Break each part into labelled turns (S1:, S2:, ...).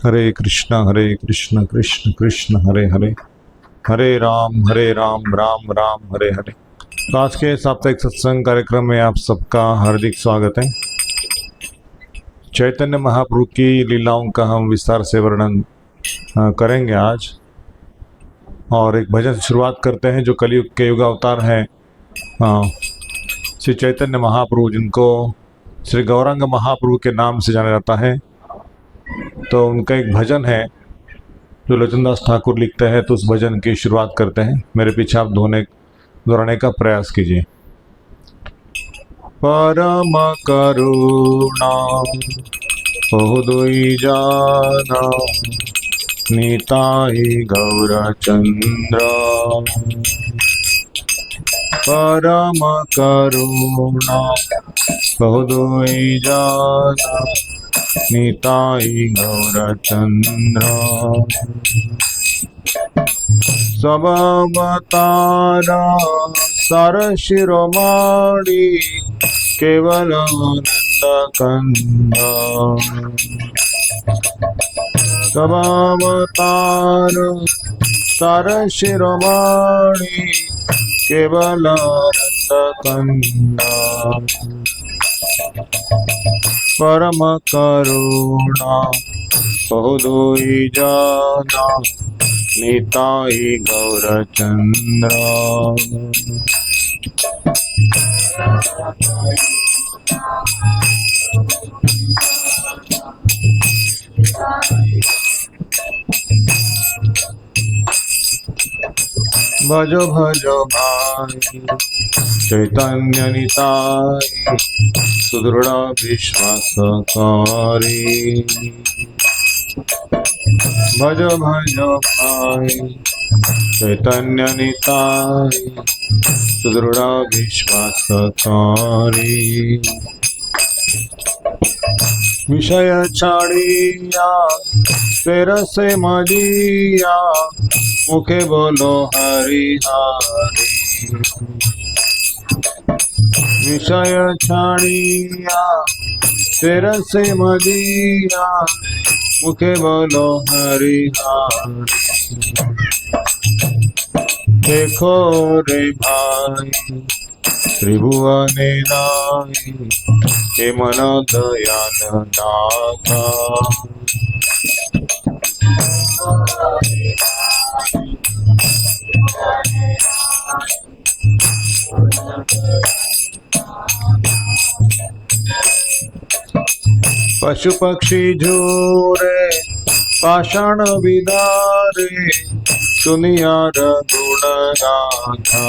S1: हरे कृष्ण कृष्ण कृष्ण हरे हरे, हरे राम राम राम हरे हरे। तो आज के साप्ताहिक सत्संग कार्यक्रम में आप सबका हार्दिक स्वागत है। चैतन्य महाप्रभु की लीलाओं का हम विस्तार से वर्णन करेंगे आज, और एक भजन से शुरुआत करते हैं जो कलयुग के युग अवतार है श्री चैतन्य महाप्रभु, जिनको श्री गौरांग महाप्रभु के नाम से जाना जाता है। तो उनका एक भजन है जो लोचनदास ठाकुर लिखते हैं, तो उस भजन की शुरुआत करते हैं। मेरे पीछे आप दोहराने का प्रयास कीजिए। परम करुणा बहुदुई जाना निताई गौरचंद्र, परम करुणा बहुदुई जाना निताई गौरचंद्र, सब अवतारा सार शिरोमणि केवल आनंद कंद, सब अवतार सार शिरोमणि केवल आनंद कंद, परम करुणा बहुदुई जाना निताई गौरचंद्र। भजो भजो भाई चैतन्य निताई सुदृढ़ विश्वास कारी, भजो भजो भाई चैतन्य निताई सुदृढ़ विश्वास कारी, विषय छाड़िया तेरा से मजिया मुखे बोलो हरि हरि, विषय छाड़िया तेरा से मजिया मुखे बोलो हरि हरि। देखो रे भाई त्रिभुवने नाई हे मन दयाल नाथा, पशु पक्षी झूरे पाषाण विदारे सुनियार गुण गाथा,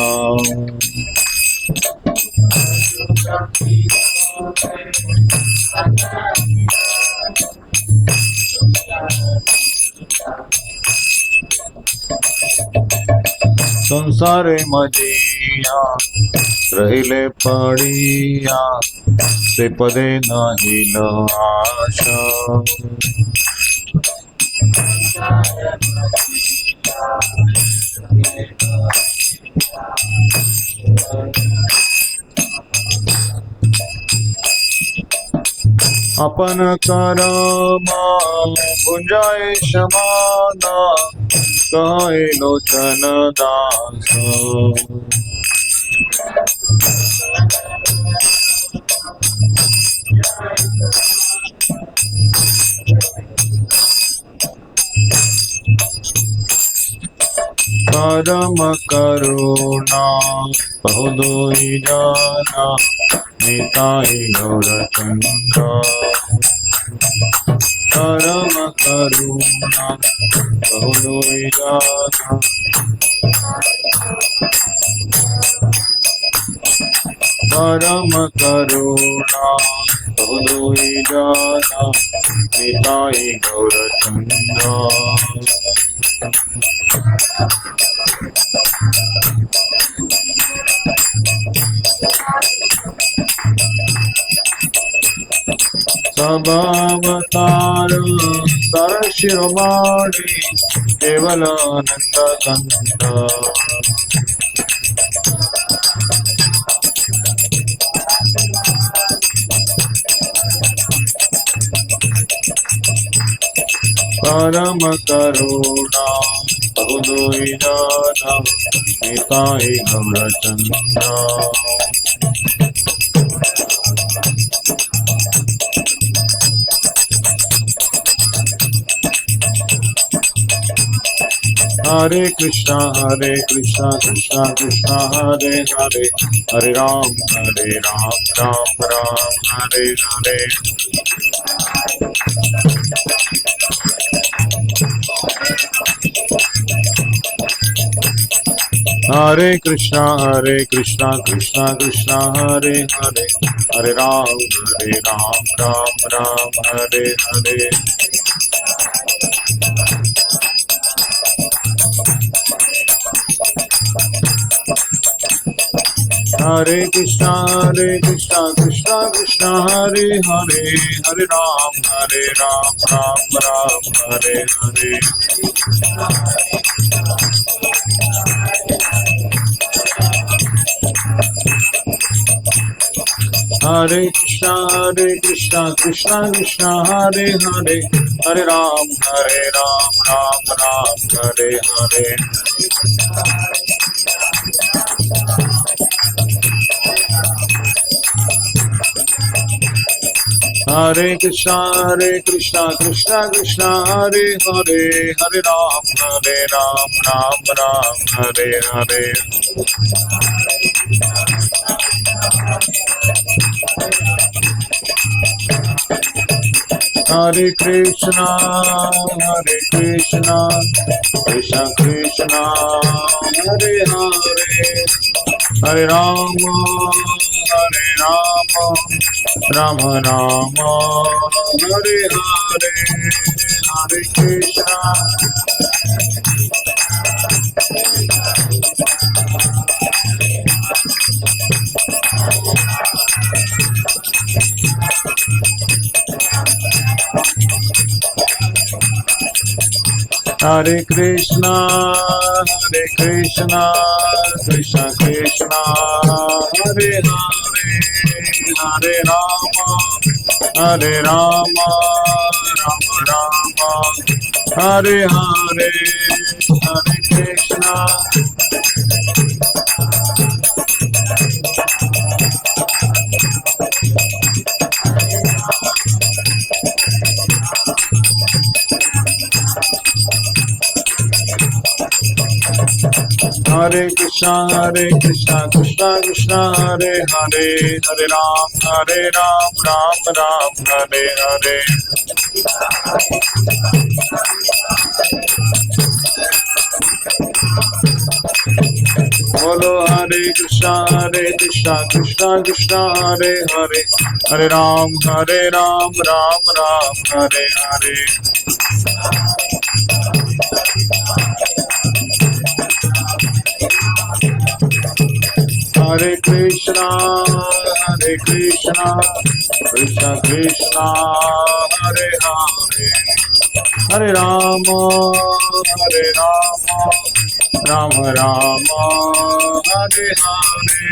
S1: संसारे मजिया रहिले पड़िया से पदे नहीं न आशा, अपन करमा गुंजाए समाना कहे लोचन दास, परम करुणा बहुदुई जाना निताई गौरचंद्र, परम करुणा बहुदुई जाना परम करुणा बहुदुई जाना निताई गौरचंद्र, सब अवतार सर शिरोमणि केवल आनंद कंद, परम करुणा बहुदोई जाना निताई गौरचंद्र। हरे कृष्णा कृष्णा कृष्णा हरे हरे, हरे राम राम राम हरे हरे। हरे कृष्णा कृष्णा कृष्णा हरे हरे, हरे राम राम हरे हरे। हरे कृष्णा कृष्णा कृष्णा हरे हरे, हरे राम राम हरे हरे। हरे कृष्णा कृष्णा कृष्णा हरे हरे, हरे राम राम हरे हरे। हरे कृष्णा कृष्णा कृष्णा हरे हरे, हरे राम राम हरे हरे। हरे कृष्णा कृष्णा कृष्णा हरे हरे, हरे राम राम राम हरे हरे। हरे कृष्णा कृष्णा कृष्णा कृष्णा हरे हरे, हरे राम राम राम हरे हरे। हरे कृष्णा हरे कृष्णा कृष्णा हरे हरे, हरे राम राम हरे हरे। बोलो हरे कृष्णा कृष्णा हरे हरे, हरे राम राम हरे हरे। हरे कृष्णा कृष्णा कृष्णा हरे हरे, हरे राम राम राम हरे हरे।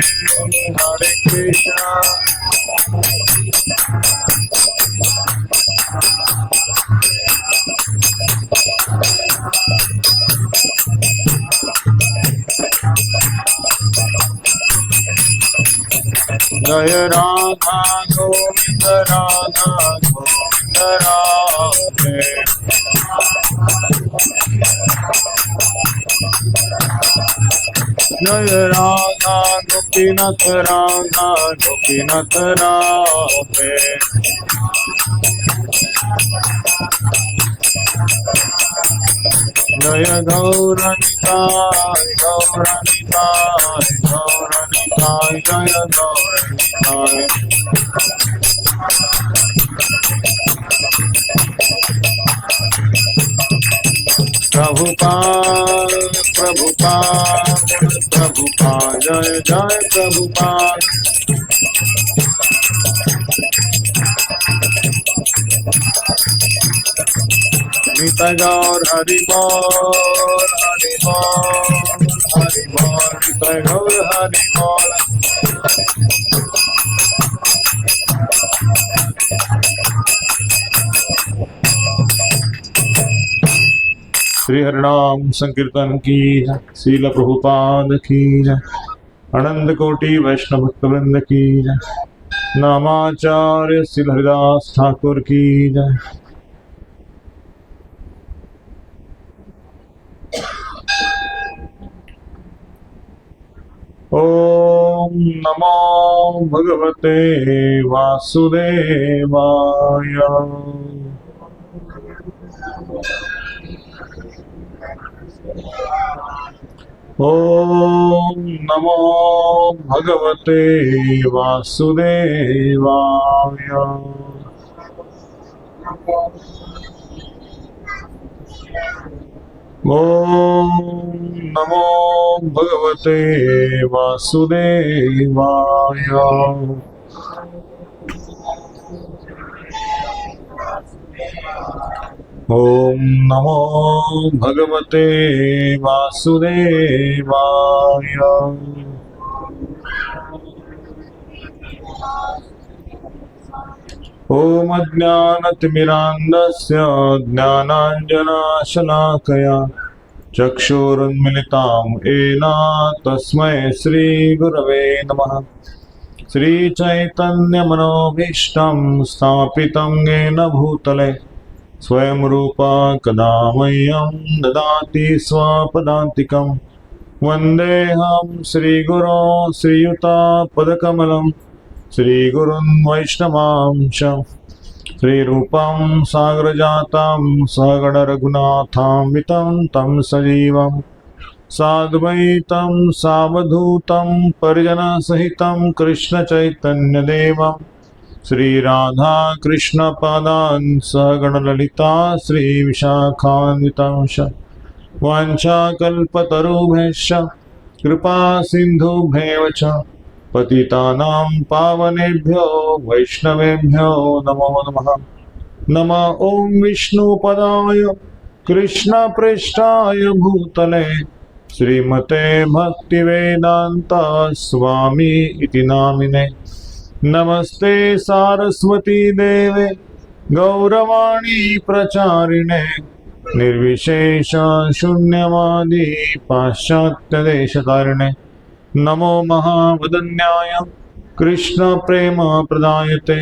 S1: हरे कृष्णा जय राधा गोविंद राधे। जय राधा गोपीनाथ राधे। जय गौरनिताय जय गौरनिताय। प्रभुपाद जय प्रभुपाद। निताय गौर हरि बोल निताय गौर हरि बोल। श्री हरिनाम संकीर्तन की जय। श्रील प्रभुपाद की जय। अनंत कोटि वैष्णव भक्त वृंद की जय। नामाचार्य श्री हरिदास ठाकुर की जय। ओम नमो भगवते वासुदेवाय। ओम नमो भगवते वासुदेवाय। ओम नमो भगवते वासुदेवाय। ओम नमो भगवते वासुदेवाय। ओम अज्ञानतिमिरान्धस्य ज्ञानाञ्जनशलाकया चक्षुरुन्मिलितं येन तस्मै श्रीगुरवे नमः। श्रीचैतन्यमनोभीष्टं स्थापितं येन भूतले स्वयं रूपा कदा मह्यं ददाति स्वपदान्तिकं। वन्देऽहं श्रीगुरो श्रीयुतापदकमलं श्रीगुरुन् वैष्णवांश। श्रीरूपं सागरजातं सहगण रघुनाथान्वितं तं सजीवं साद्वैतं सावधूतं परिजनसहितं कृष्णचैतन्यदेवं श्रीराधा कृष्णपादान् सहगण ललिता श्रीविशाखान्वितांश। वाञ्छाकल्पतरुभ्यश्च कृपा सिन्धुभ्येव च पतितानां पावनेभ्यो वैष्णवेभ्यो नमो नमः। नमः ॐ विष्णुपदाय कृष्णप्रेष्ठाय भूतले श्रीमते भक्तिवेदान्त स्वामी इति नामिने। नमस्ते सारस्वती देवे गौरवाणी प्रचारिणे निर्विशेष शून्यवादी पाश्चात्यदेशतारिणे। नमो महावदन्याय कृष्ण प्रेम प्रदायते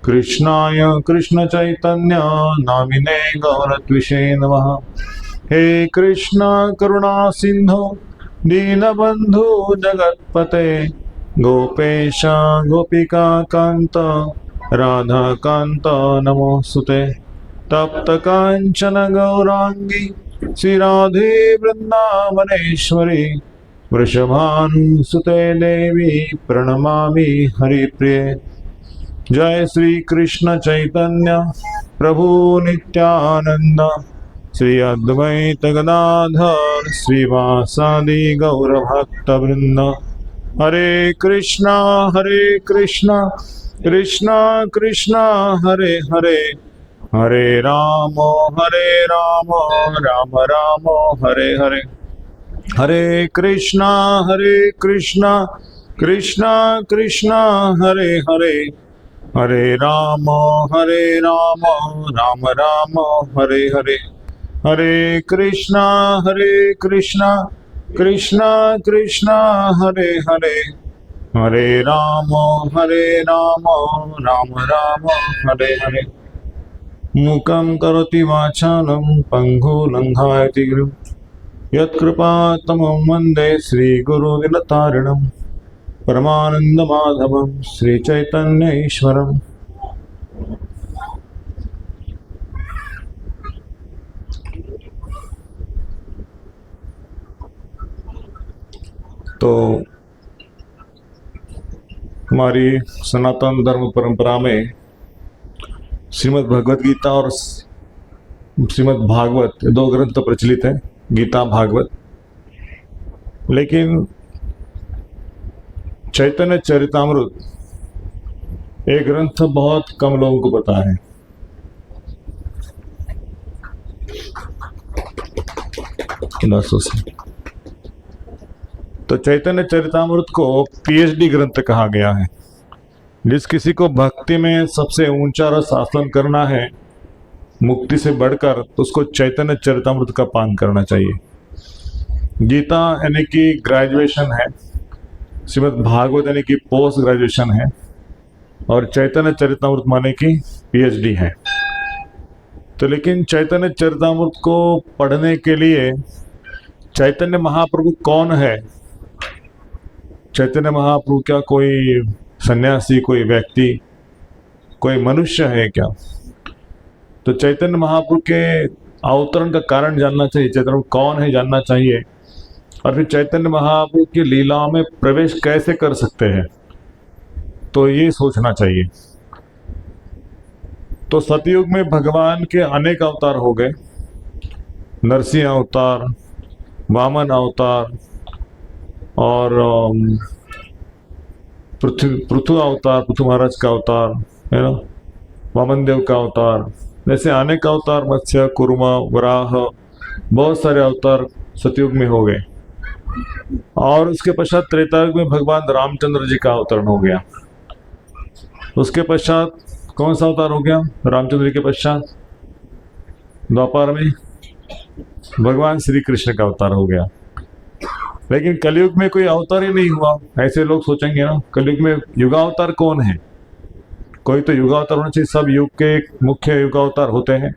S1: कृष्णाय कृष्ण चैतन्य नामिने गौरत्विषे नमः। हे कृष्ण करुणा सिंधु दीनबंधु जगत्पते गोपेश गोपिका कांत राधा कांत नमोस्तुते। तप्त कांचन गौरांगी श्री राधे वृंदावनेश्वरी वृषभानुसुते देवी प्रणमामि हरिप्रिये। जय श्री कृष्ण चैतन्य प्रभु नित्यानंद श्री अद्वैत गदाधर श्रीवासादि गौरभक्तवृंद। हरे कृष्णा कृष्णा कृष्णा हरे हरे हरे राम राम राम हरे हरे। हरे कृष्णा कृष्णा कृष्णा हरे हरे हरे राम राम राम हरे हरे। हरे कृष्णा कृष्णा कृष्णा हरे हरे हरे राम राम राम हरे हरे। मूकं करोति वाचालं पङ्गुलङ्घयति गिरिं यत्कृपातमं वन्दे श्रीगुरुदिनतारिणं परमानन्दमाधवं श्रीचैतन्य ईश्वरम्। तो हमारी सनातन धर्म परंपरा में श्रीमद् भगवत गीता और श्रीमद् भागवत दो ग्रंथ प्रचलित हैं, गीता भागवत। लेकिन चैतन्य चरितामृत एक ग्रंथ बहुत कम लोगों को पता है। तो चैतन्य चरितामृत को पीएचडी ग्रंथ कहा गया है। जिस किसी को भक्ति में सबसे ऊंचा रस हासिल करना है मुक्ति से बढ़कर उसको चैतन्य चरितामृत का पान करना चाहिए। गीता यानी कि ग्रेजुएशन है, श्रीमद् भागवत यानी कि पोस्ट ग्रेजुएशन है, और चैतन्य चरितामृत माने कि पीएचडी है। तो लेकिन चैतन्य चरितामृत को पढ़ने के लिए चैतन्य महाप्रभु कौन है? चैतन्य महाप्रभु क्या कोई सन्यासी, कोई व्यक्ति, कोई मनुष्य है क्या? तो चैतन्य महाप्रभु के अवतरण का कारण जानना चाहिए, चैतन्य कौन है जानना चाहिए, और फिर चैतन्य महाप्रभु की लीलाओं में प्रवेश कैसे कर सकते हैं, तो ये सोचना चाहिए। तो सतयुग में भगवान के अनेक अवतार हो गए, नरसिंह अवतार, वामन अवतार और पृथु अवतार, पृथु महाराज का अवतार है ना, वामन देव का अवतार, ऐसे अनेक अवतार, मत्स्य, कुर्मा, वराह, बहुत सारे अवतार सतयुग में हो गए। और उसके पश्चात त्रेतायुग में भगवान रामचंद्र जी का अवतरण हो गया। उसके पश्चात कौन सा अवतार हो गया? रामचंद्र जी के पश्चात द्वापर में भगवान श्री कृष्ण का अवतार हो गया। लेकिन कलयुग में कोई अवतार ही नहीं हुआ। ऐसे लोग सोचेंगे ना, कलयुग में युगावतार कौन है? कोई तो युगावतार होना चाहिए। सब युग के मुख्य युगावतार होते हैं,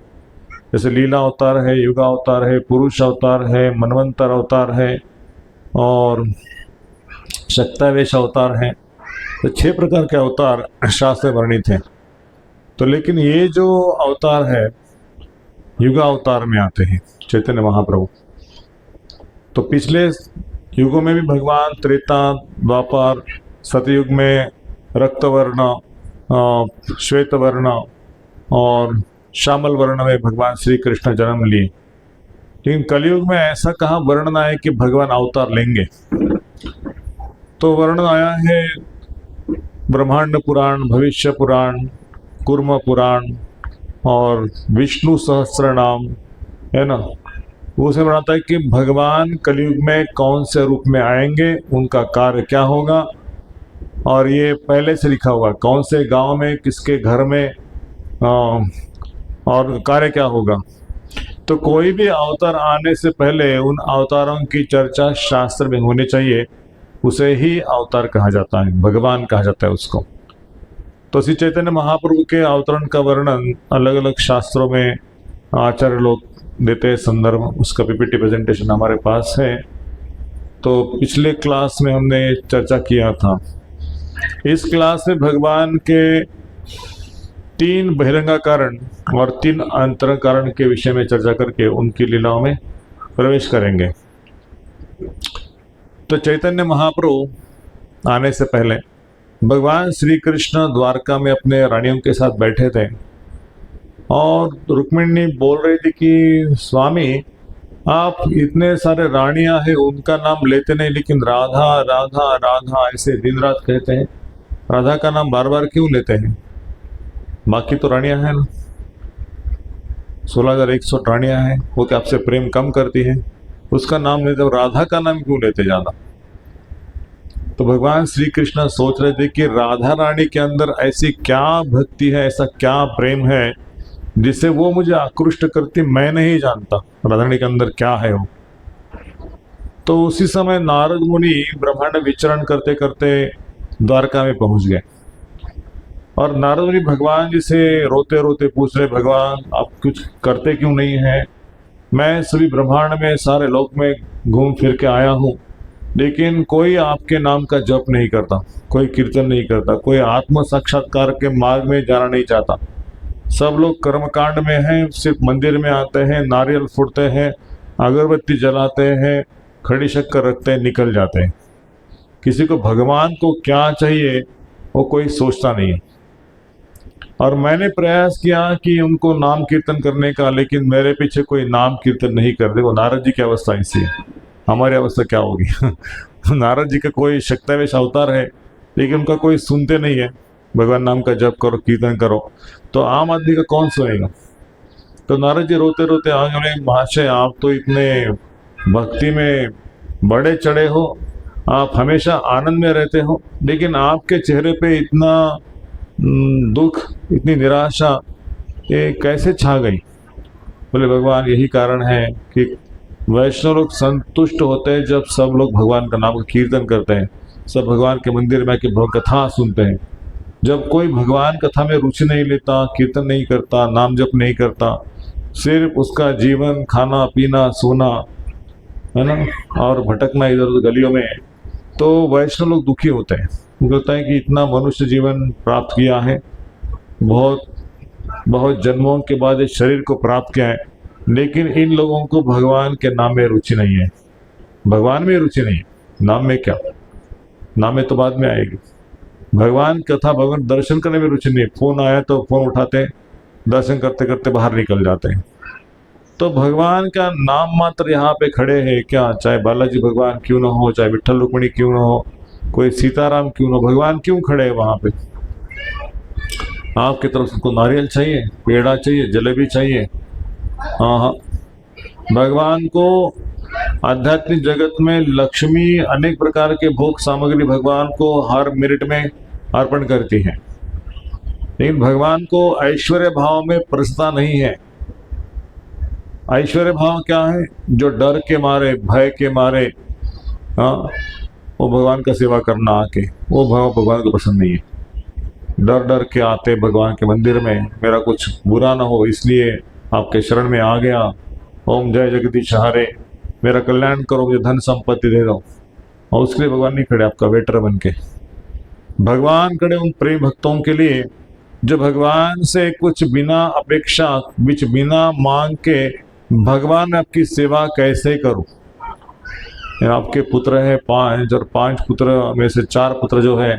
S1: जैसे लीला अवतार है, युगावतार है, पुरुष अवतार है, मनवंतर अवतार है और शक्तावेश अवतार है। तो 6 प्रकार के अवतार शास्त्र में वर्णित हैं। तो लेकिन ये जो अवतार है युगावतार में आते हैं चैतन्य महाप्रभु। तो पिछले युगों में भी भगवान त्रेता, द्वापर, सतयुग में रक्तवर्ण, श्वेत वर्ण और श्यामल वर्ण में भगवान श्री कृष्ण जन्म लिए। लेकिन कलयुग में ऐसा कहाँ वर्णन आया कि भगवान अवतार लेंगे? तो वर्णन आया है ब्रह्मांड पुराण, भविष्य पुराण, कूर्म पुराण और विष्णु सहस्त्र नाम है ना। उसमें बताता है कि भगवान कलयुग में कौन से रूप में आएंगे, उनका कार्य क्या होगा, और ये पहले से लिखा हुआ कौन से गांव में, किसके घर में और कार्य क्या होगा। तो कोई भी अवतार आने से पहले उन अवतारों की चर्चा शास्त्र में होनी चाहिए, उसे ही अवतार कहा जाता है, भगवान कहा जाता है उसको। तो श्री चैतन्य महाप्रभु के अवतरण का वर्णन अलग अलग शास्त्रों में आचार्य लोग देते हैं संदर्भ, उसका पीपीटी प्रेजेंटेशन हमारे पास है। तो पिछले क्लास में हमने चर्चा किया था। इस क्लास में भगवान के 3 बहिरंगा कारण और 3 अंतरंग कारण के विषय में चर्चा करके उनकी लीलाओं में प्रवेश करेंगे। तो चैतन्य महाप्रभु आने से पहले भगवान श्री कृष्ण द्वारका में अपने रानियों के साथ बैठे थे और रुक्मिणी बोल रही थी कि स्वामी आप इतने सारे रानियां हैं, उनका नाम लेते नहीं, लेकिन राधा राधा राधा ऐसे दिन रात कहते हैं। राधा का नाम बार बार क्यों लेते हैं? बाकी तो रानियां हैं ना, 16,100 रानियां हैं, वो क्या आपसे प्रेम कम करती है? उसका नाम लेते, राधा का नाम क्यों लेते ज्यादा? तो भगवान श्री कृष्ण सोच रहे थे कि राधा रानी के अंदर ऐसी क्या भक्ति है, ऐसा क्या प्रेम है जिससे वो मुझे आकृष्ट करती, मैं नहीं जानता राधा रानी के अंदर क्या है वो। तो उसी समय नारद मुनि ब्रह्मांड विचरण करते करते द्वारका में पहुंच गए और नारद मुनि भगवान जी से रोते रोते पूछ रहे, भगवान आप कुछ करते क्यों नहीं है? मैं सभी ब्रह्मांड में सारे लोक में घूम फिर के आया हूँ, लेकिन कोई आपके नाम का जप नहीं करता, कोई कीर्तन नहीं करता, कोई आत्म साक्षात्कार के मार्ग में जाना नहीं चाहता। सब लोग कर्मकांड में हैं, सिर्फ मंदिर में आते हैं, नारियल फोड़ते हैं, अगरबत्ती जलाते हैं, खड़ी शक्कर रखते हैं, निकल जाते हैं। किसी को भगवान को क्या चाहिए वो कोई सोचता नहीं है। और मैंने प्रयास किया कि उनको नाम कीर्तन करने का, लेकिन मेरे पीछे कोई नाम कीर्तन नहीं करते। वो नारद जी की अवस्था ऐसी है, हमारी अवस्था क्या होगी? नारद जी का कोई शक्तावेश अवतार है, लेकिन उनका कोई सुनते नहीं है, भगवान नाम का जप करो, कीर्तन करो, तो आम आदमी का कौन सुनेगा? तो नारद जी रोते रोते आ गए, महाशय आप तो इतने भक्ति में बड़े चढ़े हो, आप हमेशा आनंद में रहते हो, लेकिन आपके चेहरे पे इतना दुख, इतनी निराशा ये कैसे छा गई? बोले भगवान यही कारण है कि वैष्णव लोग संतुष्ट होते हैं जब सब लोग भगवान का नाम का कीर्तन करते हैं, सब भगवान के मंदिर में आके कथा सुनते हैं। जब कोई भगवान कथा में रुचि नहीं लेता, कीर्तन नहीं करता, नाम जप नहीं करता, सिर्फ उसका जीवन खाना पीना सोना है ना और भटकना इधर उधर गलियों में, तो वैष्णव लोग दुखी होते हैं। उनको लगता है कि इतना मनुष्य जीवन प्राप्त किया है, बहुत बहुत जन्मों के बाद इस शरीर को प्राप्त किया है, लेकिन इन लोगों को भगवान के नाम में रुचि नहीं है, भगवान में रुचि नहीं है। नाम में क्या, नाम में तो बाद में आएगी। भगवान कथा भगवान दर्शन करने में रुचि नहीं, फोन आया तो फोन उठाते हैं, दर्शन करते करते बाहर निकल जाते हैं। तो भगवान का नाम मात्र यहाँ पे खड़े हैं क्या, चाहे बालाजी भगवान क्यों ना हो, चाहे विठल रुक्मिणी क्यों ना हो, कोई सीताराम क्यों ना हो, भगवान क्यों खड़े हैं वहां पे? आपकी तरफ उनको नारियल चाहिए, पेड़ा चाहिए, जलेबी चाहिए। हाँ हाँ, भगवान को आध्यात्मिक जगत में लक्ष्मी अनेक प्रकार के भोग सामग्री भगवान को हर मिनट में अर्पण करती है, लेकिन भगवान को ऐश्वर्य भाव में प्रसन्नता नहीं है। ऐश्वर्य भाव क्या है? जो डर के मारे, भय के मारे, हाँ, वो भगवान का सेवा करना आके, वो भाव भगवान को पसंद नहीं है। डर डर के आते भगवान के मंदिर में, मेरा कुछ बुरा ना हो इसलिए आपके शरण में आ गया, ओम जय जगदीश हरे, मेरा कल्याण करो, मुझे धन संपत्ति दे दो, और उसके लिए भगवान नहीं खड़े आपका वेटर बन के। भगवान खड़े उन प्रेम भक्तों के लिए जो भगवान से कुछ बिना अपेक्षा, बिना मांग के, भगवान आपकी सेवा कैसे करूं। आपके पुत्र है 5 और 5 पुत्र में से 4 पुत्र जो है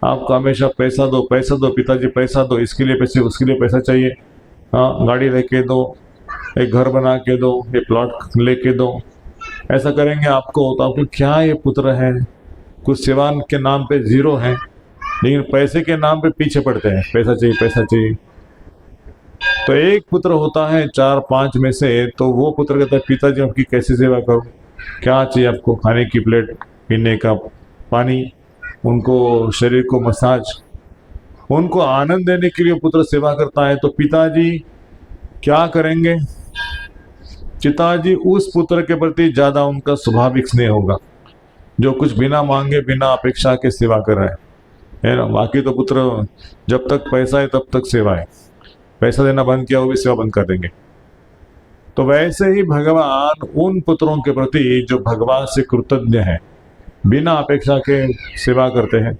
S1: आपको हमेशा पैसा दो पिताजी पैसा दो, इसके लिए पैसे, उसके लिए पैसा चाहिए, हाँ गाड़ी लेके दो, एक घर बना के दो, ये प्लॉट लेके दो, ऐसा करेंगे आपको तो आपको क्या ये पुत्र है, कुछ सेवा के नाम पे जीरो है, लेकिन पैसे के नाम पे पीछे पड़ते हैं, पैसा चाहिए पैसा चाहिए। तो एक पुत्र होता है 4-5 में से, तो वो पुत्र कहता है पिताजी आपकी कैसे सेवा करूं, क्या चाहिए आपको, खाने की प्लेट, पीने का पानी, उनको शरीर को मसाज, उनको आनंद देने के लिए पुत्र सेवा करता है। तो पिताजी क्या करेंगे? पिताजी उस पुत्र के प्रति ज्यादा उनका स्वाभाविक स्नेह होगा जो कुछ बिना मांगे बिना अपेक्षा के सेवा कर रहा है ना। बाकी तो पुत्र जब तक पैसा है तब तक सेवा है, पैसा देना बंद किया वो भी सेवा बंद कर देंगे। तो वैसे ही भगवान उन पुत्रों के प्रति जो भगवान से कृतज्ञ है, बिना अपेक्षा के सेवा करते हैं,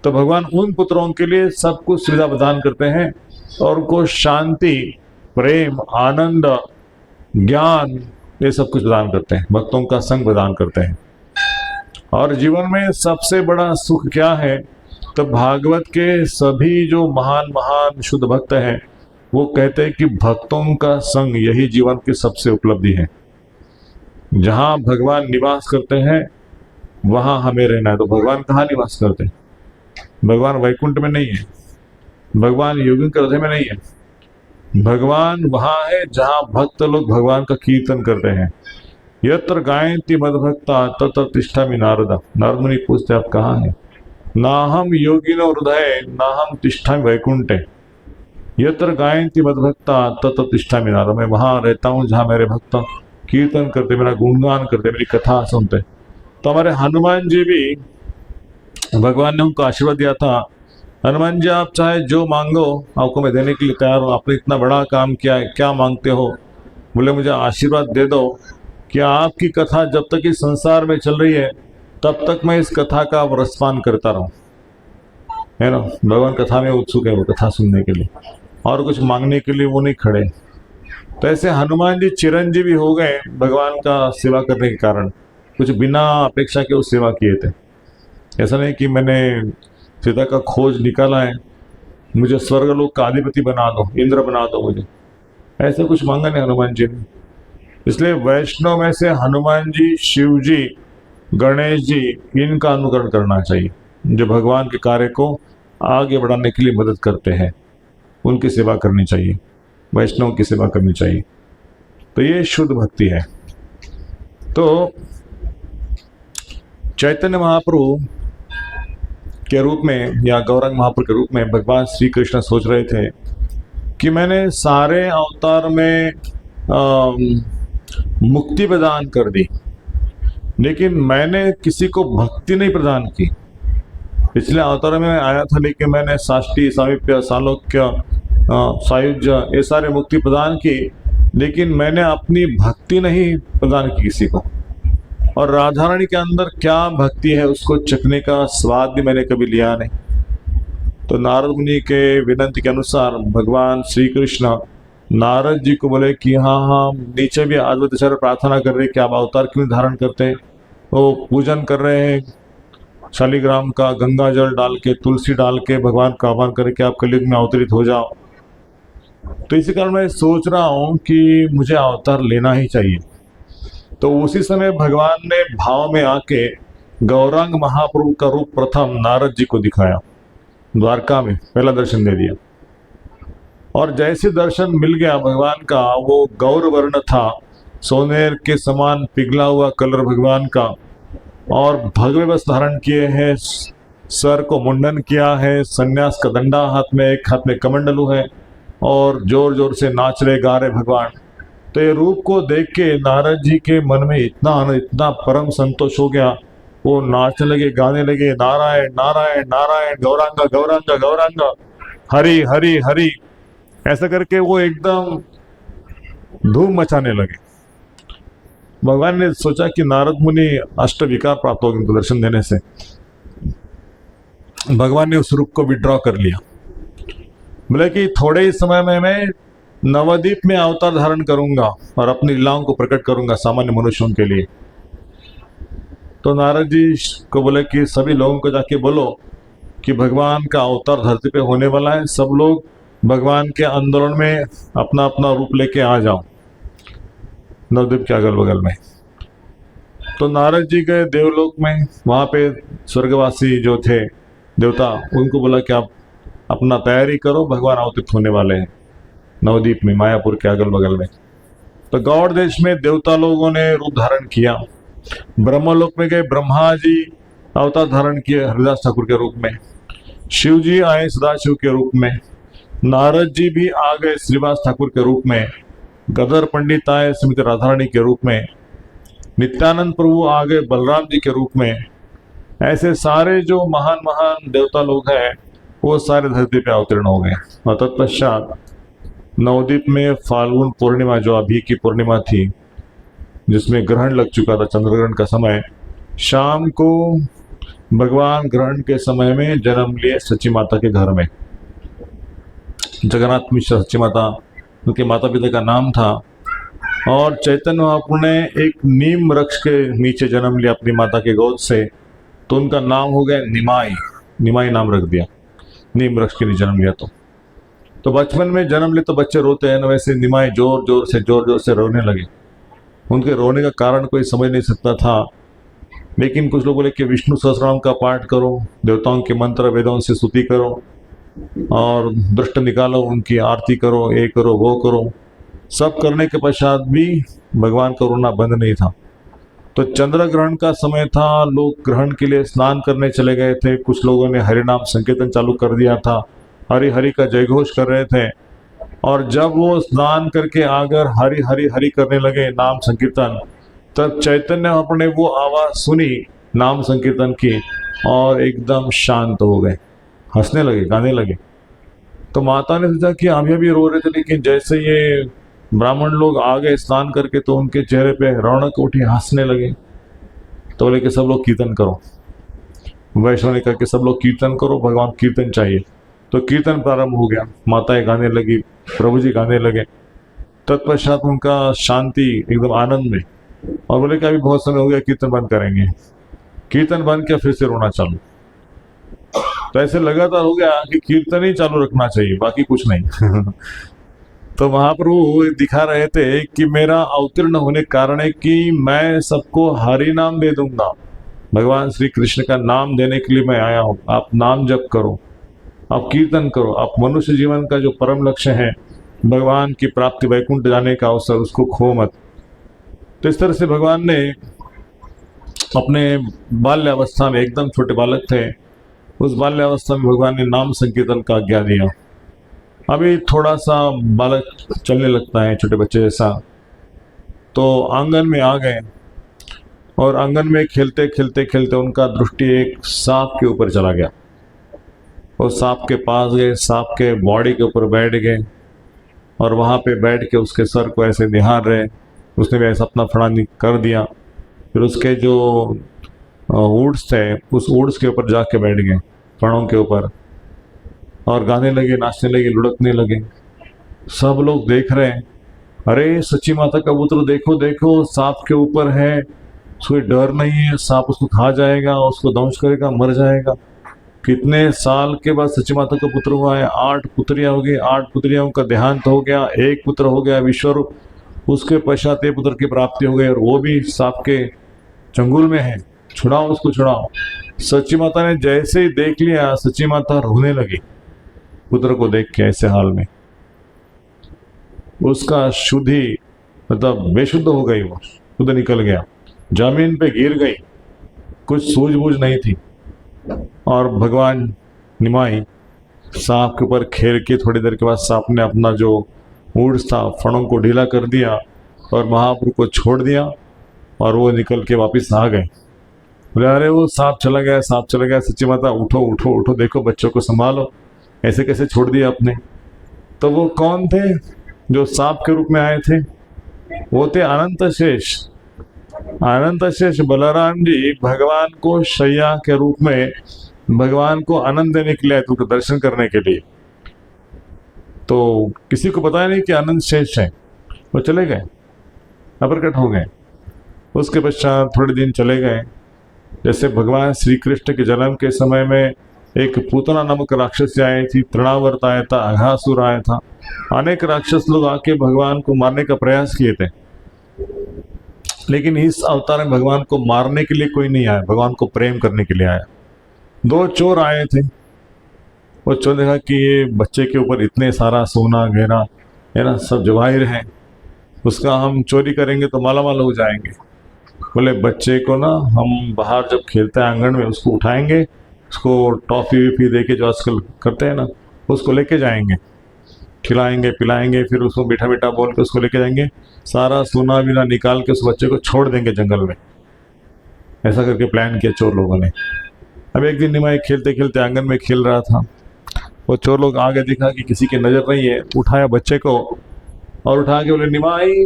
S1: तो भगवान उन पुत्रों के लिए सब कुछ सुविधा प्रदान करते हैं और उनको शांति, प्रेम, आनंद, ज्ञान, ये सब कुछ प्रदान करते हैं, भक्तों का संग प्रदान करते हैं। और जीवन में सबसे बड़ा सुख क्या है? तो भागवत के सभी जो महान महान शुद्ध भक्त हैं वो कहते हैं कि भक्तों का संग यही जीवन की सबसे उपलब्धि है। जहाँ भगवान निवास करते हैं वहाँ हमें रहना है। तो भगवान कहाँ निवास करते हैं? भगवान वैकुंठ में नहीं है, भगवान योगियों के हृदय में नहीं है, भगवान वहाँ है जहाँ भक्त लोग भगवान का कीर्तन करते हैं। यत्र गायन्ति मद्भक्ता तत्र तिष्ठामि नारद। नारद मुनि पूछते आप कहाँ हैं? नाहम योगिनो हृदय नाहम तिष्ठामि वैकुंठे। यत्र गायन्ति मद्भक्ता तत्र तिष्ठामि नारद। मैं वहाँ रहता हूँ जहाँ मेरे भक्त कीर्तन करते, मेरा गुणगान करते, मेरी कथा सुनते। तो हमारे हनुमान जी भी, भगवान ने उनको आशीर्वाद दिया था, हनुमान जी आप चाहे जो मांगो आपको मैं देने के लिए तैयार हूँ, आपने इतना बड़ा काम किया है, क्या मांगते हो? बोले मुझे आशीर्वाद दे दो कि आपकी कथा जब तक इस संसार में चल रही है तब तक मैं इस कथा का रसपान करता रहूं, है ना। भगवान कथा में उत्सुक है, वो कथा सुनने के लिए, और कुछ मांगने के लिए वो नहीं खड़े। तो ऐसे हनुमान जी चिरंजीवी हो गए भगवान का सेवा करने के कारण, कुछ बिना अपेक्षा के वो सेवा किए थे। ऐसा नहीं कि मैंने सीता का खोज निकाला है, मुझे स्वर्गलोक का अधिपति बना दो, इंद्र बना दो मुझे, ऐसा कुछ मांगा नहीं हनुमान जी ने। इसलिए वैष्णव में से हनुमान जी, शिव जी, गणेश जी, इनका अनुकरण करना चाहिए, जो भगवान के कार्य को आगे बढ़ाने के लिए मदद करते हैं, उनकी सेवा करनी चाहिए, वैष्णव की सेवा करनी चाहिए। तो ये शुद्ध भक्ति है। तो चैतन्य महाप्रभु के रूप में या गौरंग महाप्रभु के रूप में भगवान श्री कृष्ण सोच रहे थे कि मैंने सारे अवतार में मुक्ति प्रदान कर दी, लेकिन मैंने किसी को भक्ति नहीं प्रदान की। पिछले अवतार में आया था, लेकिन मैंने साष्टी, सामीप्य, सालोक्य, सायुज्य ये सारे मुक्ति प्रदान की, लेकिन मैंने अपनी भक्ति नहीं प्रदान की किसी को। और राधा रानी के अंदर क्या भक्ति है उसको चखने का स्वाद भी मैंने कभी लिया नहीं। तो नारद मुनि के विनंती के अनुसार भगवान श्री कृष्ण नारद जी को बोले कि हाँ, नीचे भी आचार्य प्रार्थना कर रहे कि आप अवतार क्यों धारण करते हैं। वो पूजन कर रहे हैं, शालिग्राम का गंगा जल डाल के, तुलसी डाल के भगवान का आह्वान करके आप कलयुग में अवतरित हो जाओ। तो इसी कारण मैं सोच रहा हूँ कि मुझे अवतार लेना ही चाहिए। तो उसी समय भगवान ने भाव में आके गौरांग महाप्रभु का रूप प्रथम नारद जी को दिखाया, द्वारका में पहला दर्शन दे दिया। और जैसे दर्शन मिल गया भगवान का, वो गौर वर्ण था, सोनेर के समान पिघला हुआ कलर भगवान का, और भगवे वस्त्र धारण किए हैं, सर को मुंडन किया है, सन्यास का दंडा हाथ में, एक हाथ में कमंडलू है, और जोर जोर से नाच रहे गा रहे भगवान। तो ये रूप को देख के नारद जी के मन में इतना परम संतोष हो गया, वो नाचने लगे, गाने लगे, नारायण नारायण नारायण, गौरांगा गौरांगा गौरांगा, हरि हरि हरि, ऐसा करके वो एकदम धूम मचाने लगे। भगवान ने सोचा कि नारद मुनि अष्ट विकार प्राप्त हो गए दर्शन देने से। भगवान ने उस रूप को विड्रॉ कर लिया, बोले कि थोड़े ही समय में मैं नवद्वीप में अवतार धारण करूंगा और अपनी लीलाओं को प्रकट करूंगा सामान्य मनुष्यों के लिए। तो नारद जी को बोले कि सभी लोगों को जाके बोलो कि भगवान का अवतार धरती पे होने वाला है, सब लोग भगवान के आंदोलन में अपना अपना रूप लेके आ जाओ नवद्वीप के अगल बगल में। तो नारद जी गए देवलोक में, वहां पे स्वर्गवासी जो थे देवता, उनको बोला कि आप अपना तैयारी करो, भगवान अवतरित होने वाले हैं नवद्वीप में, मायापुर के अगल बगल में। तो गौड़ देश में देवता लोगों ने रूप धारण किया। ब्रह्मलोक में गए, ब्रह्मा जी अवतार धारण किए हरिदास ठाकुर के रूप में, शिव जी आए सदाशिव के रूप में, नारद जी भी आ गए श्रीवास ठाकुर के रूप में, गदर पंडित आए श्रीमती राधा रानी के रूप में, नित्यानंद प्रभु आ गए बलराम जी के रूप में। ऐसे सारे जो महान महान देवता लोग हैं वो सारे धरती पे अवतीर्ण हो गए। और तत्पश्चात नवद्वीप में फाल्गुन पूर्णिमा, जो अभी की पूर्णिमा थी, जिसमें ग्रहण लग चुका था, चंद्र ग्रहण का समय, शाम को भगवान ग्रहण के समय में जन्म लिए सची माता के घर में। जगन्नाथ मिश्र सची माता उनके माता पिता का नाम था। और चैतन्य महाप्रभु ने एक नीम वृक्ष के नीचे जन्म लिया अपनी माता के गोद से, तो उनका नाम हो गया निमाई, निमाई नाम रख दिया, नीम वृक्ष के नीचे जन्म लिया। तो बचपन में जन्म ले तो बच्चे रोते हैं ना, वैसे निमाई जोर जोर से रोने लगे। उनके रोने का कारण कोई समझ नहीं सकता था, लेकिन कुछ लोग बोले कि विष्णु सहस्रनाम का पाठ करो, देवताओं के मंत्र वेदों से स्तुति करो, और दृष्ट निकालो, उनकी आरती करो, ये करो वो करो। सब करने के पश्चात भी भगवान का रोना बंद नहीं था। तो चंद्र ग्रहण का समय था, लोग ग्रहण के लिए स्नान करने चले गए थे। कुछ लोगों ने हरि नाम संकीर्तन चालू कर दिया था, हरि हरि का जयघोष कर रहे थे। और जब वो स्नान करके आकर हरि हरि हरि करने लगे नाम संकीर्तन, तब चैतन्य अपने वो आवाज सुनी नाम संकीर्तन की और एकदम शांत हो गए, हंसने लगे, गाने लगे। तो माता ने सोचा कि अभी अभी रो रहे थे, लेकिन जैसे ये ब्राह्मण लोग आ गए स्नान करके तो उनके चेहरे पे रौनक उठी, हंसने लगे। तो बोले कि सब लोग कीर्तन करो, वैष्णव ने कहा कि सब लोग कीर्तन करो, भगवान कीर्तन चाहिए। तो कीर्तन प्रारंभ हो गया, माताएं गाने लगी, प्रभु जी गाने लगे। तत्पश्चात उनका शांति एकदम आनंद में, और बोले कि अभी बहुत समय हो गया, कीर्तन बंद करेंगे। कीर्तन बंद किया, फिर से रोना चालू। तो ऐसे लगातार हो गया कि कीर्तन ही चालू रखना चाहिए, बाकी कुछ नहीं। तो महाप्रभु दिखा रहे थे कि मेरा अवतीर्ण होने कारण है कि मैं सबको हरि नाम दे दूंगा, भगवान श्री कृष्ण का नाम देने के लिए मैं आया हूँ। आप नाम जप करो, आप कीर्तन करो, आप मनुष्य जीवन का जो परम लक्ष्य है भगवान की प्राप्ति, वैकुंठ जाने का अवसर, उसको खो मत। तो इस तरह से भगवान ने अपने बाल्यावस्था में, एकदम छोटे बालक थे, उस बाल्यावस्था में भगवान ने नाम संकीर्तन का आज्ञा दिया। अभी थोड़ा सा बालक चलने लगता है छोटे बच्चे जैसा, तो आंगन में आ गए और आंगन में खेलते खेलते खेलते उनका दृष्टि एक सांप के ऊपर चला गया। और सांप के पास गए, सांप के बॉडी के ऊपर बैठ गए और वहाँ पे बैठ के उसके सर को ऐसे निहार रहे। उसने भी ऐसा अपना फड़ा कर दिया। फिर उसके जो ऊँट्स थे उस ऊँट्स के ऊपर जाके बैठ गए, फड़ों के ऊपर, और गाने लगे, नाचने लगे, लुढ़कने लगे। सब लोग देख रहे हैं, अरे सच्ची माता का पुत्र देखो देखो सांप के ऊपर है, उसको डर नहीं है, सांप उसको खा जाएगा, उसको दंश करेगा, मर जाएगा। कितने साल के बाद सच्ची माता का पुत्र हुआ है, 8 पुत्रियां हो गई, 8 पुत्रियों का देहांत हो गया, एक पुत्र हो गया विश्वरूप, उसके पश्चात एक पुत्र की प्राप्ति हो गई और वो भी सांप के चंगुल में है, छुड़ाओ उसको छुड़ाओ। सच्ची माता ने जैसे ही देख लिया, सच्ची माता रोने लगी पुत्र को देख के। ऐसे हाल में उसका शुद्धि मतलब बेशुद्ध हो गई, वो शुद्ध निकल गया, जमीन पे गिर गई, कुछ सूझबूझ नहीं थी। और भगवान निमाई सांप के ऊपर खेल के थोड़ी देर के बाद सांप ने अपना जो ऊँट था फणों को ढीला कर दिया और महाप्रभु को छोड़ दिया और वो निकल के वापस आ गए। बोले अरे वो सांप चला गया, सांप चला गया। सच्ची माता उठो उठो उठो, देखो बच्चों को संभालो, ऐसे कैसे छोड़ दिया आपने। तो वो कौन थे जो सांप के रूप में आए थे? वो थे अनंत शेष। अनंत शेष बलराम जी भगवान को शैया के रूप में भगवान को आनंद देने के लिए आए, उनका दर्शन करने के लिए। तो किसी को पता नहीं कि अनंत शेष है। वो चले गए, अप्रकट हो गए। उसके पश्चात थोड़े दिन चले गए। जैसे भगवान श्री कृष्ण के जन्म के समय में एक पूतना नामक राक्षस आई थी, तृणावर्त आया था, अघासुर आया था, अनेक राक्षस लोग आके भगवान को मारने का प्रयास किए थे। लेकिन इस अवतार में भगवान को मारने के लिए कोई नहीं आया, भगवान को प्रेम करने के लिए आया। 2 चोर आए थे। वो चोर देखा कि ये बच्चे के ऊपर इतने सारा सोना गहना है ना, सब जवाहिर है, उसका हम चोरी करेंगे तो मालामाल हो जाएंगे। बोले बच्चे को ना हम बाहर जब खेलते हैं आंगन में, उसको उठाएंगे, उसको टॉफ़ी वीफी दे के जो आजकल करते हैं ना, उसको लेके जाएंगे, खिलाएंगे पिलाएंगे, फिर उसको मीठा मीठा बोल के उसको लेके जाएंगे, सारा सोना वीना निकाल के उस बच्चे को छोड़ देंगे जंगल में। ऐसा करके प्लान किया चोर लोगों ने। अब एक दिन निमाई खेलते खेलते आंगन में खेल रहा था। वो चोर लोग आगे दिखा कि किसी की नज़र नहीं है, उठाया बच्चे को और उठा के बोले निमाई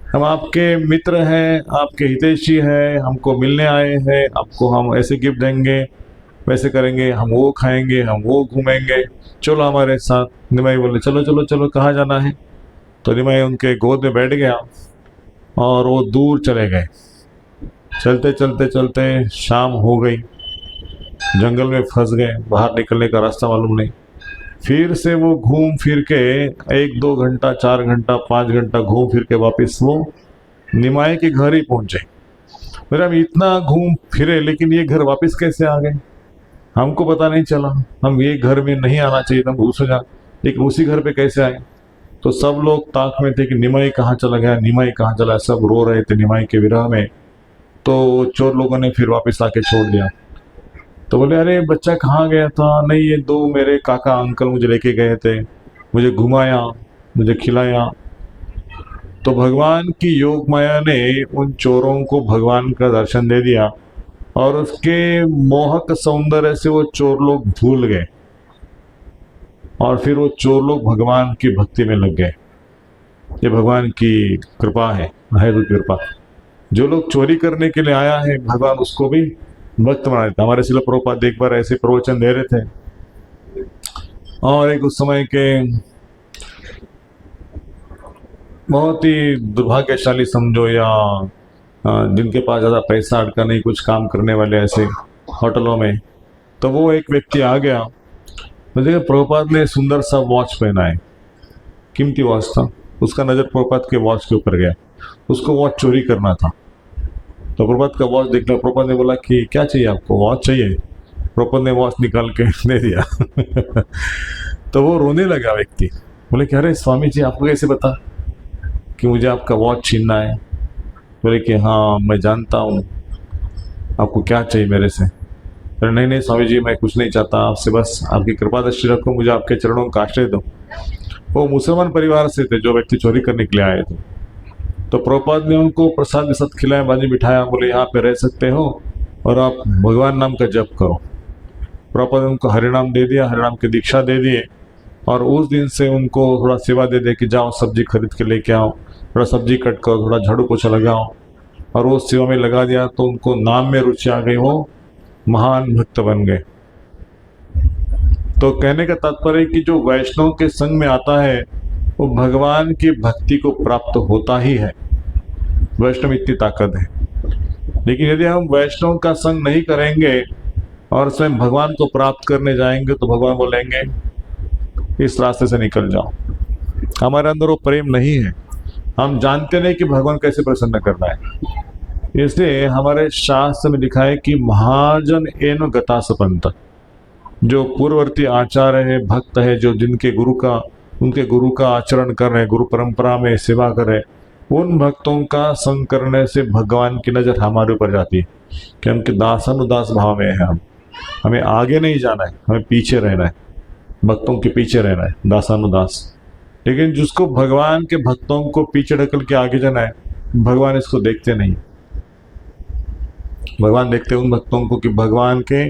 S1: हम आपके मित्र हैं, आपके हितैषी हैं, हमको मिलने आए हैं, आपको हम ऐसे गिफ्ट देंगे, वैसे करेंगे, हम वो खाएंगे, हम वो घूमेंगे, चलो हमारे साथ। निमाई बोले चलो चलो चलो, कहाँ जाना है? तो निमाई उनके गोद में बैठ गया और वो दूर चले गए। चलते चलते चलते शाम हो गई, जंगल में फंस गए, बाहर निकलने का रास्ता मालूम नहीं। फिर से वो घूम फिर के 1-2 घंटा, 4 घंटा, 5 घंटा घूम फिर के वापस वो निमाई के घर ही पहुंचे। मेरा इतना घूम फिरे लेकिन ये घर वापस कैसे आ गए, हमको पता नहीं चला। हम ये घर में नहीं आना चाहिए था, हम दूसरे जा, लेकिन उसी घर पे कैसे आए? तो सब लोग ताक में थे कि निमाई कहाँ चला गया, निमाई कहाँ चला, सब रो रहे थे निमाई के विरह में। तो चोर लोगों ने फिर वापस आके छोड़ दिया। तो बोले अरे बच्चा कहाँ गया था? नहीं, ये 2 मेरे काका अंकल मुझे लेके गए थे, मुझे घुमाया, मुझे खिलाया। तो भगवान की योग माया ने उन चोरों को भगवान का दर्शन दे दिया और उसके मोहक सौंदर्य से वो चोर लोग भूल गए और फिर वो चोर लोग भगवान की भक्ति में लग गए। ये भगवान की कृपा है, महत्व की कृपा। जो लोग चोरी करने के लिए आया है भगवान उसको भी भक्त बना देता। हमारे शिला प्रभुपाद एक बार ऐसे प्रवचन दे रहे थे और एक उस समय के बहुत ही दुर्भाग्यशाली समझो या जिनके पास ज़्यादा पैसा अटका नहीं, कुछ काम करने वाले ऐसे होटलों में, तो वो एक व्यक्ति आ गया। मुझे प्रभुपाद ने सुंदर सा वॉच पहना है, कीमती वॉच था, उसका नज़र प्रभुपाद के वॉच के ऊपर गया, उसको वॉच चोरी करना था। तो प्रभुपाद का वॉच देखना, प्रभुपाद ने बोला कि क्या चाहिए आपको? वॉच चाहिए? प्रभुपाद ने वॉच निकाल के दे दिया। तो वो रोने लगा व्यक्ति। बोले कि अरे स्वामी जी आपको कैसे पता कि मुझे आपका वॉच छीनना है? बोले कि हाँ मैं जानता हूँ, आपको क्या चाहिए मेरे से? अरे नहीं नहीं स्वामी जी मैं कुछ नहीं चाहता आपसे, बस आपकी कृपा दृष्टि रखो, मुझे आपके चरणों का आश्रय दो। वो मुसलमान परिवार से थे जो व्यक्ति चोरी करने के लिए आए थे। तो प्रभुपाद ने उनको प्रसाद के साथ खिलाया, बाजी बिठाया, बोले यहाँ पे रह सकते हो और आप भगवान नाम का जप करो। प्रभुपाद ने उनको हरिनाम दे दिया, हरिनाम की दीक्षा दे दिए और उस दिन से उनको थोड़ा सेवा दे दे कि जाओ सब्जी खरीद के लेके आओ, थोड़ा सब्जी कट करो, थोड़ा झाड़ू पोछा लगाओ, और वो सेवा में लगा दिया। तो उनको नाम में रुचि आ गई, वो महान भक्त बन गए। तो कहने का तात्पर्य है कि जो वैष्णव के संग में आता है वो भगवान की भक्ति को प्राप्त होता ही है। वैष्णव इतनी ताकत है। लेकिन यदि हम वैष्णव का संग नहीं करेंगे और स्वयं भगवान को प्राप्त करने जाएंगे तो भगवान बोलेंगे इस रास्ते से निकल जाओ, हमारे अंदर वो प्रेम नहीं है, हम जानते नहीं कि भगवान कैसे प्रसन्न करना है। इसलिए हमारे शास्त्र में लिखा है कि महाजन एन गता सपंत, जो पूर्ववर्ती आचार्य है, भक्त है, जो जिनके उनके गुरु का आचरण कर रहे, गुरु परंपरा में सेवा कर रहे, उन भक्तों का संग करने से भगवान की नज़र हमारे ऊपर जाती है कि हम के दासानुदास भाव में है। हमें आगे नहीं जाना है, हमें पीछे रहना है, भक्तों के पीछे रहना है, दासानुदास। लेकिन जिसको भगवान के भक्तों को पीछे ढकल के आगे जाना है, भगवान इसको देखते नहीं। भगवान देखते उन भक्तों को कि भगवान के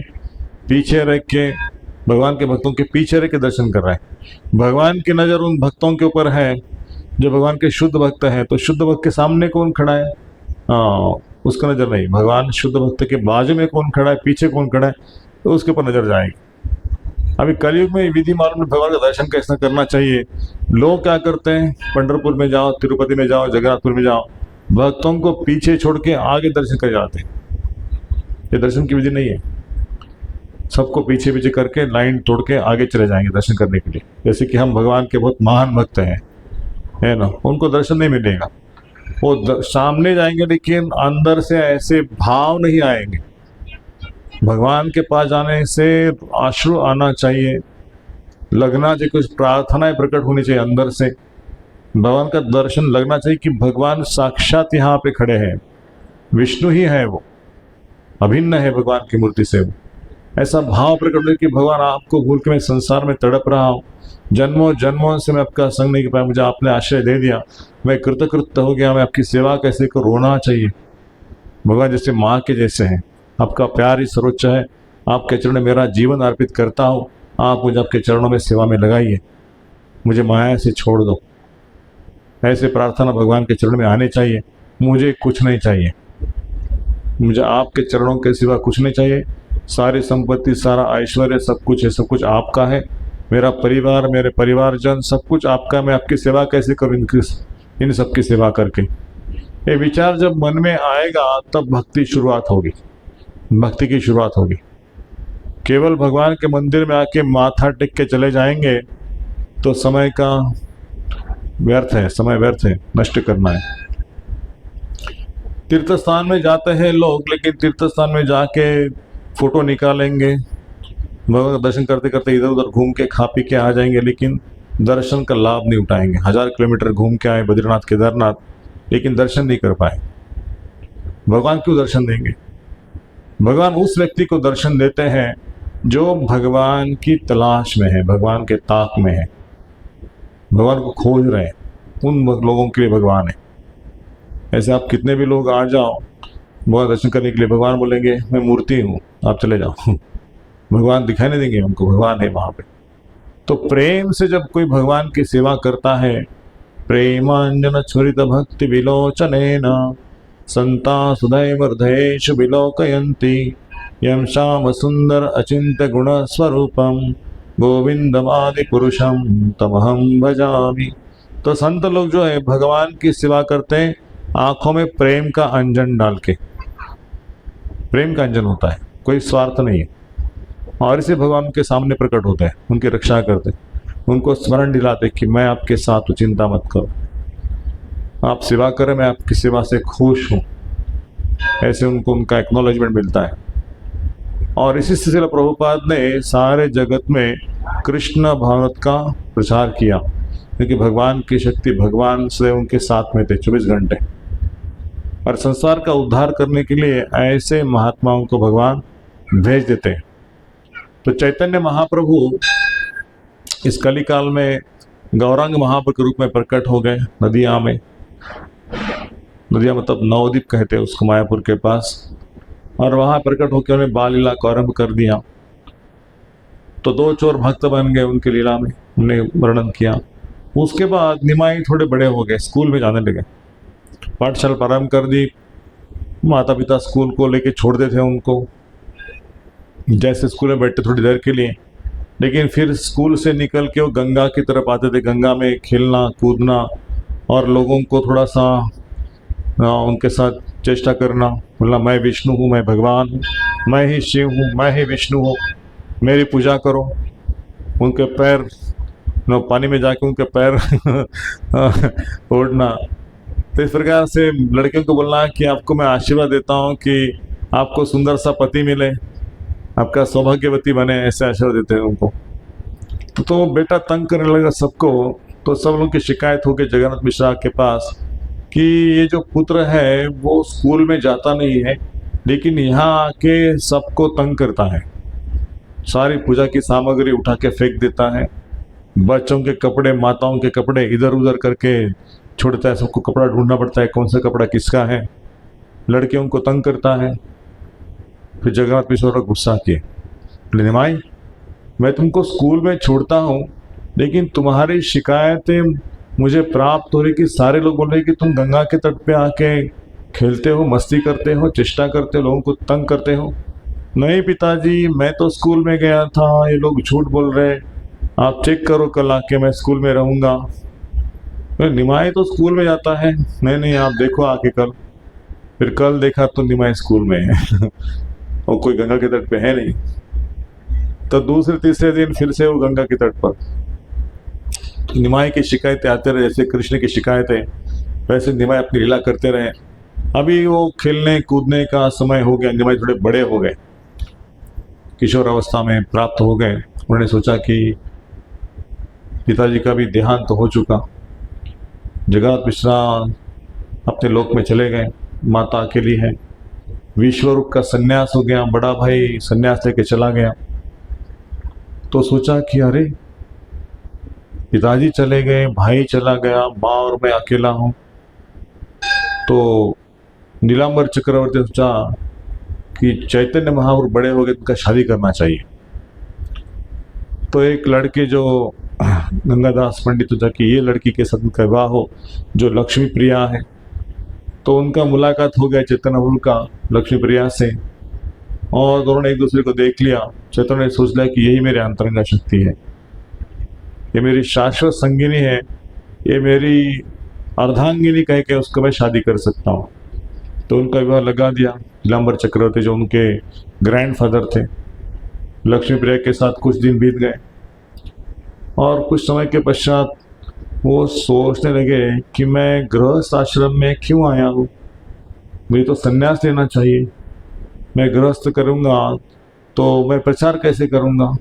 S1: पीछे रह के, भगवान के भक्तों के पीछे रह के दर्शन कर रहा है। भगवान की नज़र उन भक्तों के ऊपर है जो भगवान के शुद्ध भक्त है। तो शुद्ध भक्त के सामने कौन खड़ा है, उसका नज़र नहीं। भगवान शुद्ध भक्त के बाजू में कौन खड़ा है, पीछे कौन खड़ा है, तो उसके ऊपर नज़र जाएगी। अभी कलयुग में विधि मार्ग में भगवान का दर्शन कैसे करना चाहिए। लोग क्या करते हैं, पंढरपुर में जाओ, तिरुपति में जाओ, जगन्नाथपुर में जाओ, भक्तों को पीछे छोड़ के आगे दर्शन कर जाते हैं। ये दर्शन की विधि नहीं है। सबको पीछे पीछे करके लाइन तोड़ के आगे चले जाएंगे दर्शन करने के लिए, जैसे कि हम भगवान के बहुत महान भक्त हैं, है ना। उनको दर्शन नहीं मिलेगा, वो सामने जाएंगे लेकिन अंदर से ऐसे भाव नहीं आएंगे। भगवान के पास जाने से आश्रु आना चाहिए, लगना चाहिए, कुछ प्रार्थनाएं प्रकट होनी चाहिए अंदर से। भगवान का दर्शन लगना चाहिए कि भगवान साक्षात यहाँ पे खड़े हैं, विष्णु ही है, वो अभिन्न है भगवान की मूर्ति से। ऐसा भाव प्रकट हो कि भगवान आपको भूल के मैं संसार में तड़प रहा हूँ, जन्मों जन्मों से मैं आपका संग नहीं कर पाया, मुझे आपने आश्रय दे दिया, मैं कृतकृत्य हो गया, मैं आपकी सेवा कैसे करूँ। रोना चाहिए। भगवान जैसे माँ के जैसे हैं, आपका प्यार ही सर्वोच्च है, आपके चरण में मेरा जीवन अर्पित करता हूँ, आप मुझे आपके चरणों में सेवा में लगाइए, मुझे माया से छोड़ दो। ऐसे प्रार्थना भगवान के चरण में आने चाहिए। मुझे कुछ नहीं चाहिए, मुझे आपके चरणों के सिवा कुछ नहीं चाहिए। सारी संपत्ति, सारा ऐश्वर्य, सब कुछ है, सब कुछ आपका है। मेरा परिवार, मेरे परिवारजन, सब कुछ आपका, मैं आपकी सेवा कैसे करूँ इन सब की सेवा करके। ये विचार जब मन में आएगा तब भक्ति शुरुआत होगी, भक्ति की शुरुआत होगी। केवल भगवान के मंदिर में आके माथा टेक के चले जाएंगे तो समय का व्यर्थ है, समय व्यर्थ है, नष्ट करना है। तीर्थ स्थान में जाते हैं लोग, लेकिन तीर्थ स्थान में जाके फोटो निकालेंगे, भगवान का दर्शन करते करते इधर उधर घूम के खा पी के आ जाएंगे, लेकिन दर्शन का लाभ नहीं उठाएंगे। 1000 किलोमीटर घूम के आए बद्रीनाथ केदारनाथ, लेकिन दर्शन नहीं कर पाए। भगवान क्यों दर्शन देंगे? भगवान उस व्यक्ति को दर्शन देते हैं जो भगवान की तलाश में है, भगवान के ताक में है, भगवान को खोज रहे हैं, उन लोगों के लिए भगवान है। ऐसे आप कितने भी लोग आ जाओ भगवान दर्शन करने के लिए, भगवान बोलेंगे मैं मूर्ति हूँ, आप चले जाओ। भगवान दिखाई नहीं देंगे उनको, भगवान है वहाँ पे। तो प्रेम से जब कोई भगवान की सेवा करता है, प्रेमांजन छुरित भक्ति विलोचनेन संता सुदैव हृदयेषु विलोकयन्ति यं श्याम सुंदर अचिंत्य गुण स्वरूपम गोविंदमादि पुरुषम तमहम भजामि। तो संत लोग जो है भगवान की सेवा करते हैं आंखों में प्रेम का अंजन डाल के। प्रेम का अंजन होता है, कोई स्वार्थ नहीं है, और इसे भगवान के सामने प्रकट होते हैं, उनकी रक्षा करते, उनको स्मरण दिलाते कि मैं आपके साथ हूँ, चिंता मत करो, आप सेवा करें, मैं आपकी सेवा से खुश हूँ। ऐसे उनको उनका एक्नॉलेजमेंट मिलता है। और इसी सिलसिले प्रभुपाद ने सारे जगत में कृष्ण भावनात का प्रचार किया, क्योंकि भगवान की शक्ति भगवान से उनके साथ में थे 24 घंटे। और संसार का उद्धार करने के लिए ऐसे महात्माओं को भगवान भेज देते हैं। तो चैतन्य महाप्रभु इस कलिकाल में गौरांग महाप्रभु के रूप में प्रकट हो गए नदिया में। नदिया मतलब नवद्वीप कहते हैं उसको, मायापुर के पास। और वहाँ प्रकट होकर उन्हें बाल लीला को आरंभ कर दिया। तो 2 चोर भक्त बन गए उनकी लीला में, उन्हें वर्णन किया। उसके बाद निमाई थोड़े बड़े हो गए, स्कूल में जाने लगे, पाठशाला प्रारंभ कर दी। माता पिता स्कूल को लेके छोड़ते थे उनको, जैसे स्कूल में बैठते थोड़ी देर के लिए, लेकिन फिर स्कूल से निकल के वो गंगा की तरफ आते थे। गंगा में खेलना कूदना और लोगों को थोड़ा सा उनके साथ चेष्टा करना, बोलना मैं विष्णु हूँ, मैं भगवान हूँ, मैं ही शिव हूँ, मैं ही विष्णु हूँ, मेरी पूजा करो। उनके पैर पानी में जाके उनके पैर ओढ़ना। तो इस प्रकार से लड़कियों को बोलना कि आपको मैं आशीर्वाद देता हूँ कि आपको सुंदर सा पति मिले, आपका सौभाग्यवती बने, ऐसे आशीर्वाद देते हैं उनको। तो बेटा तंग करने लगा सबको। तो सब लोगों की शिकायत हो गई जगन्नाथ मिश्रा के पास कि ये जो पुत्र है वो स्कूल में जाता नहीं है, लेकिन यहाँ आके सबको तंग करता है, सारी पूजा की सामग्री उठा के फेंक देता है, बच्चों के कपड़े माताओं के कपड़े इधर उधर करके छोड़ता है, सबको कपड़ा ढूंढना पड़ता है कौन सा कपड़ा किसका है, लड़कियों को तंग करता है। फिर जगन्नाथ मिश्रा गुस्सा किए, निमाई मैं तुमको स्कूल में छोड़ता हूँ, लेकिन तुम्हारी शिकायतें मुझे प्राप्त हो रही कि सारे लोग बोल रहे कि तुम गंगा के तट पे आके खेलते हो, मस्ती करते हो, चेष्टा करते हो, लोगों को तंग करते हो। नहीं पिताजी, मैं तो स्कूल में गया था, ये लोग झूठ बोल रहे, आप चेक करो कल आके, मैं स्कूल में रहूँगा। निमाई तो स्कूल में जाता है। नहीं नहीं, आप देखो आके कल। फिर कल देखा तो निमाई स्कूल में है और कोई गंगा के तट पे है नहीं। तो दूसरे तीसरे दिन फिर से वो गंगा के तट पर। निमाई की शिकायतें आते रहे, जैसे कृष्ण की शिकायतें, वैसे निमाई अपनी लीला करते रहे। अभी वो खेलने कूदने का समय हो गया, निमाई थोड़े बड़े हो गए, किशोर अवस्था में प्राप्त हो गए। उन्होंने सोचा कि पिताजी का भी देहांत तो हो चुका, जगन्नाथ मिश्रा अपने लोक में चले गए, माता अकेली है, विश्वरूप का सन्यास हो गया, बड़ा भाई सन्यास लेके चला गया। तो सोचा कि अरे पिताजी चले गए, भाई चला गया, माँ और मैं अकेला हूँ। तो नीलांबर चक्रवर्ती ने सोचा कि चैतन्य महाप्रभु बड़े हो गए, उनका शादी करना चाहिए। तो एक लड़के जो गंगादास पंडित सोचा कि ये लड़की के साथ उनका विवाह हो जो लक्ष्मी प्रिया है। तो उनका मुलाकात हो गया चैतन्य महाप्रभु का लक्ष्मी प्रिया से, और दोनों ने एक दूसरे को देख लिया। चैतन्य ने सोच लिया कि यही मेरे अंतरंगा शक्ति है, ये मेरी शाश्वत संगिनी है, ये मेरी अर्धांगिनी कह के उसको मैं शादी कर सकता हूँ। तो उनका विवाह लगा दिया। नीलांबर चक्रवर्ती जो उनके ग्रैंडफादर थे, लक्ष्मी प्रिया के साथ कुछ दिन बीत गए और कुछ समय के पश्चात वो सोचने लगे कि मैं गृहस्थ आश्रम में क्यों आया हूँ, मुझे तो संन्यास लेना चाहिए। मैं गृहस्थ करूँगा तो मैं प्रचार कैसे करूँगा।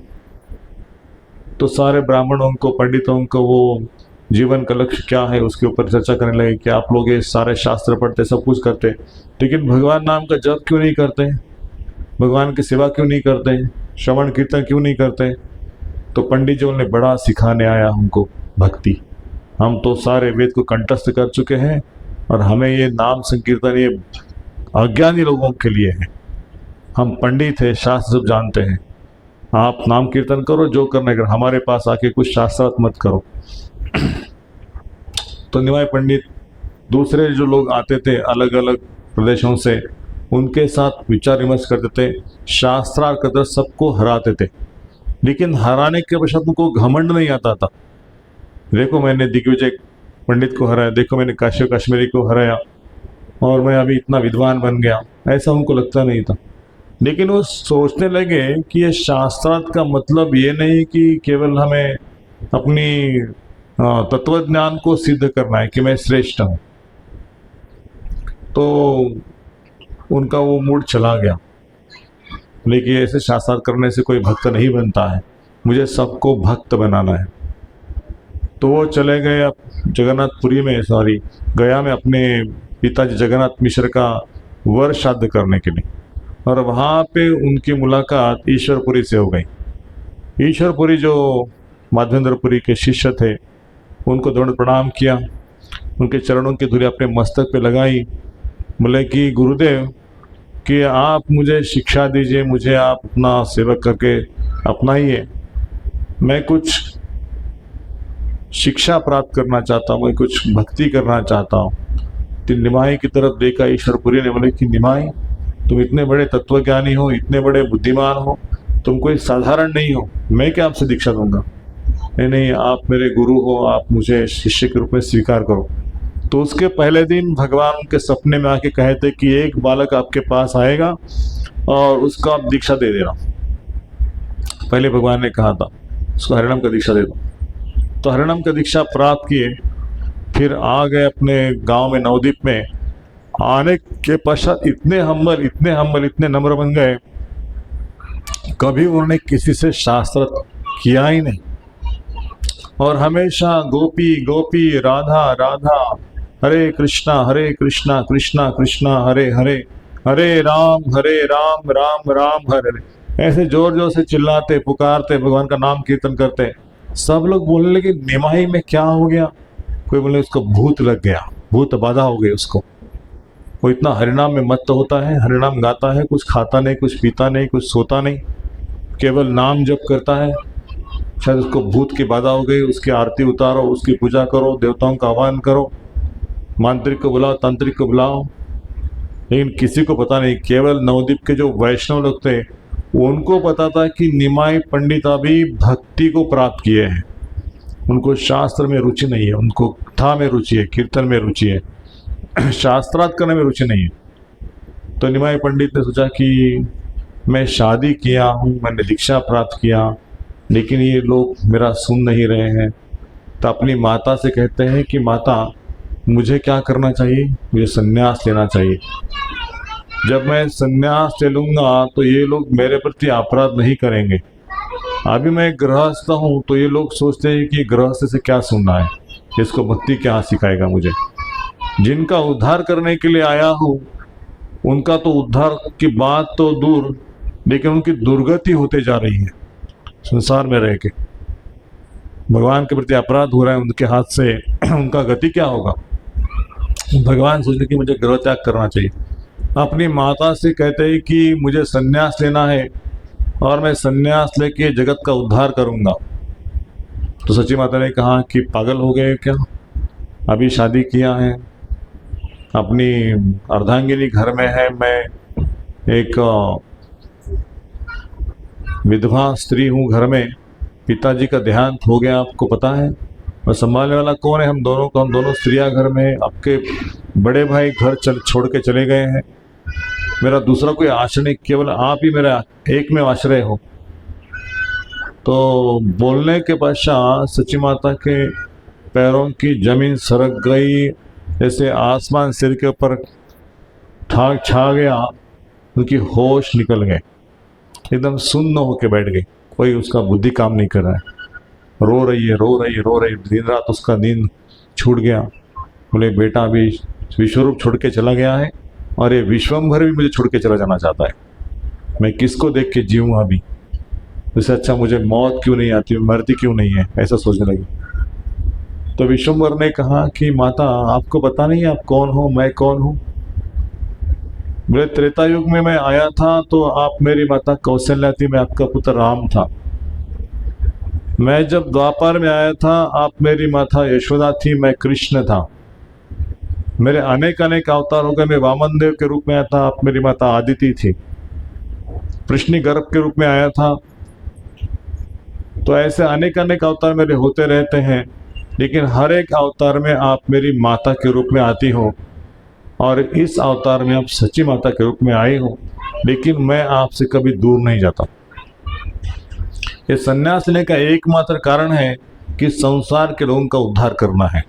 S1: तो सारे ब्राह्मणों को, पंडितों को वो जीवन का लक्ष्य क्या है उसके ऊपर चर्चा करने लगे कि आप लोग ये सारे शास्त्र पढ़ते, सब कुछ करते, लेकिन भगवान नाम का जप क्यों नहीं करते, भगवान की सेवा क्यों नहीं करते, श्रवण कीर्तन क्यों नहीं करते। तो पंडित जी ने बड़ा सिखाने आया हमको भक्ति, हम तो सारे वेद को कंठस्थ कर चुके हैं और हमें ये नाम संकीर्तन ये अज्ञानी लोगों के लिए है, हम पंडित हैं, शास्त्र सब जानते हैं, आप नाम कीर्तन करो जो करना है, हमारे पास आके कुछ शास्त्रार्थ मत करो। तो निमाई पंडित दूसरे जो लोग आते थे अलग अलग प्रदेशों से, उनके साथ विचार विमर्श करते थे, शास्त्रार्थ करते सबको हराते थे, लेकिन हराने के पश्चात उनको घमंड नहीं आता था। देखो मैंने दिग्विजय पंडित को हराया, देखो मैंने काश्यप कश्मीरी को हराया और मैं अभी इतना विद्वान बन गया, ऐसा उनको लगता नहीं था। लेकिन वो सोचने लगे कि ये शास्त्रार्थ का मतलब ये नहीं कि केवल हमें अपनी तत्व ज्ञान को सिद्ध करना है कि मैं श्रेष्ठ हूँ। तो उनका वो मूड चला गया, लेकिन ऐसे शास्त्रार्थ करने से कोई भक्त नहीं बनता है, मुझे सबको भक्त बनाना है। तो वो चले गए जगन्नाथपुरी में, गया में अपने पिताजी जगन्नाथ मिश्र का वर्ष श्राद्ध करने के लिए, और वहाँ पे उनकी मुलाकात ईश्वरपुरी से हो गई। ईश्वरपुरी जो माधवेंद्रपुरी के शिष्य थे, उनको दंड प्रणाम किया उनके चरणों की धूली अपने मस्तक पे लगाई। बोले कि गुरुदेव कि आप मुझे शिक्षा दीजिए, मुझे आप अपना सेवक करके अपनाइए। मैं कुछ शिक्षा प्राप्त करना चाहता हूँ, मैं कुछ भक्ति करना चाहता हूँ। तो निमाई की तरफ देखा ईश्वरपुरी ने, बोले कि निमाई तुम इतने बड़े तत्वज्ञानी हो, इतने बड़े बुद्धिमान हो, तुम कोई साधारण नहीं हो, मैं क्या आपसे दीक्षा दूंगा? नहीं नहीं, आप मेरे गुरु हो, आप मुझे शिष्य के रूप में स्वीकार करो। तो उसके पहले दिन भगवान उनके सपने में आके कहे थे कि एक बालक आपके पास आएगा और उसको आप दीक्षा दे देना। पहले भगवान ने कहा था उसको हरिनाम का दीक्षा दे दो। तो हरिनाम का दीक्षा प्राप्त किए, फिर आ गए अपने गांव में नवद्वीप में। आने के पश्चात इतने हम्बल, इतने नम्र बन गए, कभी उन्होंने किसी से शास्त्र किया ही नहीं, और हमेशा गोपी गोपी राधा राधा, हरे कृष्णा कृष्णा कृष्णा हरे हरे, हरे राम राम राम हरे हरे, ऐसे जोर जोर से चिल्लाते पुकारते, भगवान का नाम कीर्तन करते। सब लोग बोलने लगे निमाई में क्या हो गया? कोई बोले उसको भूत लग गया, भूत बाधा हो गई उसको। वो इतना हरिनाम में मत्त होता है, हरिनाम गाता है, कुछ खाता नहीं, कुछ पीता नहीं, कुछ सोता नहीं, केवल नाम जप करता है। शायद उसको भूत की बाधा हो गई। उसकी आरती उतारो, उसकी पूजा करो, देवताओं का आह्वान करो, मांत्रिक को बुलाओ, तांत्रिक को बुलाओ, लेकिन किसी को पता नहीं। केवल नवद्वीप के जो वैष्णव लोग थे उनको पता था कि निमाई पंडित अभी भक्ति को प्राप्त किए हैं। उनको शास्त्र में रुचि नहीं है, उनको कथा में रुचि है, कीर्तन में रुचि है, शास्त्रार्थ करने में रुचि नहीं है। तो निमाई पंडित ने सोचा कि मैं शादी किया हूँ, मैंने दीक्षा प्राप्त किया, लेकिन ये लोग मेरा सुन नहीं रहे हैं। तो अपनी माता से कहते हैं कि माता मुझे क्या करना चाहिए? मुझे संन्यास लेना चाहिए। जब मैं संन्यास ले लूँगा तो ये लोग मेरे प्रति अपराध नहीं करेंगे। अभी मैं गृहस्थ हूँ तो ये लोग सोचते हैं कि गृहस्थ से क्या सुनना है, इसको भक्ति क्या सिखाएगा मुझे। जिनका उद्धार करने के लिए आया हूँ उनका तो उद्धार की बात तो दूर, लेकिन उनकी दुर्गति होते जा रही है। संसार में रह के भगवान के प्रति अपराध हो रहा है उनके हाथ से, उनका गति क्या होगा? भगवान सोचते कि मुझे गृह त्याग करना चाहिए। अपनी माता से कहते हैं कि मुझे संन्यास लेना है और मैं संन्यास लेके जगत का उद्धार करूंगा। तो सच्ची माता ने कहा कि पागल हो गए क्या? अभी शादी किया है, अपनी अर्धांगिनी घर में है, मैं एक विधवा स्त्री हूँ घर में, पिताजी का देहांत हो गया, आपको पता है, और संभालने वाला कौन है? हम दोनों स्त्रियां घर में, आपके बड़े भाई घर छोड़ के चले गए हैं, मेरा दूसरा कोई आश्रय नहीं, केवल आप ही मेरा एक में आश्रय हो। तो बोलने के पश्चात सच्ची माता के पैरों की जमीन सरक गई, जैसे आसमान सिर के ऊपर ठाक छा गया, उनकी होश निकल गए, एकदम सुन्न होके बैठ गई। कोई उसका बुद्धि काम नहीं कर रहा है, रो रही है, दिन रात उसका नींद छूट गया। बोले बेटा अभी विश्वरूप छोड़ के चला गया है और ये विश्वम्भर भी मुझे छोड़ के चला जाना चाहता है, मैं किसको देख के जीऊँ अभी? इससे अच्छा मुझे मौत क्यों नहीं आती, मरती क्यों नहीं है, ऐसा सोचने लगी। तो विश्वम्भर ने कहा कि माता आपको पता नहीं आप कौन हो, मैं कौन हूँ? बोले त्रेता युग में मैं आया था तो आप मेरी माता कौशल्या थी, मैं आपका पुत्र राम था। मैं जब द्वापर में आया था आप मेरी माता यशोदा थी, मैं कृष्ण था। मेरे अनेक अवतार हो गए, मैं वामन देव के रूप में आया था, आप मेरी माता आदिति थी। कृष्ण गर्भ के रूप में आया था। तो ऐसे अनेक अवतार मेरे होते रहते हैं, लेकिन हर एक अवतार में आप मेरी माता के रूप में आती हो, और इस अवतार में आप सच्ची माता के रूप में आई हो, लेकिन मैं आपसे कभी दूर नहीं जाता। ये संन्यास लेने का एकमात्र कारण है कि संसार के लोगों का उद्धार करना है।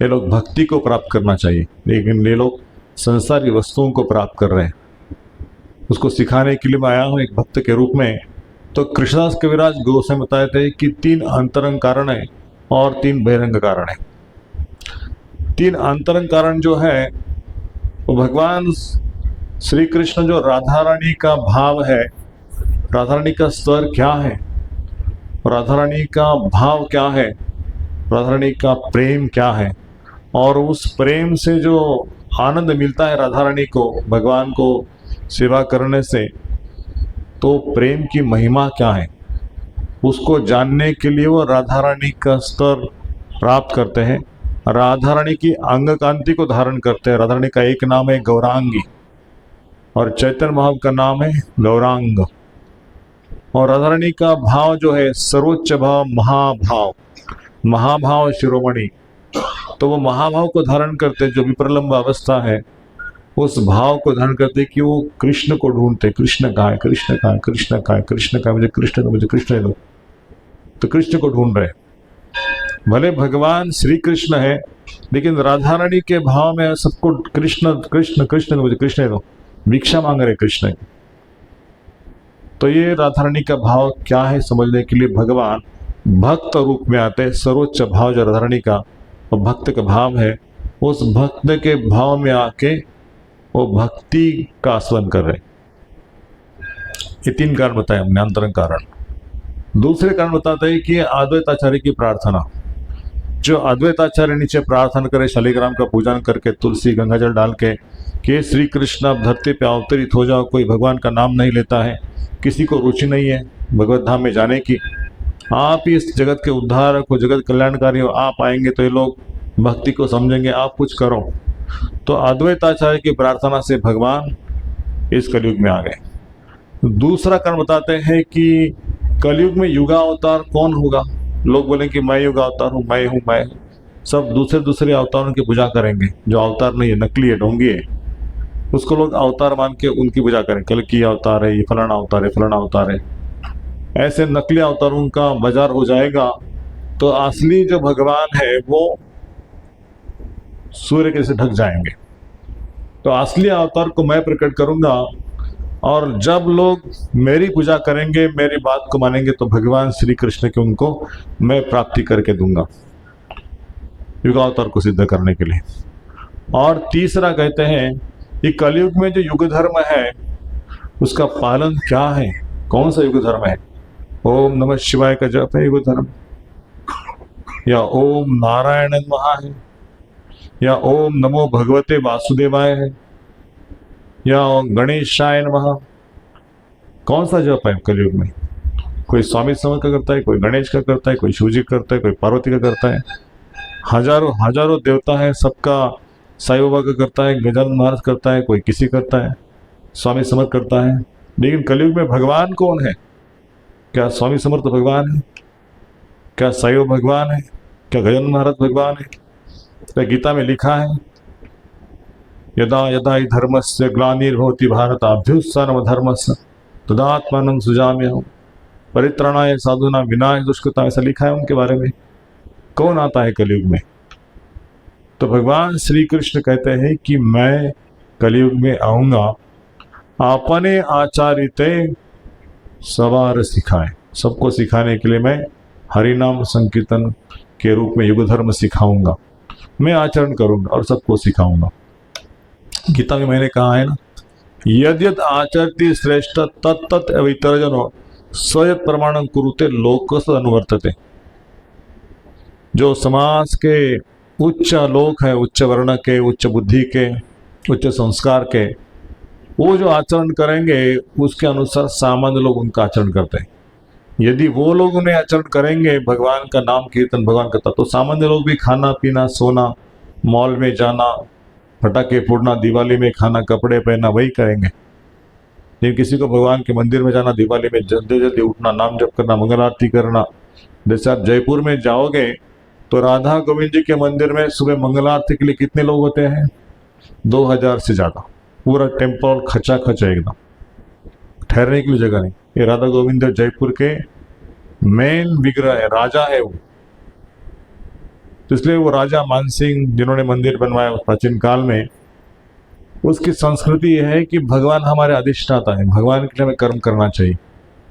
S1: ये लोग भक्ति को प्राप्त करना चाहिए, लेकिन ये लोग संसार की वस्तुओं को प्राप्त कर रहे हैं। उसको सिखाने के लिए मैं आया हूँ एक भक्त के रूप में। तो कृष्णदास कविराज गोस्वामी बताए थे कि 3 अंतरंग कारण है और 3 बहिरंग कारण है। 3 अंतरंग कारण जो है वो भगवान श्री कृष्ण, जो राधा रानी का भाव है, राधा रानी का स्तर क्या है, राधा रानी का भाव क्या है, राधा रानी का प्रेम क्या है, और उस प्रेम से जो आनंद मिलता है राधा रानी को भगवान को सेवा करने से, तो प्रेम की महिमा क्या है उसको जानने के लिए वो राधा रानी का स्तर प्राप्त करते हैं, राधा रानी की अंग कांति को धारण करते हैं। राधा रानी का एक नाम है गौरांगी और चैतन्य महाप्रभु का नाम है गौरांग। और राधा रानी का भाव जो है सर्वोच्च भाव, महाभाव, महाभाव शिरोमणि, तो वो महाभाव को धारण करते, जो विप्रलंब अवस्था है उस भाव को धारण करते कि वो कृष्ण को ढूंढते, कृष्ण कहाँ है, कृष्ण कहाँ है, कृष्ण कहाँ है, कृष्ण कहाँ है, मुझे कृष्ण दो, मुझे कृष्ण दो। तो कृष्ण को ढूंढ रहे, भले भगवान श्री कृष्ण है लेकिन राधा रानी के भाव में सबको कृष्ण कृष्ण कृष्ण, मुझे कृष्ण दो, भिक्षा मांग रहे कृष्ण। तो ये राधा रानी का भाव क्या है समझने के लिए भगवान भक्त रूप में आते हैं। सर्वोच्च भाव जो राधा रानी का और भक्त का भाव है, उस भक्त के भाव में आके वो भक्ति का आस्वादन कर रहे। ये तीन कारण बताए हमने, अंतरंग कारण। दूसरे कारण बताते हैं कि अद्वैताचार्य की प्रार्थना, जो अद्वैताचार्य नीचे प्रार्थना करे शालिग्राम का पूजन करके तुलसी गंगा जल डाल के कि श्री कृष्ण अब धरती पे अवतरित हो जाओ, कोई भगवान का नाम नहीं लेता है, किसी को रुचि नहीं है भगवत धाम में जाने की, आप ही इस जगत के उद्धारक हो, जगत कल्याणकारी हो, आप आएंगे तो ये लोग भक्ति को समझेंगे, आप कुछ करो। तो अद्वैताचार्य की प्रार्थना से भगवान इस कलयुग में आ गए। दूसरा कारण बताते हैं कि कलयुग में युगावतार कौन होगा। लोग बोलेंगे कि मैं युगावतार हूँ, मैं हूँ, मैं हूँ। सब दूसरे दूसरे अवतारों की पूजा करेंगे, जो अवतार नहीं है, नकली है, ढोंगी है, उसको लोग अवतार मान के उनकी पूजा करें। कल की अवतार है, ये फलाना अवतार है, फलाना अवतार है। ऐसे नकली अवतारों का बाजार हो जाएगा तो असली जो भगवान है वो सूर्य के से ढक जाएंगे। तो असली अवतार को मैं प्रकट करूंगा और जब लोग मेरी पूजा करेंगे, मेरी बात को मानेंगे, तो भगवान श्री कृष्ण के उनको मैं प्राप्ति करके दूंगा युगावतार को सिद्ध करने के लिए। और तीसरा कहते हैं कि कलयुग में जो युग धर्म है उसका पालन क्या है, कौन सा युग धर्म है। ओम नमः शिवाय का जप है युग धर्म, या ओम नारायण नमः है, या ओम नमो भगवते वासुदेवाय है, या गणेशाय नमः। कौन सा जप है कलयुग में। कोई स्वामी समर्थ का करता है, कोई गणेश का करता है, कोई शिवजी का करता है, कोई पार्वती का करता है, हजारों हजारों देवता है, सबका साईं बाबा का करता है, गजानन महाराज करता है, कोई किसी करता है, स्वामी समर्थ करता है। लेकिन कलयुग में भगवान कौन है। क्या स्वामी समर्थ भगवान है, क्या साईं बाबा भगवान है, क्या गजानन महाराज भगवान है। क्या गीता में लिखा है यदा यदा हि धर्मस्य ग्लानिर्भवति भारत अभ्युत्थानम धर्मस्य तदात्मानं सृजाम्यहम् परित्राणाय साधूनां विनाशाय दुष्कृताम्, ऐसा लिखा है उनके बारे में। कौन आता है कलयुग में। तो भगवान श्री कृष्ण कहते हैं कि मैं कलयुग में आऊंगा, अपने आचार्यते सवार सिखाए, सबको सिखाने के लिए मैं हरिनाम संकीर्तन के रूप में युग धर्म सिखाऊंगा, मैं आचरण करूंगा और सबको सिखाऊंगा। गीता में मैंने कहा है ना, यद्यत आचरति श्रेष्ठ तत्तत् अवितरजनो स्वयं प्रमाणं कुरुते लोकस्य अनुवर्तते। जो समाज के उच्च लोक है, उच्च वर्ण के, उच्च बुद्धि के, उच्च संस्कार के, वो जो आचरण करेंगे उसके अनुसार सामान्य लोग उनका आचरण करते हैं। यदि वो लोग उन्हें आचरण करेंगे भगवान का नाम कीर्तन भगवान करता, तो सामान्य लोग भी खाना पीना सोना, मॉल में जाना, पटाखे फोड़ना, दिवाली में खाना, कपड़े पहनना, वही करेंगे। लेकिन किसी को भगवान के मंदिर में जाना, दिवाली में जल्दी जल्दी उठना, नाम जप करना, मंगल आरती करना। जैसे आप जयपुर में जाओगे तो राधा गोविंद जी के मंदिर में सुबह मंगल आरती के लिए कितने लोग होते हैं, 2000 से ज़्यादा। पूरा टेम्पल खचा खचा एकदम, ठहरने के लिए जगह नहीं। ये राधा गोविंद जयपुर के मेन विग्रह है, राजा है वो। तो इसलिए वो राजा मानसिंह जिन्होंने मंदिर बनवाया प्राचीन काल में, उसकी संस्कृति यह है कि भगवान हमारे अधिष्ठाता है, भगवान के लिए हमें कर्म करना चाहिए,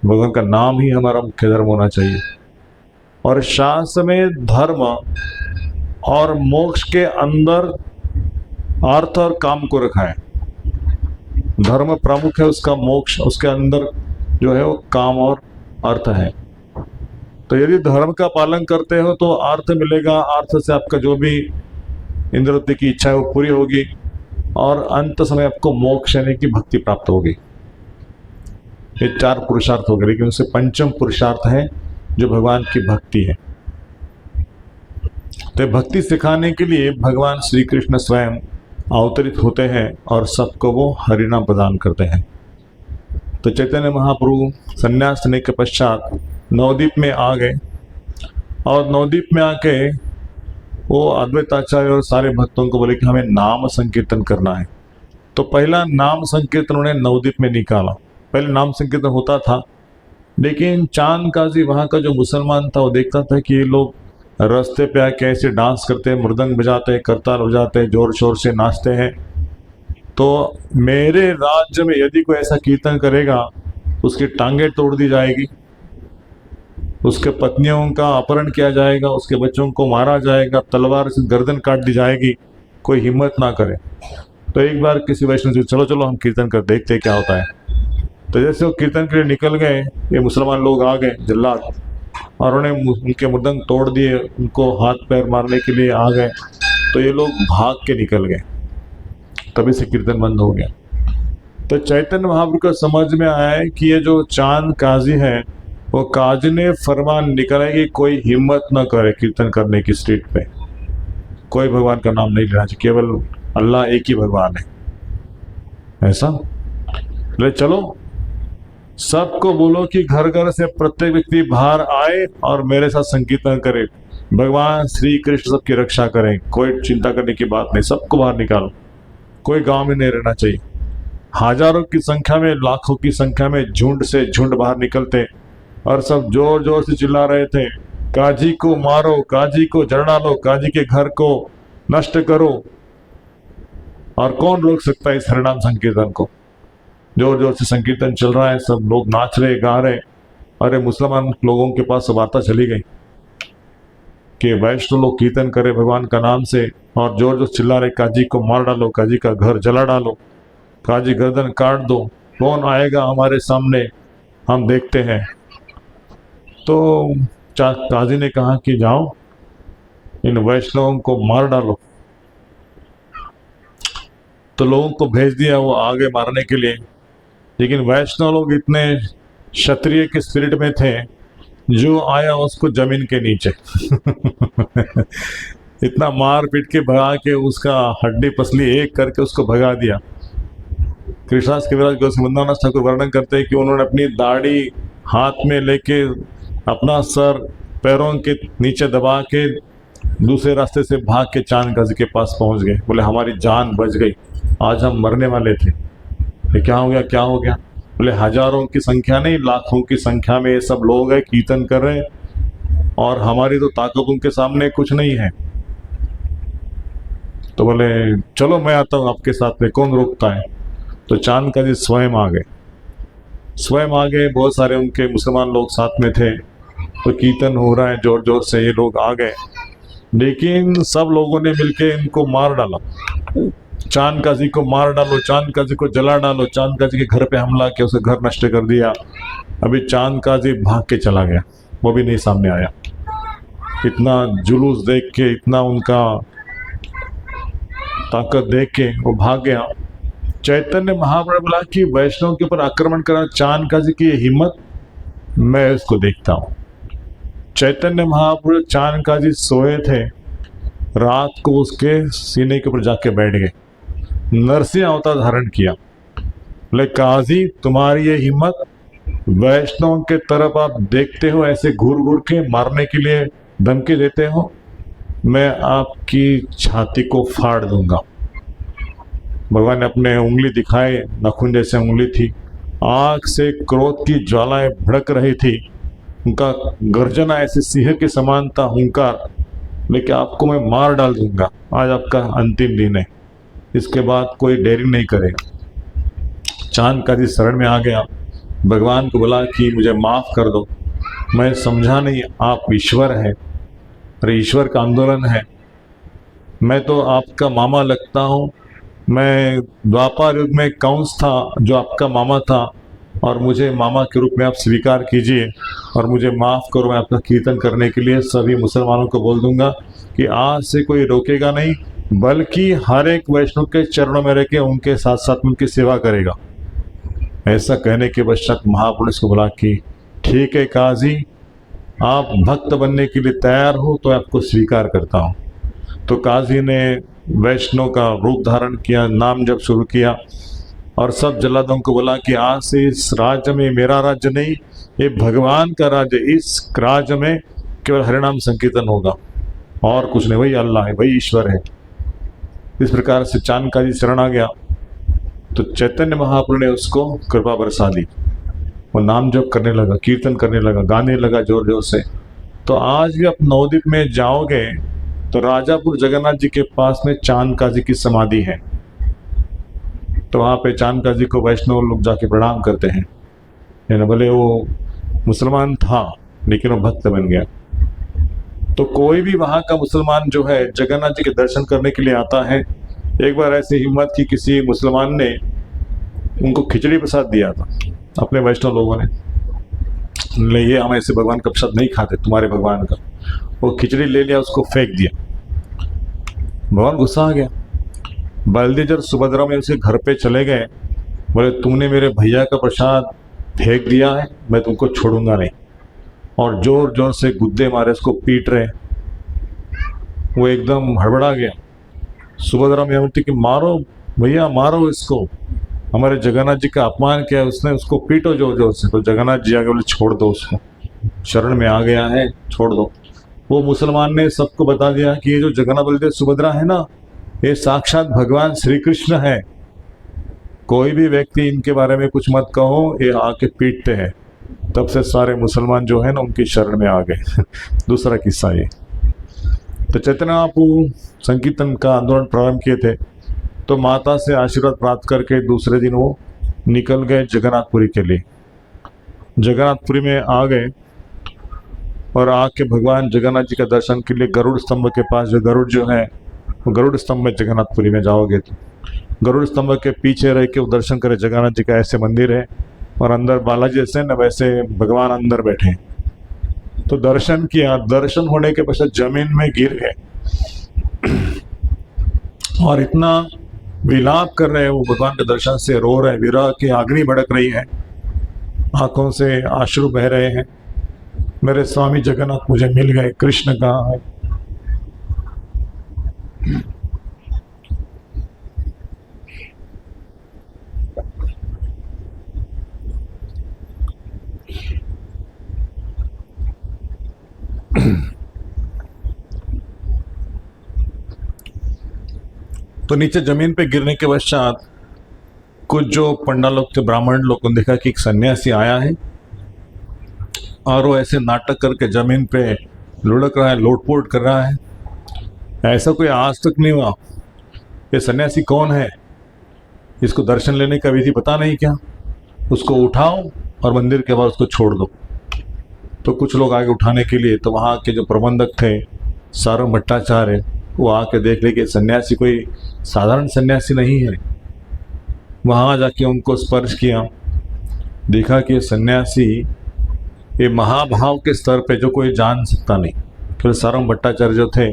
S1: भगवान का नाम ही हमारा मुख्य धर्म होना चाहिए। और शास्त्र में धर्म और मोक्ष के अंदर अर्थ और काम को रखा है। धर्म प्रमुख है, उसका मोक्ष उसके अंदर जो है वो काम और अर्थ है। तो यदि धर्म का पालन करते हो तो अर्थ मिलेगा, अर्थ से आपका जो भी इंद्रवती की इच्छा है वो पूरी होगी और अंत समय आपको मोक्ष यानी कि भक्ति प्राप्त होगी। ये 4 पुरुषार्थ हो गए, लेकिन उससे पंचम पुरुषार्थ है जो भगवान की भक्ति है। तो भक्ति सिखाने के लिए भगवान श्री कृष्ण स्वयं अवतरित होते हैं और सबको वो हरिनाम प्रदान करते हैं। तो चैतन्य महाप्रभु संन्यास लेने के पश्चात नवद्वीप में आ गए और नवद्वीप में आके वो अद्वैताचार्य और सारे भक्तों को बोले कि हमें नाम संकीर्तन करना है। तो पहला नाम संकीर्तन उन्हें नवद्वीप में निकाला। पहले नाम संकीर्तन होता था, लेकिन चांद काजी वहाँ का जो मुसलमान था वो देखता था कि ये लोग रास्ते पे आके ऐसे डांस करते हैं, मृदंग बजाते हैं, करताल बजाते हैं, जोर शोर से नाचते हैं। तो मेरे राज्य में यदि कोई ऐसा कीर्तन करेगा उसकी टांगें तोड़ दी जाएगी, उसके पत्नियों का अपहरण किया जाएगा, उसके बच्चों को मारा जाएगा, तलवार से गर्दन काट दी जाएगी, कोई हिम्मत ना करे। तो एक बार किसी वैष्णव जी चलो चलो हम कीर्तन कर देखते क्या होता है। तो जैसे वो कीर्तन के लिए निकल गए, ये मुसलमान लोग आ गए जल्लाद और उन्हें उनके मृदंग तोड़ दिए, उनको हाथ पैर मारने के लिए आ गए। तो ये लोग भाग के निकल गए, तभी से कीर्तन बंद हो गया। तो चैतन्य महाप्रभु को समझ में आया है कि ये जो चांद काजी है वो काजी ने फरमान निकाला कि कोई हिम्मत न करे कीर्तन करने की स्ट्रीट पे, कोई भगवान का नाम नहीं लेना चाहिए, केवल अल्लाह एक ही भगवान है। ऐसा ले चलो सबको बोलो कि घर घर से प्रत्येक व्यक्ति बाहर आए और मेरे साथ संकीर्तन करे, भगवान श्री कृष्ण सबकी रक्षा करें, कोई चिंता करने की बात नहीं, सबको बाहर निकालो, कोई गांव में नहीं रहना चाहिए। हजारों की संख्या में, लाखों की संख्या में झुंड से झुंड बाहर निकलते और सब जोर जोर से चिल्ला रहे थे, काजी को मारो, काजी को जड़ डालो, काजी के घर को नष्ट करो। और कौन रोक सकता है इस हरिनाम संकीर्तन को? जोर जोर से संकीर्तन चल रहा है, सब लोग नाच रहे गा रहे। अरे मुसलमान लोगों के पास वार्ता चली गई कि वैष्णव लोग कीर्तन करे भगवान का नाम से और जोर जोर चिल्ला रहे, काजी को मार डालो, काजी का घर जला डालो, काजी गर्दन काट दो, कौन आएगा हमारे सामने, हम देखते हैं। तो काजी ने कहा कि जाओ इन वैष्णवों को मार डालो। तो लोगों को भेज दिया, वो आगे मारने के लिए। लेकिन वैष्णव लोग इतने क्षत्रिय के स्पिरिट में थे, जो आया उसको जमीन के नीचे इतना मार पीट के भगा के उसका हड्डी पसली एक करके उसको भगा दिया। कृष्णदास कविराज गोस्वामी ठाकुर वर्णन करते हैं कि उन्होंने अपनी दाढ़ी हाथ में लेके अपना सर पैरों के नीचे दबा के दूसरे रास्ते से भाग के चांद काजी के पास पहुंच गए। बोले हमारी जान बच गई, आज हम मरने वाले थे। ये क्या हो गया, क्या हो गया? बोले हजारों की संख्या नहीं, लाखों की संख्या में ये सब लोग हैं, कीर्तन कर रहे हैं और हमारी तो ताकत उनके सामने कुछ नहीं है। तो बोले चलो मैं आता हूँ आपके साथ में, कौन रोकता है? तो चांद काजी स्वयं आ गए, स्वयं आ गए। बहुत सारे उनके मुसलमान लोग साथ में थे। तो कीर्तन हो रहा है जोर जोर से, ये लोग आ गए, लेकिन सब लोगों ने मिलके इनको मार डाला। चांद काजी को मार डालो, चांद काजी को जला डालो, चांद काजी के घर पे हमला किया, उसे घर नष्ट कर दिया। अभी चांद काजी भाग के चला गया, वो भी नहीं सामने आया। इतना जुलूस देख के, इतना उनका ताकत देख के वो भाग गया। चैतन्य महाप्रभु बोला कि वैष्णव के ऊपर आक्रमण करा चांद काजी की हिम्मत, मैं उसको देखता हूँ। चैतन्य महाप्रभु चांद काजी सोए थे, रात को उसके सीने के ऊपर जाके बैठ गए, नरसिंह अवतार धारण किया। बोले काजी तुम्हारी ये हिम्मत, वैष्णव के तरफ आप देखते हो, ऐसे घूर घूर के मारने के लिए धमकी देते हो, मैं आपकी छाती को फाड़ दूंगा। भगवान ने अपने उंगली दिखाए, नाखून जैसे उंगली थी, आंख से क्रोध की ज्वालाएं भड़क रही थी, उनका गर्जना ऐसे सिंह के समान था, हुंकार, लेकिन आपको मैं मार डाल दूंगा, आज आपका अंतिम दिन है, इसके बाद कोई डेयरिंग नहीं करेगा। चांद काजी शरण में आ गया, भगवान को बोला कि मुझे माफ कर दो, मैं समझा नहीं आप ईश्वर है। अरे ईश्वर का आंदोलन है, मैं तो आपका मामा लगता हूँ, मैं द्वापर युग में कंस था जो आपका मामा था, और मुझे मामा के रूप में आप स्वीकार कीजिए और मुझे माफ़ करो। मैं आपका कीर्तन करने के लिए सभी मुसलमानों को बोल दूंगा कि आज से कोई रोकेगा नहीं, बल्कि हर एक वैष्णव के चरणों में रह के उनके साथ साथ उनकी सेवा करेगा। ऐसा कहने के पश्चात महापुरुष को बोला कि ठीक है काजी, आप भक्त बनने के लिए तैयार हो तो आपको स्वीकार करता हूँ। तो काजी ने वैष्णव का रूप धारण किया, नाम जप शुरू किया और सब जल्लादों को बोला कि आज से इस राज्य में मेरा राज्य नहीं, ये भगवान का राज्य, इस राज्य में केवल हरिनाम संकीर्तन होगा और कुछ नहीं, वही अल्लाह है, वही ईश्वर है। इस प्रकार से चांद काजी शरण आ गया तो चैतन्य महाप्रभु ने उसको कृपा बरसा दी। वो नाम जप करने लगा, कीर्तन करने लगा, गाने लगा जोर जोर से। तो आज भी आप नवद्वीप में जाओगे तो राजापुर जगन्नाथ जी के पास में चांद काजी की समाधि है। तो वहाँ पे चांद काजी को वैष्णव लोग जाके प्रणाम करते हैं। यानी भले वो मुसलमान था लेकिन वो भक्त बन गया। तो कोई भी वहाँ का मुसलमान जो है जगन्नाथ जी के दर्शन करने के लिए आता है। एक बार ऐसी हिम्मत की किसी मुसलमान ने उनको खिचड़ी प्रसाद दिया था, अपने वैष्णव लोगों ने, ये हम ऐसे भगवान का प्रसाद नहीं खाते, तुम्हारे भगवान का। वो खिचड़ी ले लिया, उसको फेंक दिया। भगवान गुस्सा आ गया। बलदेव जब सुभद्रा में उसके घर पे चले गए, बोले तुमने मेरे भैया का प्रसाद फेंक दिया है, मैं तुमको छोड़ूंगा नहीं। और जोर जोर से गुद्दे मारे, उसको पीट रहे। वो एकदम हड़बड़ा गया। सुभद्रा में बोलती कि मारो भैया, मारो इसको, हमारे जगन्नाथ जी का अपमान किया है उसने, उसको पीटो जोर जोर से। तो जगन्नाथ जी आगे बोले छोड़ दो उसको, शरण में आ गया है, छोड़ दो। वो मुसलमान ने सबको बता दिया कि ये जो जगन्नाथ बलदेव सुभद्रा है ना, ये साक्षात भगवान श्री कृष्ण है। कोई भी व्यक्ति इनके बारे में कुछ मत कहो, ये आके पीटते हैं। तब से सारे मुसलमान जो है ना उनकी शरण में आ गए। दूसरा किस्सा ये। तो चैतन्य महाप्रभु संकीर्तन का आंदोलन प्रारंभ किए थे। तो माता से आशीर्वाद प्राप्त करके दूसरे दिन वो निकल गए जगन्नाथपुरी के लिए। जगन्नाथपुरी में आ गए और आके भगवान जगन्नाथ जी का दर्शन के लिए गरुड़ स्तंभ के पास, जो गरुड़ जो है वो गरुड़ स्तंभ में जगन्नाथपुरी में जाओगे तो गरुड़ स्तंभ के पीछे रह के वो दर्शन करे। जगन्नाथ जी का ऐसे मंदिर है और अंदर बालाजी जैसे न वैसे भगवान अंदर बैठे। तो दर्शन किया, दर्शन होने के पश्चात जमीन में गिर गए और इतना विलाप कर रहे हैं वो, भगवान के दर्शन से रो रहे हैं, विरह की अग्नि भड़क रही है, आंखों से आंसू बह रहे हैं। मेरे स्वामी जगन्नाथ मुझे मिल गए, कृष्ण कहाँ है। तो नीचे जमीन पे गिरने के पश्चात कुछ जो पंडा लोग थे, ब्राह्मण लोग को देखा कि एक सन्यासी आया है और वो ऐसे नाटक करके जमीन पे लुढ़क रहा है, लोटपोट कर रहा है। ऐसा कोई आज तक नहीं हुआ। ये सन्यासी कौन है, इसको दर्शन लेने का विधि पता नहीं क्या? उसको उठाओ और मंदिर के बाद उसको छोड़ दो। तो कुछ लोग आगे उठाने के लिए, तो वहाँ के जो प्रबंधक थे सारंग भट्टाचार्य, वो आके देख ले कि सन्यासी कोई साधारण सन्यासी नहीं है। वहाँ जाके उनको स्पर्श किया, देखा कि सन्यासी ये महाभाव के स्तर पे जो कोई जान सकता नहीं। फिर सारंग भट्टाचार्य जो थे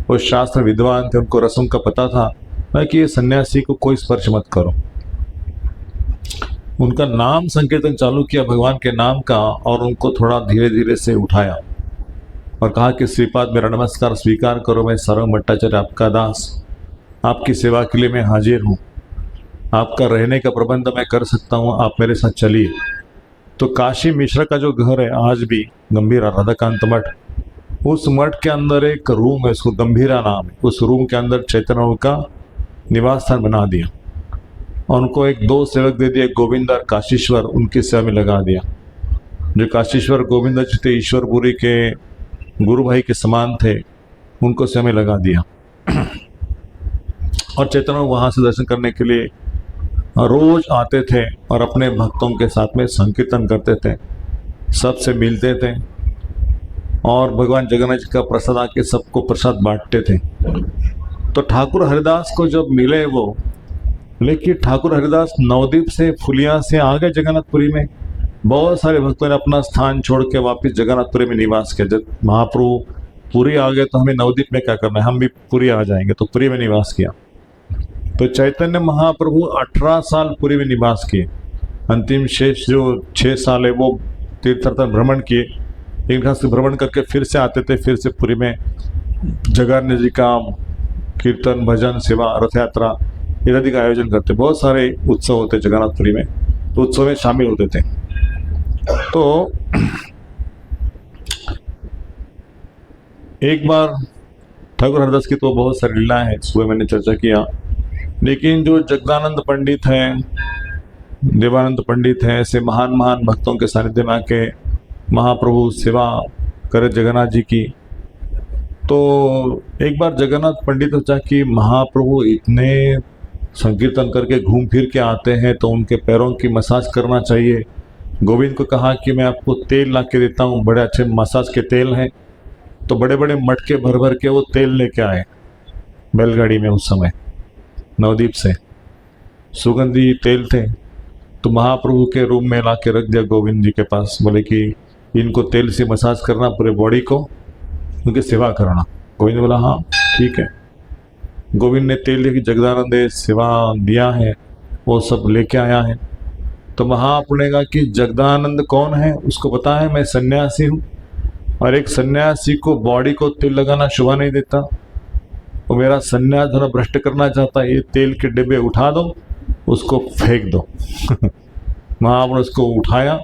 S1: वो शास्त्र विद्वान थे, उनको रस्म का पता था कि ये सन्यासी को कोई स्पर्श मत करो। उनका नाम संकीर्तन चालू किया भगवान के नाम का और उनको थोड़ा धीरे धीरे से उठाया और कहा कि श्रीपाद मेरा नमस्कार स्वीकार करो, मैं सारंग भट्टाचार्य आपका दास, आपकी सेवा के लिए मैं हाजिर हूँ, आपका रहने का प्रबंध मैं कर सकता हूँ, आप मेरे साथ चलिए। तो काशी मिश्र का जो घर है आज भी, गंभीरा राधाकांत मठ, उस मठ के अंदर एक रूम है, उसको गंभीरा नाम है। उस रूम के अंदर चैतन्य का निवास स्थान बना दिया और उनको एक दो सेवक दे दिए, गोविंद और काशीश्वर, उनकी सेवा में लगा दिया। जो काशीश्वर गोविंद जी थे ईश्वरपुरी के गुरु भाई के समान थे, उनको सेवा में लगा दिया। और चैतन्य वहाँ से दर्शन करने के लिए रोज आते थे और अपने भक्तों के साथ में संकीर्तन करते थे, सबसे मिलते थे और भगवान जगन्नाथ जी का प्रसाद आके सबको प्रसाद बांटते थे। तो ठाकुर हरिदास को जब मिले वो, लेकिन ठाकुर हरिदास नवद्वीप से फुलिया से आ गए जगन्नाथपुरी में। बहुत सारे भक्तों ने अपना स्थान छोड़ के वापिस जगन्नाथपुरी में निवास किया। जब महाप्रभु पुरी आ गए तो हमें नवद्वीप में क्या करना है, हम भी पुरी आ जाएंगे। तो पुरी में निवास किया। तो चैतन्य महाप्रभु 18 साल पुरी में निवास किए। अंतिम शेष जो 6 साल है वो तीर्थाटन भ्रमण किए। एक ढंग से भ्रमण करके फिर से आते थे, फिर से पुरी में जगन्नाथ जी का कीर्तन, भजन, सेवा, रथ यात्रा इत्यादि का आयोजन करते। बहुत सारे उत्सव होते जगन्नाथपुरी में, तो उत्सव में शामिल होते थे। तो एक बार ठाकुर हरदास की तो बहुत सारी लीलाएं हैं, सुबह मैंने चर्चा किया, लेकिन जो जगदानंद पंडित हैं, देवानंद पंडित हैं, ऐसे महान महान भक्तों के सानिध्य में आके महाप्रभु सेवा करे जगन्नाथ जी की। तो एक बार जगन्नाथ पंडित सोचा कि महाप्रभु इतने संकीर्तन करके घूम फिर के आते हैं तो उनके पैरों की मसाज करना चाहिए। गोविंद को कहा कि मैं आपको तेल ला के देता हूँ, बड़े अच्छे मसाज के तेल हैं। तो बड़े बड़े मटके भर भर के वो तेल लेके आए बैलगाड़ी में। उस समय नवद्वीप से सुगंधी तेल थे। तो महाप्रभु के रूम में ला के रख दिया गोविंद जी के पास। बोले कि इनको तेल से मसाज करना पूरे बॉडी को, उनकी सेवा करना। गोविंद बोला हाँ ठीक है। गोविंद ने तेल लेके जगदानंद सेवा दिया है, वो सब लेके आया है। तो महाप्रभु ने कहा कि जगदानंद कौन है, उसको पता है मैं सन्यासी हूँ, और एक सन्यासी को बॉडी को तेल लगाना शोभा नहीं देता। वो मेरा सन्यास धर्म भ्रष्ट करना चाहता है। ये तेल के डिब्बे उठा दो, उसको फेंक दो। महाप्रभु ने उसको उठाया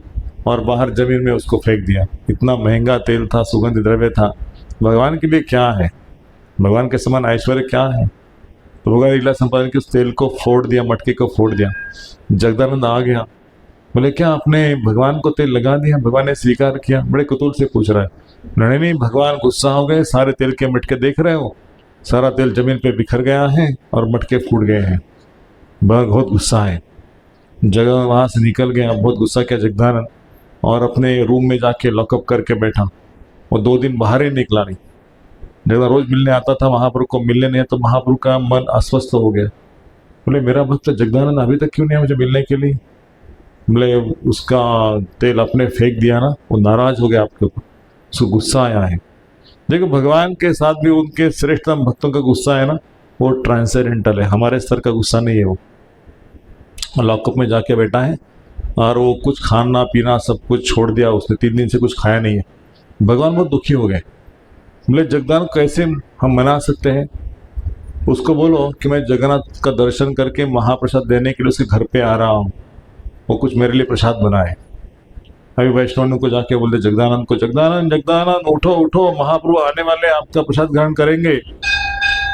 S1: और बाहर जमीन में उसको फेंक दिया। इतना महंगा तेल था, सुगंध द्रव्य था। भगवान के लिए क्या है, भगवान के समान ऐश्वर्य क्या है। तो भगवान लीला संपादन के उस तेल को फोड़ दिया, मटके को फोड़ दिया। जगदानंद आ गया, बोले क्या आपने भगवान को तेल लगा दिया? भगवान ने स्वीकार किया। बड़े कुतूहल से पूछ रहा है। नहीं नहीं, भगवान गुस्सा हो गए, सारे तेल के मटके देख रहे हो, सारा तेल जमीन पे बिखर गया है और मटके फूट गए हैं। बहुत गुस्सा है। जगह वहाँ से निकल गया, बहुत गुस्सा किया जगदानंद, और अपने रूम में जाके लॉकअप करके बैठा। वो 2 दिन बाहर ही निकला नहीं। जगह रोज मिलने आता था, महाप्रभु को मिलने नहीं, तो महाप्रभु का मन अस्वस्थ हो गया। बोले मेरा भक्त जगदानंद अभी तक क्यों नहीं है मुझे मिलने के लिए? बोले उसका तेल अपने फेंक दिया ना, वो नाराज हो गया आपके ऊपर, उसको गुस्सा आया है। देखो भगवान के साथ भी उनके श्रेष्ठतम भक्तों का गुस्सा है ना, वो ट्रांसेंडेंटल है, हमारे स्तर का गुस्सा नहीं है। वो लॉकअप में जाके बैठा है और वो कुछ खाना पीना सब कुछ छोड़ दिया उसने, 3 दिन से कुछ खाया नहीं है। भगवान बहुत दुखी हो गए। बोले जगदानंद कैसे हम मना सकते हैं? उसको बोलो कि मैं जगन्नाथ का दर्शन करके महाप्रसाद देने के लिए उसके घर पे आ रहा हूँ, वो कुछ मेरे लिए प्रसाद बनाए। अभी वैष्णव को जाके बोलते जगदानंद को, जगदानंद जगदानंद उठो उठो, महाप्रभु आने वाले, आपका प्रसाद ग्रहण करेंगे।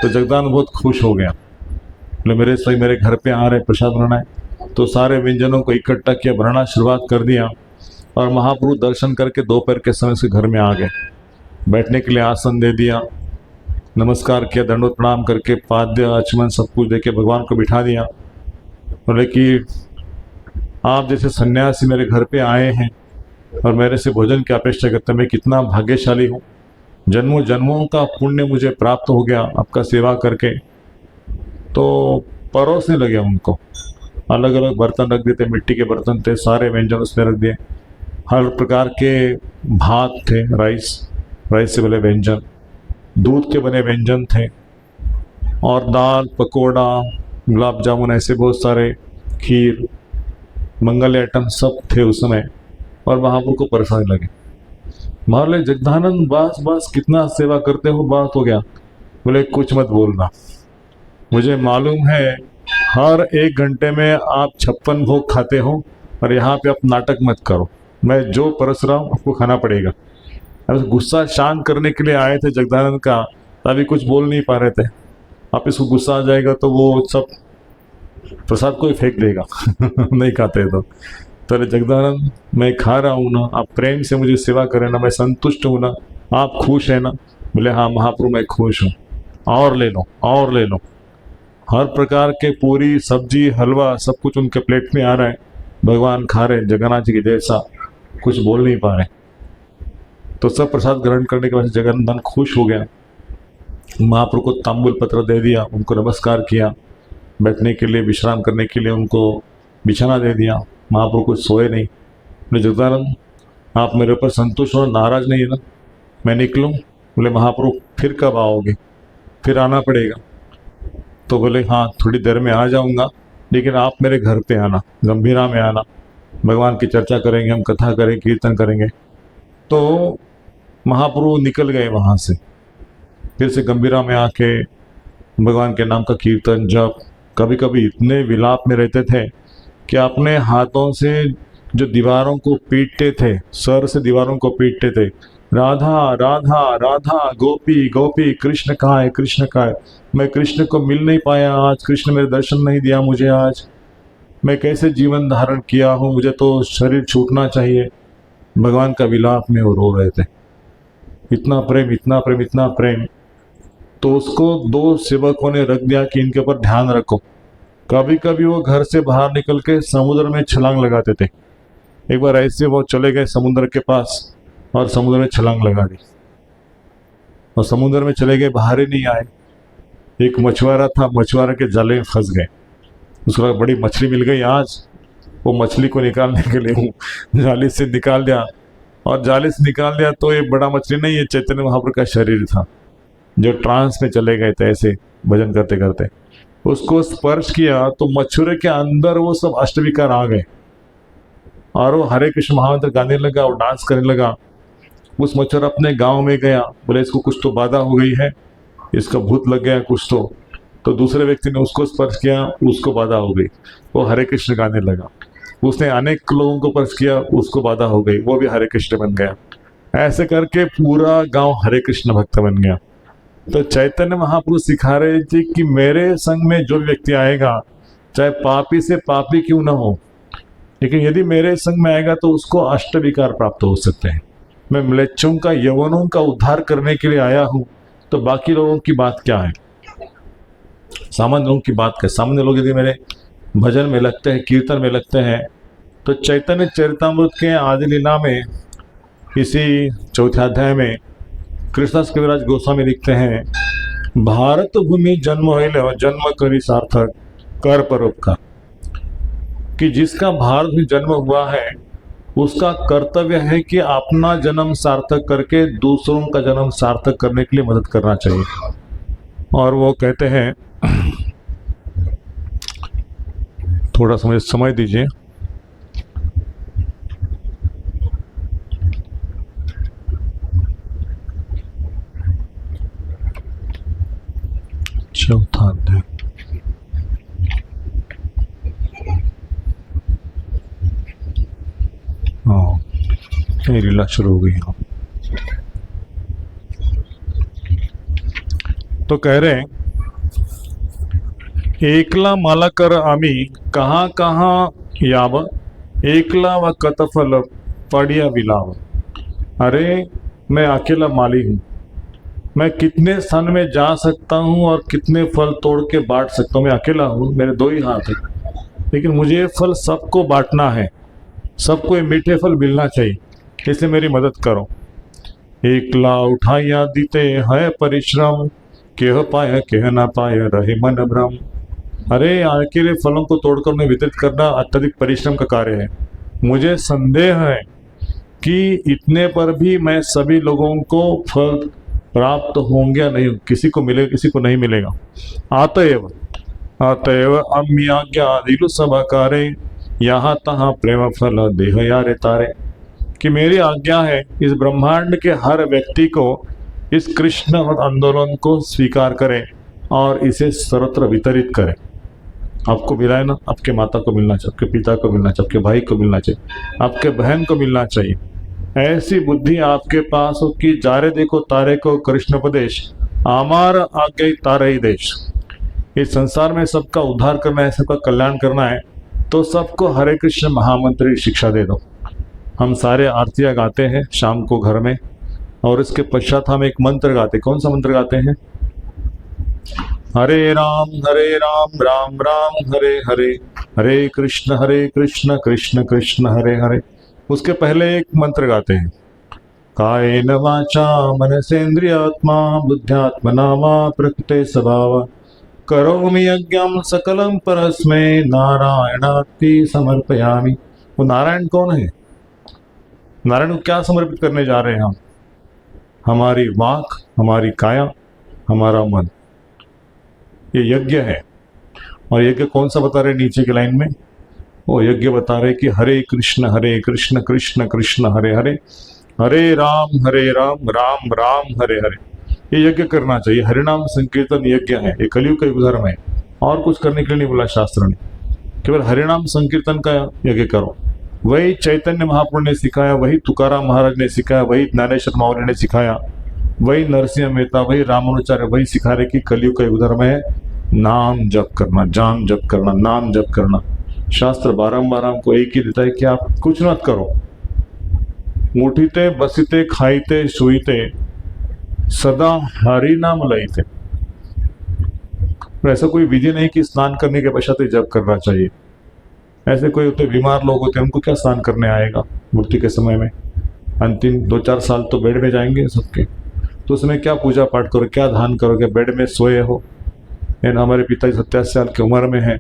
S1: तो जगदानंद बहुत खुश हो गया। बोले मेरे घर पे आ रहे, प्रसाद बनाना है। तो सारे व्यंजनों को इकट्ठा किया, बनाना शुरुआत कर दिया, और महाप्रभु दर्शन करके दोपहर के समय से घर में आ गए। बैठने के लिए आसन दे दिया, नमस्कार किया, दंडवत प्रणाम करके पाद्य आचमन सब कुछ देके भगवान को बिठा दिया। बोले कि आप जैसे सन्यासी मेरे घर पे आए हैं और मेरे से भोजन की अपेक्षा करते हैं, मैं कितना भाग्यशाली हूँ। जन्मों जन्मों का पुण्य मुझे प्राप्त हो गया आपका सेवा करके। तो परोसने लगे उनको, अलग अलग बर्तन रख देते, मिट्टी के बर्तन थे, सारे व्यंजन उसमें रख दिए। हर प्रकार के भात थे, राइस से बने व्यंजन, दूध के बने व्यंजन थे, और दाल, पकोड़ा, गुलाब जामुन, ऐसे बहुत सारे, खीर, मंगल आइटम सब थे उस समय। और महाप्रभु को परेशानी लगे। महाराज जगदानंद बस कितना सेवा करते हो, बात हो गया। बोले कुछ मत बोलना, मुझे मालूम है हर 1 घंटे में आप 56 भोग खाते हो, और यहाँ पे आप नाटक मत करो, मैं जो परस रहा हूँ आपको खाना पड़ेगा। अब गुस्सा शांत करने के लिए आए थे जगदानंद का, अभी कुछ बोल नहीं पा रहे थे। आप इसको गुस्सा आ जाएगा तो वो सब प्रसाद को ही फेंक देगा। नहीं खाते तो जगदानंद मैं खा रहा हूँ ना, आप प्रेम से मुझे सेवा करें ना, मैं संतुष्ट हूँ ना, आप खुश है ना? बोले हाँ महाप्रभु मैं खुश हूँ, और ले लो और ले लो। हर प्रकार के पूरी, सब्जी, हलवा सब कुछ उनके प्लेट में आ रहा है, भगवान खा रहे, जगन्नाथ जी के जैसा, कुछ बोल नहीं पा रहे। तो सब प्रसाद ग्रहण करने के बाद जगन्नाथ खुश हो गया। महाप्रभु को तांबूल पत्र दे दिया, उनको नमस्कार किया, बैठने के लिए, विश्राम करने के लिए उनको बिछाना दे दिया। महाप्रभु कुछ सोए नहीं। बोले जगदानंद आप मेरे ऊपर संतुष्ट हो, नाराज नहीं है ना? मैं निकलूं? बोले महाप्रभु फिर कब आओगे, फिर आना पड़ेगा। तो बोले हाँ थोड़ी देर में आ जाऊंगा, लेकिन आप मेरे घर पे आना, गंभीरा में आना, भगवान की चर्चा करेंगे, हम कथा करेंगे, कीर्तन करेंगे। तो महाप्रभु निकल गए वहाँ से, फिर से गंभीरा में आके भगवान के नाम का कीर्तन जप। कभी कभी इतने विलाप में रहते थे कि अपने हाथों से जो दीवारों को पीटते थे, सर से दीवारों को पीटते थे, राधा राधा राधा, गोपी गोपी, कृष्ण कहाँ है, कृष्ण कहाँ है, मैं कृष्ण को मिल नहीं पाया आज, कृष्ण मेरे दर्शन नहीं दिया मुझे आज, मैं कैसे जीवन धारण किया हूँ, मुझे तो शरीर छूटना चाहिए। भगवान का विलाप में वो रो रहे थे। इतना प्रेम, इतना प्रेम, इतना प्रेम। तो उसको दो सेवकों ने रख दिया कि इनके ऊपर ध्यान रखो। कभी कभी वो घर से बाहर निकल के समुद्र में छलांग लगाते थे। एक बार ऐसे वो चले गए समुद्र के पास और समुद्र में छलांग लगा दी, और समुद्र में चले गए, बाहर ही नहीं आए। एक मछुआरा था, मछुआरे के जाले में फंस गए। उसको बड़ी मछली मिल गई आज, वो मछली को निकालने के लिए वो जाली से निकाल दिया, और जाली से निकाल दिया तो ये बड़ा मछली नहीं, ये चैतन्य महाप्रभु का शरीर था जो ट्रांस में चले गए थे ऐसे भजन करते करते। उसको स्पर्श किया तो मछुआरे के अंदर वो सब अष्टविकार आ गए, और वो हरे कृष्ण महामंत्र गाने लगा और डांस करने लगा। उस मच्छर अपने गांव में गया, बोले इसको कुछ तो बाधा हो गई है, इसका भूत लग गया कुछ तो दूसरे व्यक्ति ने उसको स्पर्श किया, उसको बाधा हो गई, वो हरे कृष्ण गाने लगा। उसने अनेक लोगों को स्पर्श किया, उसको बाधा हो गई, वो भी हरे कृष्ण बन गया। ऐसे करके पूरा गांव हरे कृष्ण भक्त बन गया। तो चैतन्य महाप्रभु सिखा रहे थे कि मेरे संग में जो व्यक्ति आएगा, चाहे पापी से पापी क्यों ना हो, लेकिन यदि मेरे संग में आएगा तो उसको अष्टविकार प्राप्त हो सकते हैं। मैं म्लेच्छों का, यवनों का उद्धार करने के लिए आया हूँ, तो बाकी लोगों की बात क्या है, सामान्य लोगों की बात क्या। सामान्य लोग यदि मेरे भजन में लगते हैं, कीर्तन में लगते हैं, तो चैतन्य चरितामृत के आदि लीला में इसी चौथे अध्याय में कृष्णदास कविराज गोस्वामी लिखते हैं, भारत भूमि जन्म होइल जन्म करी सार्थक कर परोपकार, कि जिसका भारत में जन्म हुआ है उसका कर्तव्य है कि अपना जन्म सार्थक करके दूसरों का जन्म सार्थक करने के लिए मदद करना चाहिए। और वो कहते हैं, थोड़ा समय दीजिए। चौथा अध्याय, हाँ लीला शुरू हो गई। हाँ तो कह रहे हैं, एकला माला कर आम्ही कहाँ कहाँ याव, एकला व कतफल पड़िया बिलाव। अरे मैं अकेला माली हूँ, मैं कितने स्थान में जा सकता हूँ और कितने फल तोड़ के बांट सकता हूँ। मैं अकेला हूँ, मेरे दो ही हाथ है, लेकिन मुझे ये फल सबको बांटना है, सबको ये मीठे फल मिलना चाहिए, इसलिए मेरी मदद करो। एकला उठाया दीते है परिश्रम, केह पाए केह ना पाए रहे मन भ्रम। अरे अकेले फलों को तोड़कर उन्हें वितरित करना अत्यधिक परिश्रम का कार्य है। मुझे संदेह है कि इतने पर भी मैं सभी लोगों को फल प्राप्त होंगे या नहीं, किसी को मिलेगा किसी को नहीं मिलेगा। अतएव अतएव अम्याज्ञा दिलु सब कारे, यहाँ तहाँ प्रेम फल देह यारे तारे। कि मेरी आज्ञा है इस ब्रह्मांड के हर व्यक्ति को इस कृष्ण आंदोलन को स्वीकार करें और इसे सर्वत्र वितरित करें। आपको मिला है ना, आपके माता को मिलना चाहिए, आपके पिता को मिलना चाहिए, आपके भाई को मिलना चाहिए, आपके बहन को मिलना चाहिए। ऐसी बुद्धि आपके पास हो कि जारे देखो तारे को कृष्णोपदेश, आमार आगे तारे ही देश। इस संसार में सबका उद्धार करना है, सबका कल्याण करना है, तो सबको हरे कृष्ण महामंत्र शिक्षा दे दो। हम सारे आरतियाँ गाते हैं शाम को घर में, और इसके पश्चात हम एक मंत्र गाते। कौन सा मंत्र गाते हैं? हरे राम राम राम हरे हरे, हरे कृष्ण कृष्ण कृष्ण हरे हरे। उसके पहले एक मंत्र गाते हैं, कायेन वाचा मनसेन्द्रियात्मा बुद्ध्यात्मना वा प्रकृते स्वभाव, करोमि यज्ञं सकलं परस्मै नारायणार्ति समर्पयामि। वो नारायण कौन है? नारायण को क्या समर्पित करने जा रहे हैं हम? हमारी वाक, हमारी काया, हमारा मन, ये यज्ञ है। और यज्ञ कौन सा बता रहे नीचे की लाइन में? वो यज्ञ बता रहे कि हरे कृष्ण कृष्ण कृष्ण हरे हरे, हरे राम राम राम हरे हरे। ये यज्ञ करना चाहिए। हरिनाम संकीर्तन यज्ञ है, ये कलयुग का धर्म है। और कुछ करने के लिए नहीं बोला शास्त्र ने, केवल हरिनाम संकीर्तन का यज्ञ करो। वही चैतन्य महाप्रभु ने सिखाया, वही तुकाराम महाराज ने सिखाया, वही ज्ञानेश्वर मावली ने सिखाया, वही नरसिंह मेहता, वही रामानुचार्य, वही सिखा रहे कि कलयुग का धर्म है नाम जप करना, जाम जप करना, नाम जप करना। शास्त्र बारंबार हमको एक ही देता है कि आप कुछ मत करो, उठिते बसिते खाइते सोईते सदा हरि नाम लईते। ऐसा कोई विधि नहीं कि स्नान करने के पश्चात जप करना चाहिए। ऐसे कोई होते बीमार लोग होते हैं, उनको क्या स्नान करने आएगा मूर्ति के समय में? अंतिम 2-4 साल तो बेड में जाएंगे सबके, तो उसमें क्या पूजा पाठ करो, क्या ध्यान करोगे? बेड में सोए हो। हमारे पिताजी 87 साल की उम्र में हैं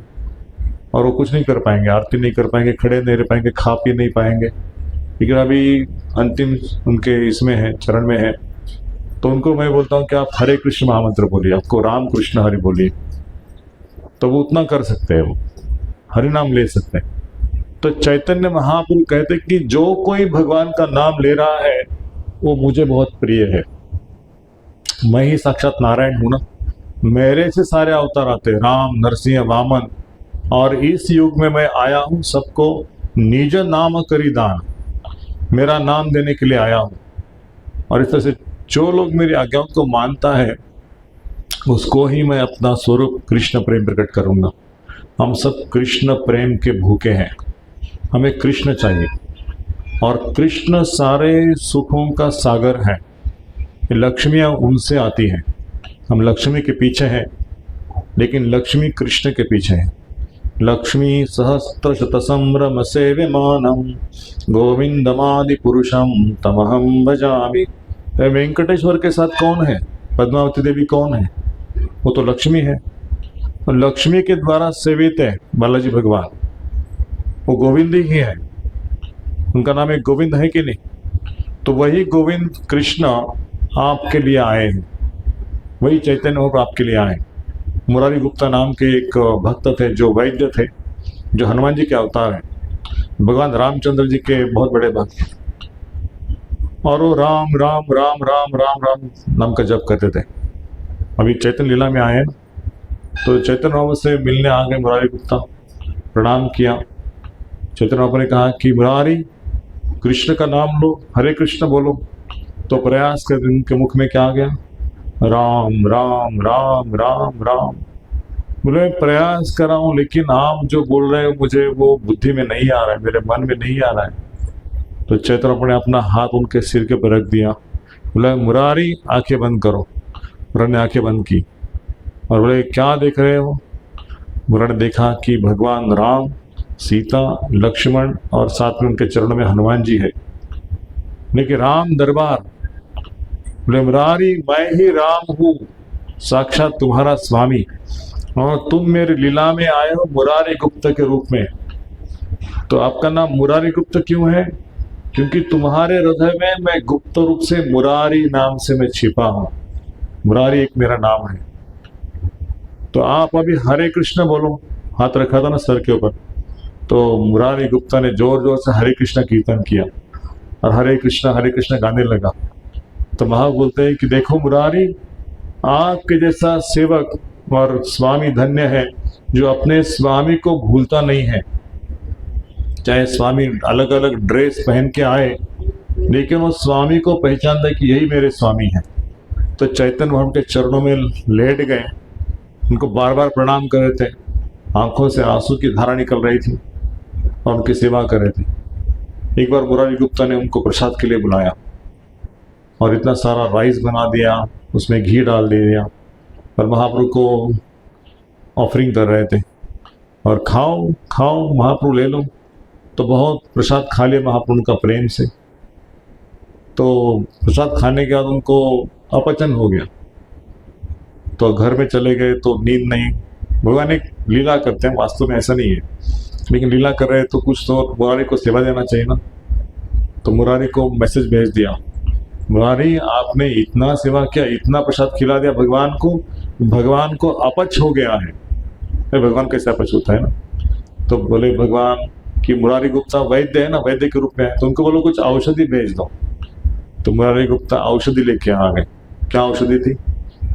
S1: और वो कुछ नहीं कर पाएंगे, आरती नहीं कर पाएंगे, खड़े नहीं रह पाएंगे, खा पी नहीं पाएंगे, लेकिन अभी अंतिम उनके इसमें है, चरण में है। तो उनको मैं बोलता हूँ कि आप हरे कृष्ण महामंत्र बोलिए, आपको राम कृष्ण हरि बोलिए, तो वो उतना कर सकते हैं, वो हरि नाम ले सकते हैं। तो चैतन्य महाप्रभु कहते कि जो कोई भगवान का नाम ले रहा है वो मुझे बहुत प्रिय है। मैं ही साक्षात नारायण हूं ना, मेरे से सारे अवतार आते, राम, नरसिंह, वामन, और इस युग में मैं आया हूं सबको निज नाम करी दान, मेरा नाम देने के लिए आया हूं। और इस तरह से जो लोग मेरी आज्ञाओं को मानता है उसको ही मैं अपना स्वरूप कृष्ण प्रेम प्रकट करूंगा। हम सब कृष्ण प्रेम के भूखे हैं, हमें कृष्ण चाहिए, और कृष्ण सारे सुखों का सागर है। लक्ष्मियाँ उनसे आती हैं, हम लक्ष्मी के पीछे हैं, लेकिन लक्ष्मी कृष्ण के पीछे है। लक्ष्मी सहस्त्र शतसंभ्रम सेव्यमानम गोविंदमादि पुरुषम तमहम भजामि। वेंकटेश्वर के साथ कौन है? पद्मावती देवी कौन है? वो तो लक्ष्मी है, और लक्ष्मी के द्वारा सेवित है बालाजी भगवान, वो गोविंद ही है। उनका नाम एक गोविंद है कि नहीं? तो वही गोविंद कृष्ण आपके लिए आए हैं, वही चैतन्य होकर आपके लिए आए। मुरारी गुप्ता नाम के एक भक्त थे, जो वैद्य थे, जो हनुमान जी के अवतार हैं, भगवान रामचंद्र जी के बहुत बड़े भक्त, और वो राम राम राम राम राम राम नाम का जप करते थे। अभी चैतन्य लीला में आए हैं, तो चैतन्य बाबू से मिलने आ गए मुरारी गुप्ता, प्रणाम किया। चैतन्य बाबू ने कहा कि मुरारी कृष्ण का नाम लो, हरे कृष्ण बोलो। तो प्रयास कर उनके मुख में क्या आ गया? राम राम राम राम राम। बोले प्रयास कर रहा हूँ, लेकिन आप जो बोल रहे हो मुझे वो बुद्धि में नहीं आ रहा है, मेरे मन में नहीं आ रहा है। तो चैतन्य बाबू ने अपना हाथ उनके सिर के ऊपर रख दिया, बोला मुरारी आंखें बंद करो। मुरारी ने आंखें बंद की और बोले क्या देख रहे हो? मुरारी ने देखा कि भगवान राम, सीता, लक्ष्मण और साथ में उनके चरणों में हनुमान जी है। लेकिन राम दरबार, बोले मुरारी मैं ही राम हूँ, साक्षात तुम्हारा स्वामी, और तुम मेरी लीला में आए हो मुरारी गुप्त के रूप में। तो आपका नाम मुरारी गुप्त क्यों है? क्योंकि तुम्हारे हृदय में मैं गुप्त रूप से मुरारी नाम से मैं छिपा हूं। मुरारी एक मेरा नाम है। तो आप अभी हरे कृष्ण बोलो, हाथ रखा था ना सर के ऊपर, तो मुरारी गुप्ता ने जोर जोर से हरे कृष्ण कीर्तन किया और हरे कृष्ण गाने लगा। तो महाराज बोलते हैं कि देखो मुरारी, आपके जैसा सेवक और स्वामी धन्य है जो अपने स्वामी को भूलता नहीं है। चाहे स्वामी अलग अलग ड्रेस पहन के आए, लेकिन वो स्वामी को पहचानता है कि यही मेरे स्वामी है। तो चैतन्य भगवान के चरणों में लेट गए, उनको बार बार प्रणाम कर रहे थे, आंखों से आंसू की धारा निकल रही थी और उनकी सेवा कर रहे थे। एक बार मुरारी गुप्ता ने उनको प्रसाद के लिए बुलाया और इतना सारा राइस बना दिया, उसमें घी डाल दिया और महाप्रभु को ऑफरिंग कर रहे थे, और खाओ खाओ महाप्रभु ले लो। तो बहुत प्रसाद खा लिया महाप्रभु का प्रेम से। तो प्रसाद खाने के बाद उनको अपचन हो गया, तो घर में चले गए। तो नींद नहीं, भगवान एक लीला करते हैं, वास्तव में ऐसा नहीं है, लेकिन लीला कर रहे हैं तो कुछ तो मुरारी को सेवा देना चाहिए ना। तो मुरारी को मैसेज भेज दिया मुरारी आपने इतना सेवा किया, इतना प्रसाद खिला दिया भगवान को अपच हो गया है। भगवान कैसे अपच होता है ना। तो बोले भगवान कि मुरारी गुप्ता वैद्य है ना, वैद्य के रूप में है, तो उनको बोलो कुछ औषधि भेज दो। तो मुरारी गुप्ता औषधि लेके आ गए। क्या औषधि थी?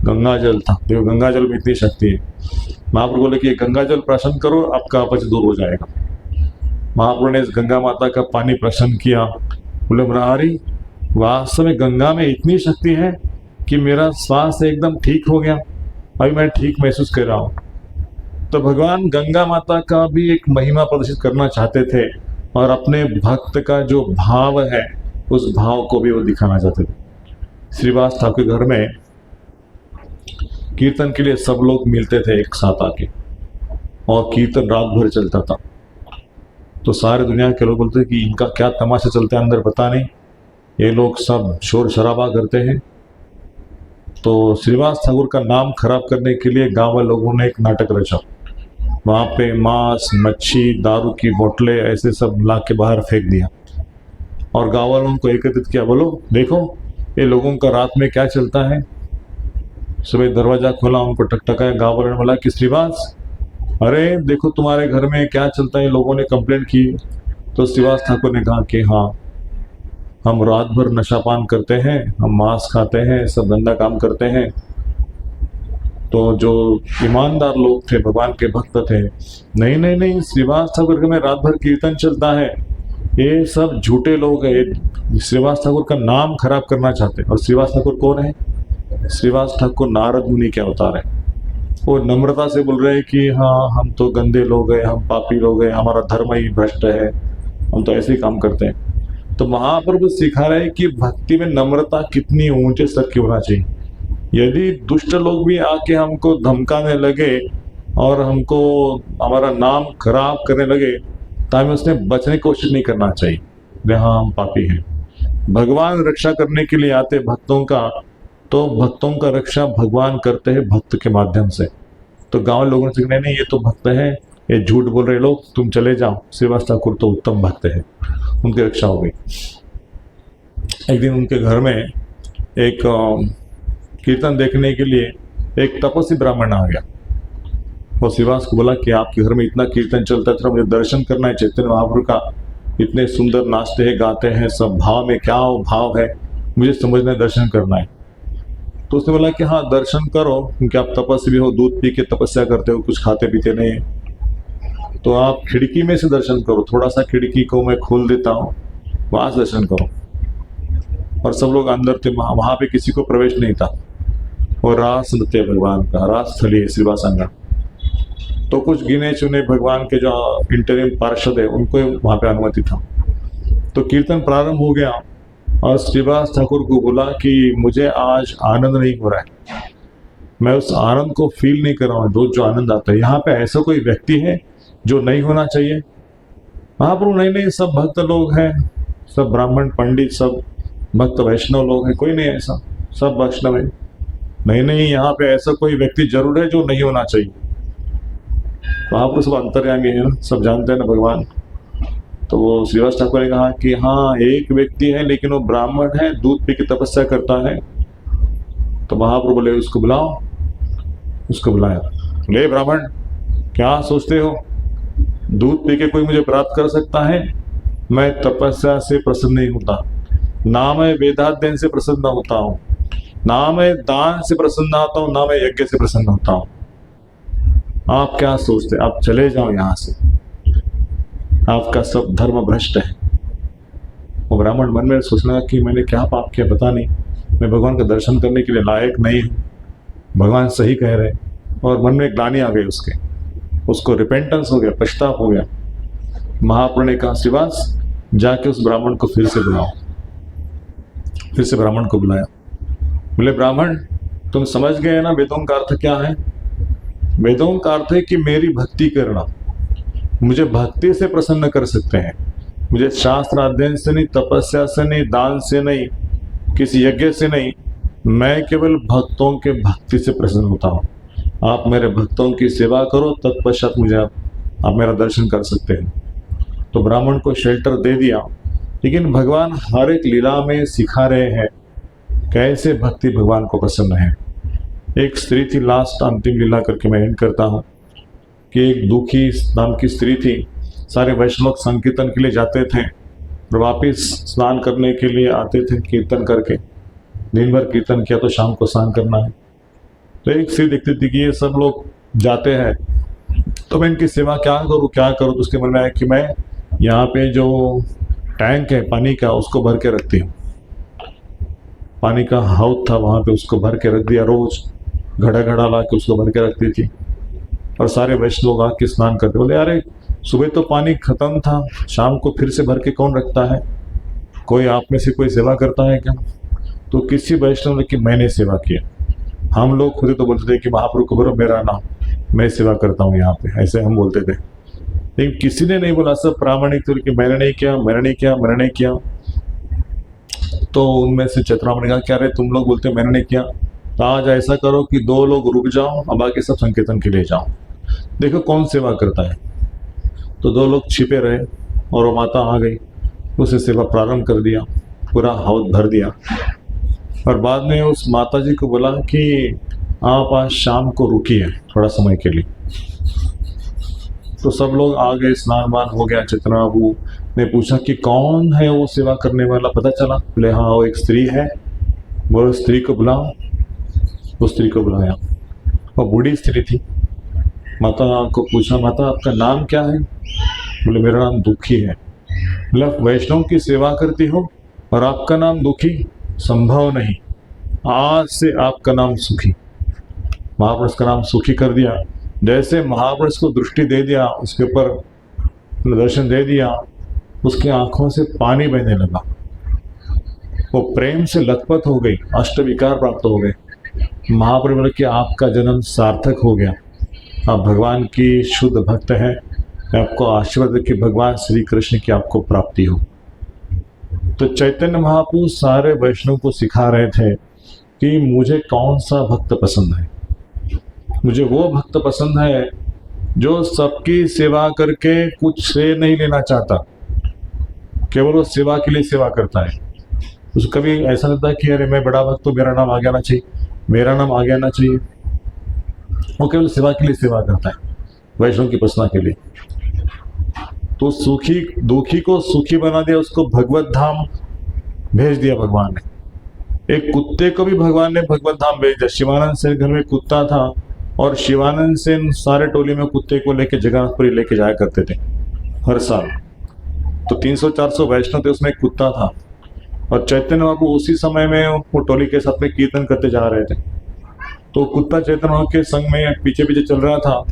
S1: गंगा जल था। देखो गंगा जल में इतनी शक्ति है। महाप्रभु बोले कि गंगा जल प्रसन्न करो, आपका अपच दूर हो जाएगा। महाप्रभु ने इस गंगा माता का पानी प्रसन्न किया। बोले मुरारी वास्तव में गंगा में इतनी शक्ति है कि मेरा स्वास्थ्य एकदम ठीक हो गया, अभी मैं ठीक महसूस कर रहा हूँ। तो भगवान गंगा माता का भी एक महिमा प्रदर्शित करना चाहते थे और अपने भक्त का जो भाव है उस भाव को भी वो दिखाना चाहते थे। श्रीवास ठाकुर घर में कीर्तन के लिए सब लोग मिलते थे एक साथ आके, और कीर्तन रात भर चलता था। तो सारे दुनिया के लोग बोलते कि इनका क्या तमाशा चलता है अंदर, पता नहीं, ये लोग सब शोर शराबा करते हैं। तो श्रीवास ठाकुर का नाम खराब करने के लिए गांव वाले लोगों ने एक नाटक रचा। वहाँ पे मांस, मच्छी, दारू की बोतलें ऐसे सब ला के बाहर फेंक दिया और गांव वालों को एकत्रित किया। बोलो देखो ये लोगों का रात में क्या चलता है। सुबह दरवाजा खोला, उनको टकटकाया। गांव वालों ने बोला कि श्रीवास, अरे देखो तुम्हारे घर में क्या चलता है, लोगों ने कंप्लेंट की। तो श्रीवास ठाकुर ने कहा कि हाँ, हम रात भर नशापान करते हैं, हम मांस खाते हैं, सब गंदा काम करते हैं। तो जो ईमानदार लोग थे, भगवान के भक्त थे, नहीं नहीं नहीं, श्रीवास ठाकुर में रात भर कीर्तन चलता है, ये सब झूठे लोग हैं, श्रीवास ठाकुर का नाम खराब करना चाहते हैं। और श्रीवास ठाकुर कौन है? श्रीवास ठाकुर नारद मुनि के अवतार है। वो नम्रता से बोल रहे हैं कि हाँ, हम तो गंदे लोग हैं, हम पापी लोग हैं, हमारा धर्म ही भ्रष्ट है, हम तो ऐसे ही काम करते हैं। तो महाप्रभु सिखा रहे हैं कि भक्ति में नम्रता कितनी ऊंचे स्तर की होना चाहिए। यदि दुष्ट लोग भी आके हमको धमकाने लगे और हमको हमारा नाम खराब करने लगे तो हमें उसने बचने की कोशिश नहीं करना चाहिए। हाँ, हम पापी हैं। भगवान रक्षा करने के लिए आते भक्तों का, तो भक्तों का रक्षा भगवान करते हैं भक्त के माध्यम से। तो गांव लोगों ने कहा नहीं, ये तो भक्त हैं, ये झूठ बोल रहे लोग, तुम चले जाओ। श्रीवास ठाकुर तो उत्तम भक्त है, उनकी रक्षा हो गई। एक दिन उनके घर में एक कीर्तन देखने के लिए एक तपस्वी ब्राह्मण आ गया। वो श्रीवास को बोला कि आपके घर में इतना कीर्तन चलता है, मुझे दर्शन करना है चैतन्य महाप्रभु का, इतने सुंदर नाचते हैं, गाते हैं, सब भाव में क्या भाव है, मुझे समझना है, दर्शन करना है। तो उसने बोला कि हाँ दर्शन करो, क्योंकि आप तपस्वी हो, दूध पी के तपस्या करते हो, कुछ खाते पीते नहीं, तो आप खिड़की में से दर्शन करो, थोड़ा सा खिड़की को मैं खोल देता हूँ, वहां से दर्शन करो। और सब लोग अंदर थे, वहां पे किसी को प्रवेश नहीं था। और रास नृत्य भगवान का, रास स्थली है श्रीवासांगा। तो कुछ गिने चुने भगवान के जो इंटरिम पार्षद है उनको वहां पे अनुमति था। तो कीर्तन प्रारंभ हो गया और श्रीवास ठाकुर को बोला कि मुझे आज आनंद नहीं हो रहा है, मैं उस आनंद को फील नहीं कर रहा हूँ, रोज जो आनंद आता है। यहाँ पे ऐसा कोई व्यक्ति है जो नहीं होना चाहिए? महाप्रभु नहीं नहीं, सब भक्त लोग हैं, सब ब्राह्मण पंडित, सब भक्त वैष्णव लोग हैं, कोई नहीं ऐसा, सब वैष्णव है। नहीं नहीं, यहाँ पे ऐसा कोई व्यक्ति जरूर है जो नहीं होना चाहिए। तो आप सब अंतर्यामी है ना, सब जानते हैं ना भगवान। तो वो श्रीवास ठाकुर ने कहा कि हाँ एक व्यक्ति है, लेकिन वो ब्राह्मण है, दूध पी के तपस्या करता है। तो महाप्रभु बोले उसको बुलाओ। उसको बुलाया। ले ब्राह्मण, क्या सोचते हो, दूध पी के कोई मुझे प्राप्त कर सकता है? मैं तपस्या से प्रसन्न नहीं होता, ना मैं वेदाध्ययन से प्रसन्न होता हूँ, ना मैं दान से प्रसन्न होता हूँ, ना मैं यज्ञ से प्रसन्न होता हूँ। आप क्या सोचते, आप चले जाओ यहाँ से, आपका सब धर्म भ्रष्ट है। वो ब्राह्मण मन में सोचना कि मैंने क्या पाप किया, पता नहीं, मैं भगवान का दर्शन करने के लिए लायक नहीं हूँ, भगवान सही कह रहे। और मन में ग्लानि आ गई उसको रिपेंटेंस हो गया, पछतावा हो गया। महाप्रभु ने कहा श्रीवास जाके उस ब्राह्मण को फिर से बुलाओ। फिर से ब्राह्मण को बुलाया। बोले ब्राह्मण, तुम समझ गए ना वेदों का अर्थ क्या है? वेदों का अर्थ है कि मेरी भक्ति करना, मुझे भक्ति से प्रसन्न कर सकते हैं। मुझे शास्त्र अध्ययन से नहीं, तपस्या से नहीं, दान से नहीं, किसी यज्ञ से नहीं, मैं केवल भक्तों के भक्ति से प्रसन्न होता हूँ। आप मेरे भक्तों की सेवा करो, तत्पश्चात मुझे आप मेरा दर्शन कर सकते हैं। तो ब्राह्मण को शेल्टर दे दिया। लेकिन भगवान हर एक लीला में सिखा रहे हैं कैसे भक्ति भगवान को पसंद है। एक स्त्री थी, लास्ट अंतिम लीला करके मैं एंड करता हूँ, कि एक दुखी नाम की स्त्री थी। सारे वैष्णव संकीर्तन के लिए जाते थे और वापिस स्नान करने के लिए आते थे कीर्तन करके। दिन भर कीर्तन किया तो शाम को स्नान करना है। तो एक स्त्री देखती थी कि ये सब लोग जाते हैं, तो मैं इनकी सेवा क्या करूँ तो उसके मन में आया कि मैं यहाँ पे जो टैंक है पानी का उसको भर के रखती हूँ। पानी का हाउस था वहाँ पे, उसको भर के रख दिया। रोज घड़ा घड़ा ला के उसको भर के रखती थी और सारे वैष्णव लोग आके स्नान करते। बोले अरे सुबह तो पानी खत्म था, शाम को फिर से भर के कौन रखता है? कोई आप में से कोई सेवा करता है क्या? तो किसी वैष्णव ने कि मैंने सेवा किया। हम लोग खुद तो बोलते थे कि महाप्रभु को बोलो मेरा नाम, मैं सेवा करता हूँ यहाँ पे, ऐसे हम बोलते थे। लेकिन किसी ने नहीं बोला, सब प्रामाणिक थे कि मैंने नहीं किया, मैंने नहीं किया, मैंने नहीं किया। तो उनमें से चतुराम ने कहा क्या रे तुम लोग बोलते मैंने नहीं किया, तो आज ऐसा करो कि 2 लोग रुक जाओ और बाकी सब संकीर्तन के लिए जाओ, देखो कौन सेवा करता है। तो 2 लोग छिपे रहे और वो माता आ गई, उसे सेवा प्रारंभ कर दिया, पूरा हाउस भर दिया। और बाद में उस माता जी को बोला कि आप आज शाम को रुकिए थोड़ा समय के लिए। तो सब लोग आ गए, स्नान वान हो गया। चेतना बाबू ने पूछा कि कौन है वो सेवा करने वाला, पता चला? बोले हाँ वो एक स्त्री है। वो स्त्री को बुलाओ। उस स्त्री को बुलाया, वो बूढ़ी स्त्री थी। माता को पूछा माता आपका नाम क्या है? बोले मेरा नाम दुखी है। मतलब वैष्णव की सेवा करती हो और आपका नाम दुखी? संभव नहीं, आज से आपका नाम सुखी। महापुरुष का नाम सुखी कर दिया। जैसे महापुरुष को दृष्टि दे दिया, उसके ऊपर दर्शन दे दिया, उसकी आंखों से पानी बहने लगा। वो प्रेम से लथपथ हो गई, अष्टविकार प्राप्त हो गए। महाप्रभु बोले कि आपका जन्म सार्थक हो गया, आप भगवान की शुद्ध भक्त हैं। मैं आपको आशीर्वाद कि भगवान श्री कृष्ण की आपको प्राप्ति हो। तो चैतन्य महाप्रभु सारे वैष्णव को सिखा रहे थे कि मुझे कौन सा भक्त पसंद है। मुझे वो भक्त पसंद है जो सबकी सेवा करके कुछ श्रेय नहीं लेना चाहता, केवल वो सेवा के लिए सेवा करता है। उसको कभी ऐसा लगता है कि अरे मैं बड़ा भक्त, तो मेरा नाम आगे आना चाहिए, मेरा नाम आगे आना चाहिए। वो केवल सेवा के लिए सेवा करता है, वैष्णव की प्रसन्नता के लिए। तो सुखी दुखी को सुखी बना दिया, उसको भगवत धाम भेज दिया भगवान ने। एक कुत्ते को भी भगवान ने भगवत धाम भेज दिया। शिवानंद सेन घर में कुत्ता था और शिवानंद सेन सारे टोली में कुत्ते को लेके जगन्नाथपुरी लेके जाया करते थे हर साल। तो 300-400 वैष्णव थे, उसमें एक कुत्ता था। और चैतन्य बाबू उसी समय में वो टोली के साथ में कीर्तन करते जा रहे थे। तो कुत्ता चैतन्य बाबू के संग में पीछे पीछे चल रहा था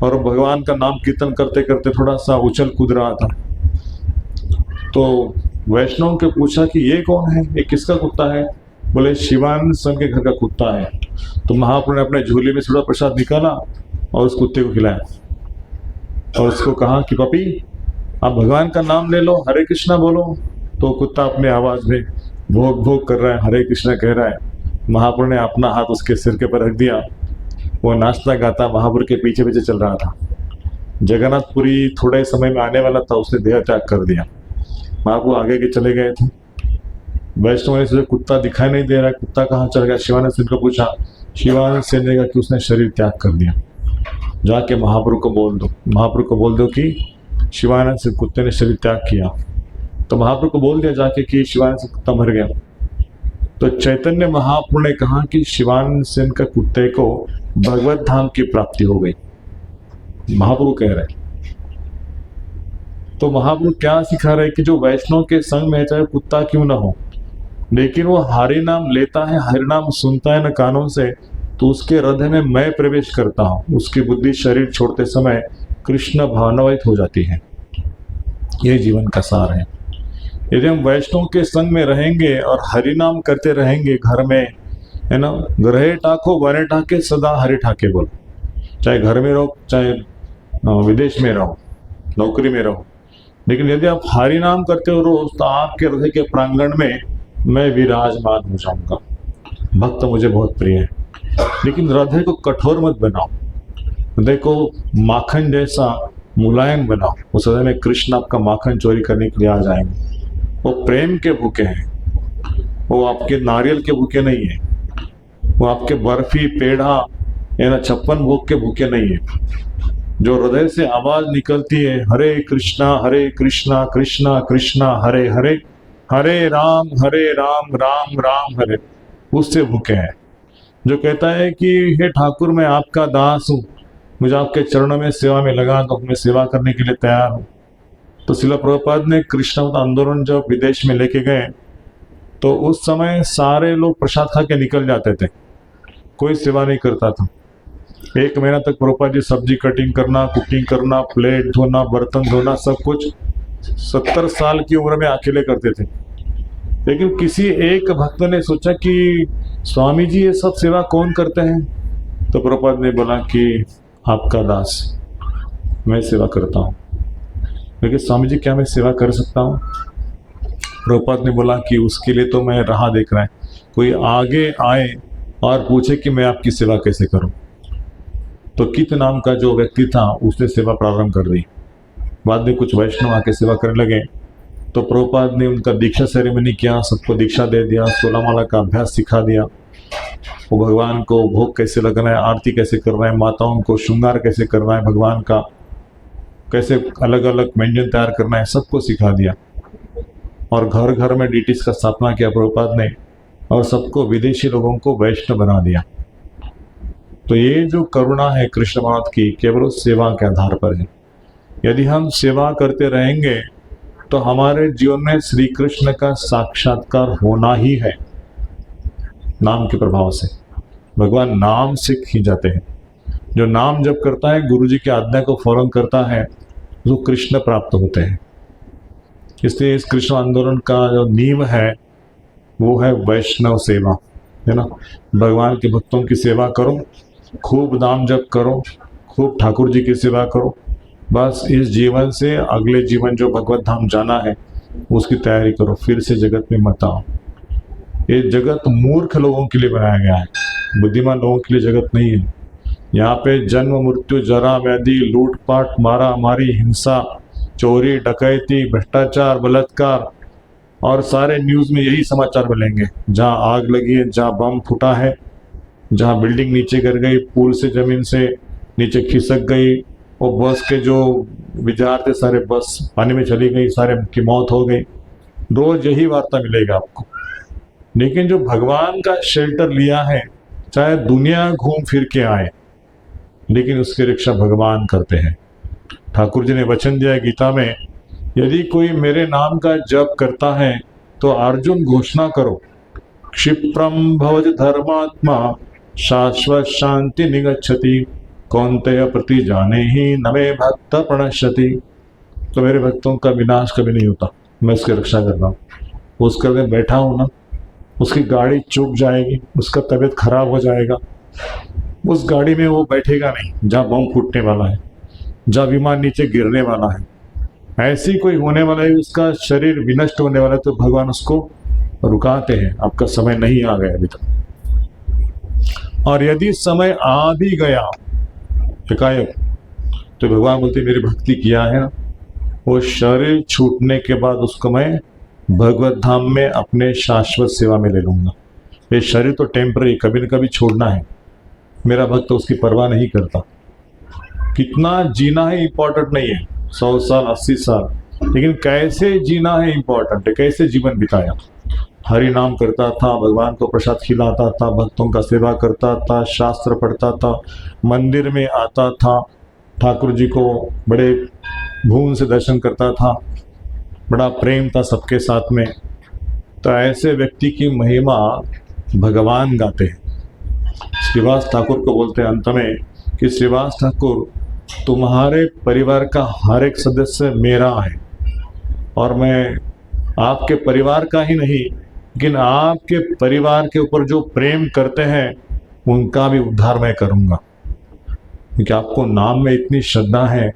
S1: और भगवान का नाम कीर्तन करते करते थोड़ा सा उछल कूद रहा था। तो वैष्णव के पूछा कि ये कौन है, ये किसका कुत्ता है? बोले शिवानंद सेन के घर का कुत्ता है। तो महाप्रभु ने अपने झोले में थोड़ा प्रसाद निकाला और उस कुत्ते को खिलाया और उसको कहा कि पपी आप भगवान का नाम ले लो, हरे कृष्णा बोलो। तो कुत्ता अपने आवाज में भोग भोग कर रहा है, हरे कृष्णा कह रहा है। महाप्रभु ने अपना हाथ उसके सिर के पर रख दिया। वो नाचता गाता महाप्रभु के पीछे पीछे चल रहा था। जगन्नाथपुरी थोड़े समय में आने वाला था, उसने देह त्याग कर दिया। महाप्रभु आगे के चले गए थे। वैष्णव ने सोचा कुत्ता दिखाई नहीं दे रहा है, कुत्ता कहाँ चल गया? शिवानंद सेन को पूछा, शिवानंद सेन ने कहा कि उसने शरीर त्याग कर दिया। जाके महाप्रभु को बोल दो, महाप्रभु को बोल दो कि शिवानंद सेन कुत्ते ने शरीर त्याग किया। तो महाप्रभु को बोल दिया जाके कि शिवानंद सेन कुत्ता मर गया। तो चैतन्य महाप्रभु ने कहा कि शिवानंद सेन का कुत्ते को भगवत धाम की प्राप्ति हो गई। महाप्रभु कह रहे हैं। तो महाप्रभु क्या सिखा रहे हैं कि जो वैष्णव के संग में चाहे कुत्ता क्यों ना हो, लेकिन वो हरि नाम लेता है, हरि नाम सुनता है न कानों से, तो उसके हृदय में मैं प्रवेश करता हूँ। उसकी बुद्धि शरीर छोड़ते समय कृष्ण भावनावित हो जाती है। ये जीवन का सार है। यदि हम वैष्णव के संग में रहेंगे और हरि नाम करते रहेंगे घर में, है ना, ग्रहे टाको वरे ठाके सदा हरि ठाके बोलो। चाहे घर में रहो, चाहे विदेश में रहो, नौकरी में रहो, लेकिन यदि आप हरि नाम करते हो रोज, तो आपके हृदय के प्रांगण में मैं विराजमान हो जाऊंगा। भक्त मुझे बहुत प्रिय है, लेकिन हृदय को कठोर मत बनाओ, हृदय को माखन जैसा मुलायम बनाओ। उस हृदय में कृष्ण आपका माखन चोरी करने के लिए आ जाएंगे। वो प्रेम के भूखे हैं। वो आपके नारियल के भूखे नहीं है, वो आपके बर्फी पेड़ा या ना 56 भोग के भूखे नहीं है। जो हृदय से आवाज निकलती है हरे कृष्णा कृष्णा कृष्णा हरे हरे, हरे राम राम राम हरे, उससे भूखे हैं। जो कहता है कि हे ठाकुर मैं आपका दास हूँ, मुझे आपके चरणों में सेवा में लगा दो, मैं सेवा करने के लिए तैयार हूँ। तो श्रील प्रभुपाद ने कृष्ण आंदोलन जब विदेश में लेके गए तो उस समय सारे लोग प्रसाद खा के निकल जाते थे, कोई सेवा नहीं करता था। 1 महीना तक प्रभुपाद जी सब्जी कटिंग करना, कुकिंग करना, प्लेट धोना, बर्तन धोना, सब कुछ 70 साल की उम्र में अकेले करते थे। लेकिन किसी एक भक्त ने सोचा कि स्वामी जी ये सब सेवा कौन करते हैं? तो प्रभुपाद ने बोला कि आपका दास मैं सेवा करता हूँ। लेकिन स्वामी जी क्या मैं सेवा कर सकता हूँ? प्रभुपाद ने बोला कि उसके लिए तो मैं राह देख रहा है, कोई आगे आए और पूछे कि मैं आपकी सेवा कैसे करूं। तो कित नाम का जो व्यक्ति था उसने सेवा प्रारंभ कर दी। बाद में कुछ वैष्णव आके सेवा करने लगे तो प्रभुपाद ने उनका दीक्षा सेरेमनी किया, सबको दीक्षा दे दिया, 16 माला का अभ्यास सिखा दिया। वो भगवान को भोग कैसे लगना है, आरती कैसे करना है, माताओं को श्रृंगार कैसे करना है, भगवान का कैसे अलग अलग व्यंजन तैयार करना है, सबको सिखा दिया। और घर घर में डीटीज का स्थापना किया प्रभुपाद ने, और सबको विदेशी लोगों को वैष्णव बना दिया। तो ये जो करुणा है कृष्ण भगवान की केवल उस सेवा के आधार पर है। यदि हम सेवा करते रहेंगे तो हमारे जीवन में श्री कृष्ण का साक्षात्कार होना ही है। नाम के प्रभाव से भगवान नाम से खींच जाते हैं। जो नाम जप करता है, गुरु जी की आज्ञा को फौरन करता है, जो कृष्ण प्राप्त होते हैं। इसलिए इस कृष्ण आंदोलन का जो नींव है वो है वैष्णव सेवा, है ना। भगवान के भक्तों की सेवा करो, खूब नाम जप करो, खूब ठाकुर जी की सेवा करो। बस इस जीवन से अगले जीवन जो भगवत धाम जाना है उसकी तैयारी करो, फिर से जगत में मत आओ। ये जगत मूर्ख लोगों के लिए बनाया गया है, बुद्धिमान लोगों के लिए जगत नहीं है। यहाँ पे जन्म मृत्यु जरा व्याधि लूटपाट मारा मारी हिंसा चोरी डकैती भ्रष्टाचार बलात्कार और सारे न्यूज़ में यही समाचार मिलेंगे। जहाँ आग लगी है, जहाँ बम फूटा है, जहाँ बिल्डिंग नीचे गिर गई, पुल से जमीन से नीचे खिसक गई, वो बस के जो विद्यार्थी सारे बस पानी में चली गई, सारे की मौत हो गई, रोज यही वार्ता मिलेगा आपको। लेकिन जो भगवान का शेल्टर लिया है, चाहे दुनिया घूम फिर के आए, लेकिन उसकी रक्षा भगवान करते हैं। ठाकुर जी ने वचन दिया गीता में, यदि कोई मेरे नाम का जप करता है तो अर्जुन घोषणा करो, क्षिप्रम भवति धर्मात्मा शाश्वत शांति निगच्छति कौन्तेय प्रति जाने ही नमे भक्त प्रणश्यति। तो मेरे भक्तों का विनाश कभी नहीं होता, मैं उसकी रक्षा कर रहा हूँ। उसके लिए बैठा हूँ ना, उसकी गाड़ी चूक जाएगी, उसका तबीयत खराब हो जाएगा, उस गाड़ी में वो बैठेगा नहीं जहाँ बम फूटने वाला है, जहाँ विमान नीचे गिरने वाला है, ऐसी कोई होने वाला है, उसका शरीर विनष्ट होने वाला है, तो भगवान उसको रुकाते हैं, आपका समय नहीं आ गया अभी तक। और यदि समय आ भी गया एकाएक, तो भगवान बोलते मेरी भक्ति किया है ना, वो शरीर छूटने के बाद उसको मैं भगवत धाम में अपने शाश्वत सेवा में ले लूंगा। ये शरीर तो टेम्पररी, कभी न कभी छोड़ना है। मेरा भक्त उसकी परवाह नहीं करता। कितना जीना है इम्पोर्टेंट नहीं है, 100 साल 80 साल, लेकिन कैसे जीना है इम्पोर्टेंट है, कैसे जीवन बिताया। हरि नाम करता था, भगवान को प्रसाद खिलाता था, भक्तों का सेवा करता था, शास्त्र पढ़ता था, मंदिर में आता था, ठाकुर जी को बड़े भून से दर्शन करता था, बड़ा प्रेम था सबके साथ में। तो ऐसे व्यक्ति की महिमा भगवान गाते हैं। श्रीवास ठाकुर को बोलते हैं अंत में कि श्रीवास ठाकुर तुम्हारे परिवार का हर एक सदस्य मेरा है, और मैं आपके परिवार का ही नहीं, लेकिन आपके परिवार के ऊपर जो प्रेम करते हैं उनका भी उद्धार मैं करूंगा, क्योंकि आपको नाम में इतनी श्रद्धा है।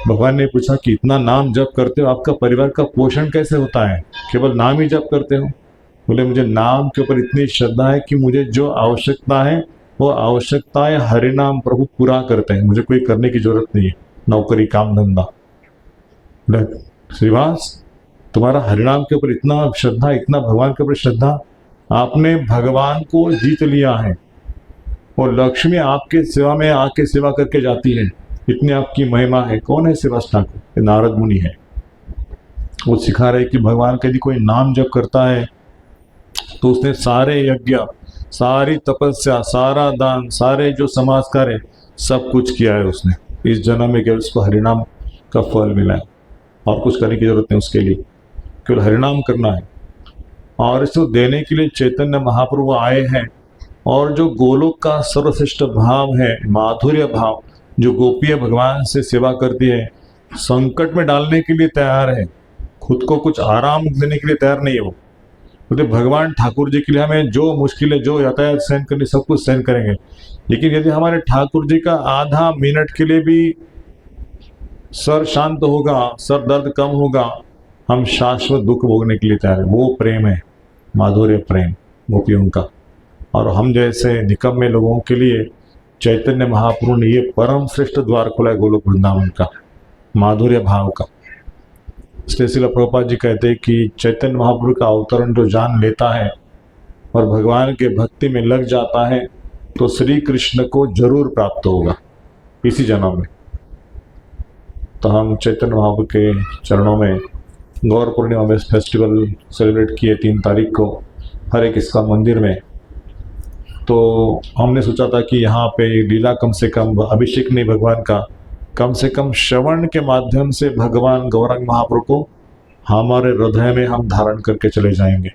S1: भगवान ने पूछा कि इतना नाम जप करते हो, आपका परिवार का पोषण कैसे होता है? केवल नाम ही जप करते हो? बोले मुझे नाम के ऊपर इतनी श्रद्धा है कि मुझे जो आवश्यकता है वो आवश्यकताएं हरिनाम प्रभु पूरा करते हैं, मुझे कोई करने की जरूरत नहीं है, नौकरी काम धंधा। श्रीवास तुम्हारा हरिनाम के ऊपर इतना श्रद्धा, इतना भगवान के ऊपर श्रद्धा, आपने भगवान को जीत लिया है और लक्ष्मी आपके सेवा में आके सेवा करके जाती है, इतनी आपकी महिमा है। कौन है श्रीवास ठाकुर? ये नारद मुनि है। वो सिखा रहे कि भगवान का यदि कोई नाम जप करता है तो उसने सारे यज्ञ, सारी तपस्या, सारा दान, सारे जो समाज कार्य सब कुछ किया है उसने। इस जन्म में केवल उसको हरिनाम का फल मिला है, और कुछ करने की जरूरत नहीं उसके लिए, केवल हरिनाम करना है। और इसको देने के लिए चैतन्य महाप्रभु आए हैं। और जो गोलोक का सर्वश्रेष्ठ भाव है, माधुर्य भाव, जो गोपियाँ भगवान से सेवा करती है, संकट में डालने के लिए तैयार है, खुद को कुछ आराम देने के लिए तैयार नहीं है वो। तो भगवान ठाकुर जी के लिए हमें जो मुश्किलें, जो यातायात सहन करनी, सब कुछ सहन करेंगे। लेकिन यदि हमारे ठाकुर जी का आधा मिनट के लिए भी सर शांत होगा, सर दर्द कम होगा, हम शाश्वत दुख भोगने के लिए तैयार है। वो प्रेम है, माधुर्य प्रेम गोपियों का। और हम जैसे निकम्मे लोगों के लिए चैतन्य महाप्रभु ने ये परम श्रेष्ठ द्वार खोला है गोलोक वृंदावन का, माधुर्य भाव का। इसलिए श्रील प्रभुपाद जी कहते हैं कि चैतन्य महाप्रभु का अवतरण जो जान लेता है और भगवान के भक्ति में लग जाता है तो श्री कृष्ण को जरूर प्राप्त होगा इसी जन्म में। तो हम चैतन्य महाप्रभु के चरणों में गौर पूर्णिमा में फेस्टिवल सेलिब्रेट किए 3 तारीख को हरे कृष्णा मंदिर में। तो हमने सोचा था कि यहाँ पे लीला कम से कम, अभिषेक नहीं भगवान का, कम से कम श्रवण के माध्यम से भगवान गौरांग महाप्रभु को हमारे हृदय में हम धारण करके चले जाएंगे,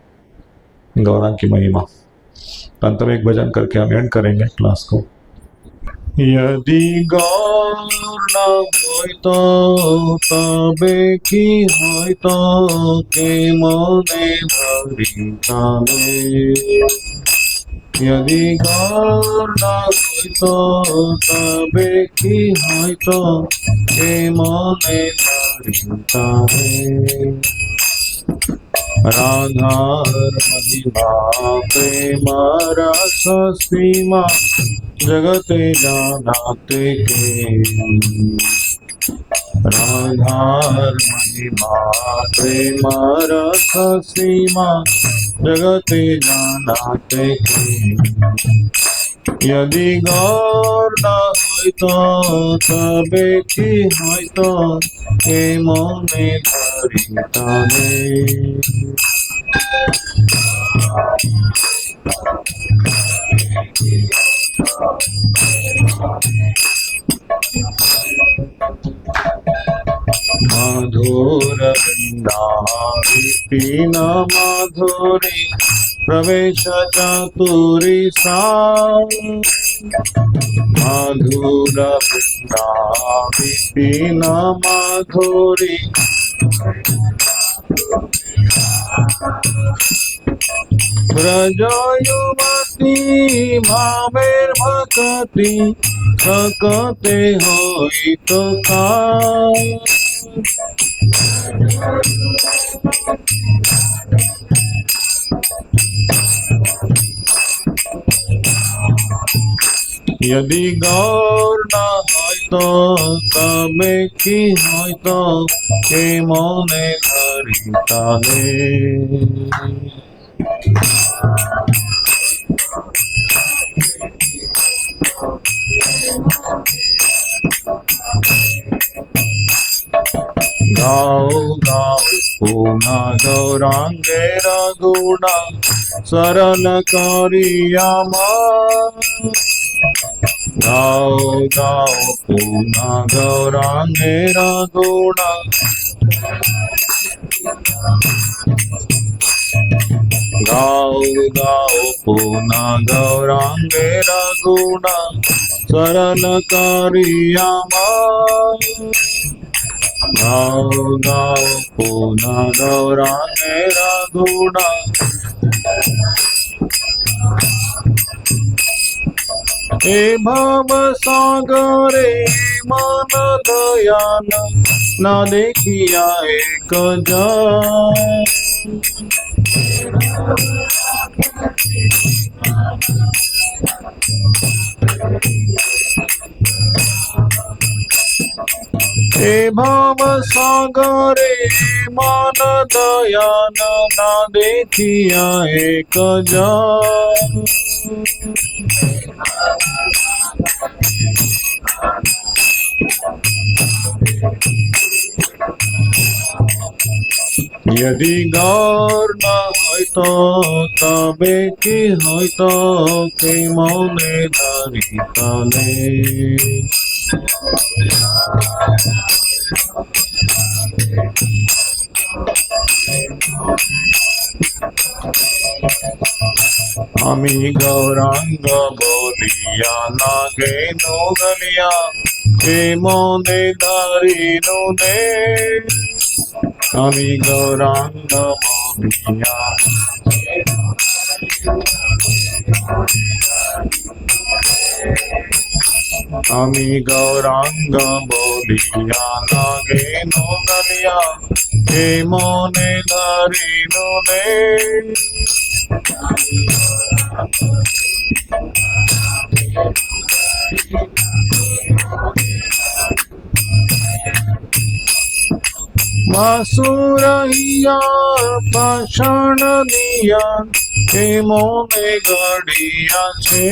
S1: गौरांग की महिमा। अंत में एक भजन करके हम एंड करेंगे क्लास को। यदि गौर न होइतो तबे की होइतो के मने धरि कामे। यदि गौर न होइतो तबे की होइतो के मने धरि कामे। राधार महिमा प्रेम रस सीमा जगते जानाते के। राधार महिमा प्रेम रस सीमा जगते जानाते के। यदि गौर न होइतो तबे की होइतो के मने धरि कामे। माधुर वृंदावन माधुरी प्रवेश चातुरी सा। माधुर वृंदावन माधुरी ब्रज युवती भावेर भक्ति सकते होइतो का। यदि गौर न होइतो तबे की होइतो के मने धरि कामे। गाओ गाओ पूना गौरांगे रघुना सरल करिया मान। गाओ गाओ पूना गौरांगे रघुना गाओ गाओ पूना गौरांगे रघुना सरल करिया मान। गाओ गाओ पूना गौरांगे रघुना। हे भव सागरे मन दयान न देखिया एक जान। हे भाव सागरे मान दयान ना देखिया एक जान। यदि गौर न হয় তো তবে কি হয়তো কে মনে ধরিতানে। আমি গৌরাঙ্গ বলিয়া না গেন গলিয়া কে মনে ধরিনু নে। আমি গৌরাঙ্গ বলিয়া আমি গৌরাঙ্গ বলিয়া না গেন গলিয়া কে মনে ধরিনু নে। বাসুরাইয়া পাষাণ দিয়া কে মনে গড়িয়াছে।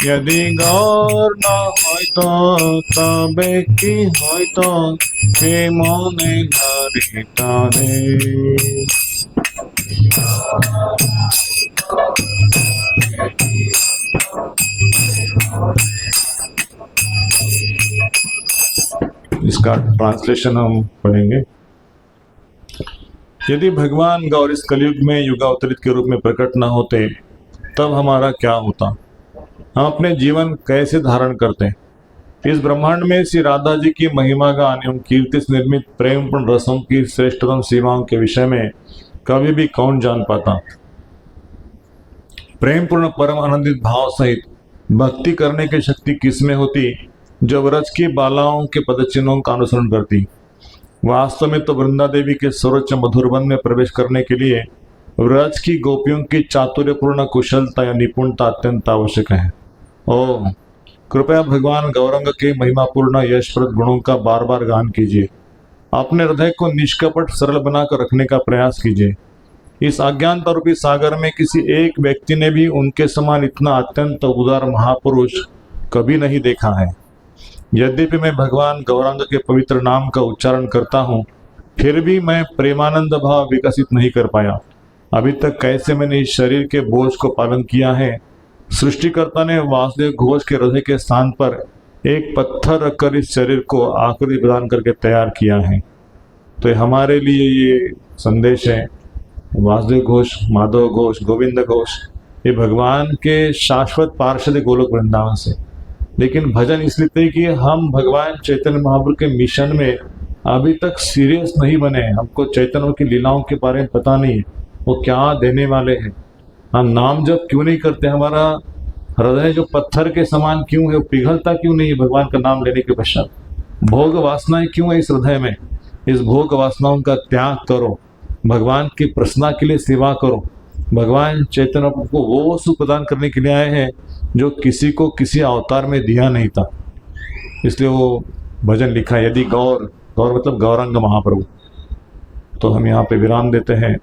S1: यदि गौर न হয়তো তবে কি হয়তো কে মনে ধরিতানে। इसका ट्रांसलेशन हम पढ़ेंगे। यदि भगवान गौर इस कलयुग में युगावतरित के रूप में प्रकट न होते तब हमारा क्या होता, हम अपने जीवन कैसे धारण करते। इस ब्रह्मांड में श्री राधा जी की महिमा गान एवं कीर्ति से निर्मित प्रेमपूर्ण रसों की श्रेष्ठतम सीमाओं के विषय में कभी भी कौन जान पाता। प्रेमपूर्ण परम आनंदित भाव सहित भक्ति करने की शक्ति किसमें होती जो व्रज की बालाओं के पदचिन्हों का अनुसरण करती। वास्तव में तो वृंदा देवी के सर्वोच्च मधुर वन में प्रवेश करने के लिए व्रज की गोपियों की चातुर्यपूर्ण कुशलता या निपुणता अत्यंत आवश्यक है। ओ कृपया भगवान गौरंग के महिमापूर्ण यशप्रद गुणों का बार बार गान कीजिए। अपने हृदय को निष्कपट सरल बनाकर रखने का प्रयास कीजिए। इस अज्ञानता रूपी सागर में किसी एक व्यक्ति ने भी उनके समान इतना अत्यंत उदार महापुरुष कभी नहीं देखा है। यद्यपि मैं भगवान गौरांग के पवित्र नाम का उच्चारण करता हूँ, फिर भी मैं प्रेमानंद भाव विकसित नहीं कर पाया। अभी तक कैसे मैंने इस शरीर के बोझ को पालन किया है। सृष्टिकर्ता ने वासुदेव घोष के हृदय के स्थान पर एक पत्थर रखकर इस शरीर को आकृति प्रदान करके तैयार किया है। तो हमारे लिए ये संदेश है। वासुदेव घोष, माधव घोष, गोविंद घोष ये भगवान के शाश्वत पार्षद गोलोक वृंदावन से। लेकिन भजन इसलिए थे कि हम भगवान चैतन्य महाप्रभु के मिशन में अभी तक सीरियस नहीं बने। हमको चैतन्य की लीलाओं के बारे में पता नहीं है, वो क्या देने वाले हैं। हम नाम जब क्यों नहीं करते, हमारा हृदय जो पत्थर के समान क्यों है, वो पिघलता क्यों नहीं है भगवान का नाम लेने के पश्चात। भोग वासनाएं क्यों है इस हृदय में। इस भोग वासनाओं का त्याग करो, भगवान की प्रसन्नता के लिए सेवा करो। भगवान चैतन्य को वो सुख प्रदान करने के लिए आए हैं जो किसी को किसी अवतार में दिया नहीं था। इसलिए वो भजन लिखा है। यदि गौर, गौर मतलब गौरांग महाप्रभु। तो हम यहाँ पे विराम देते हैं।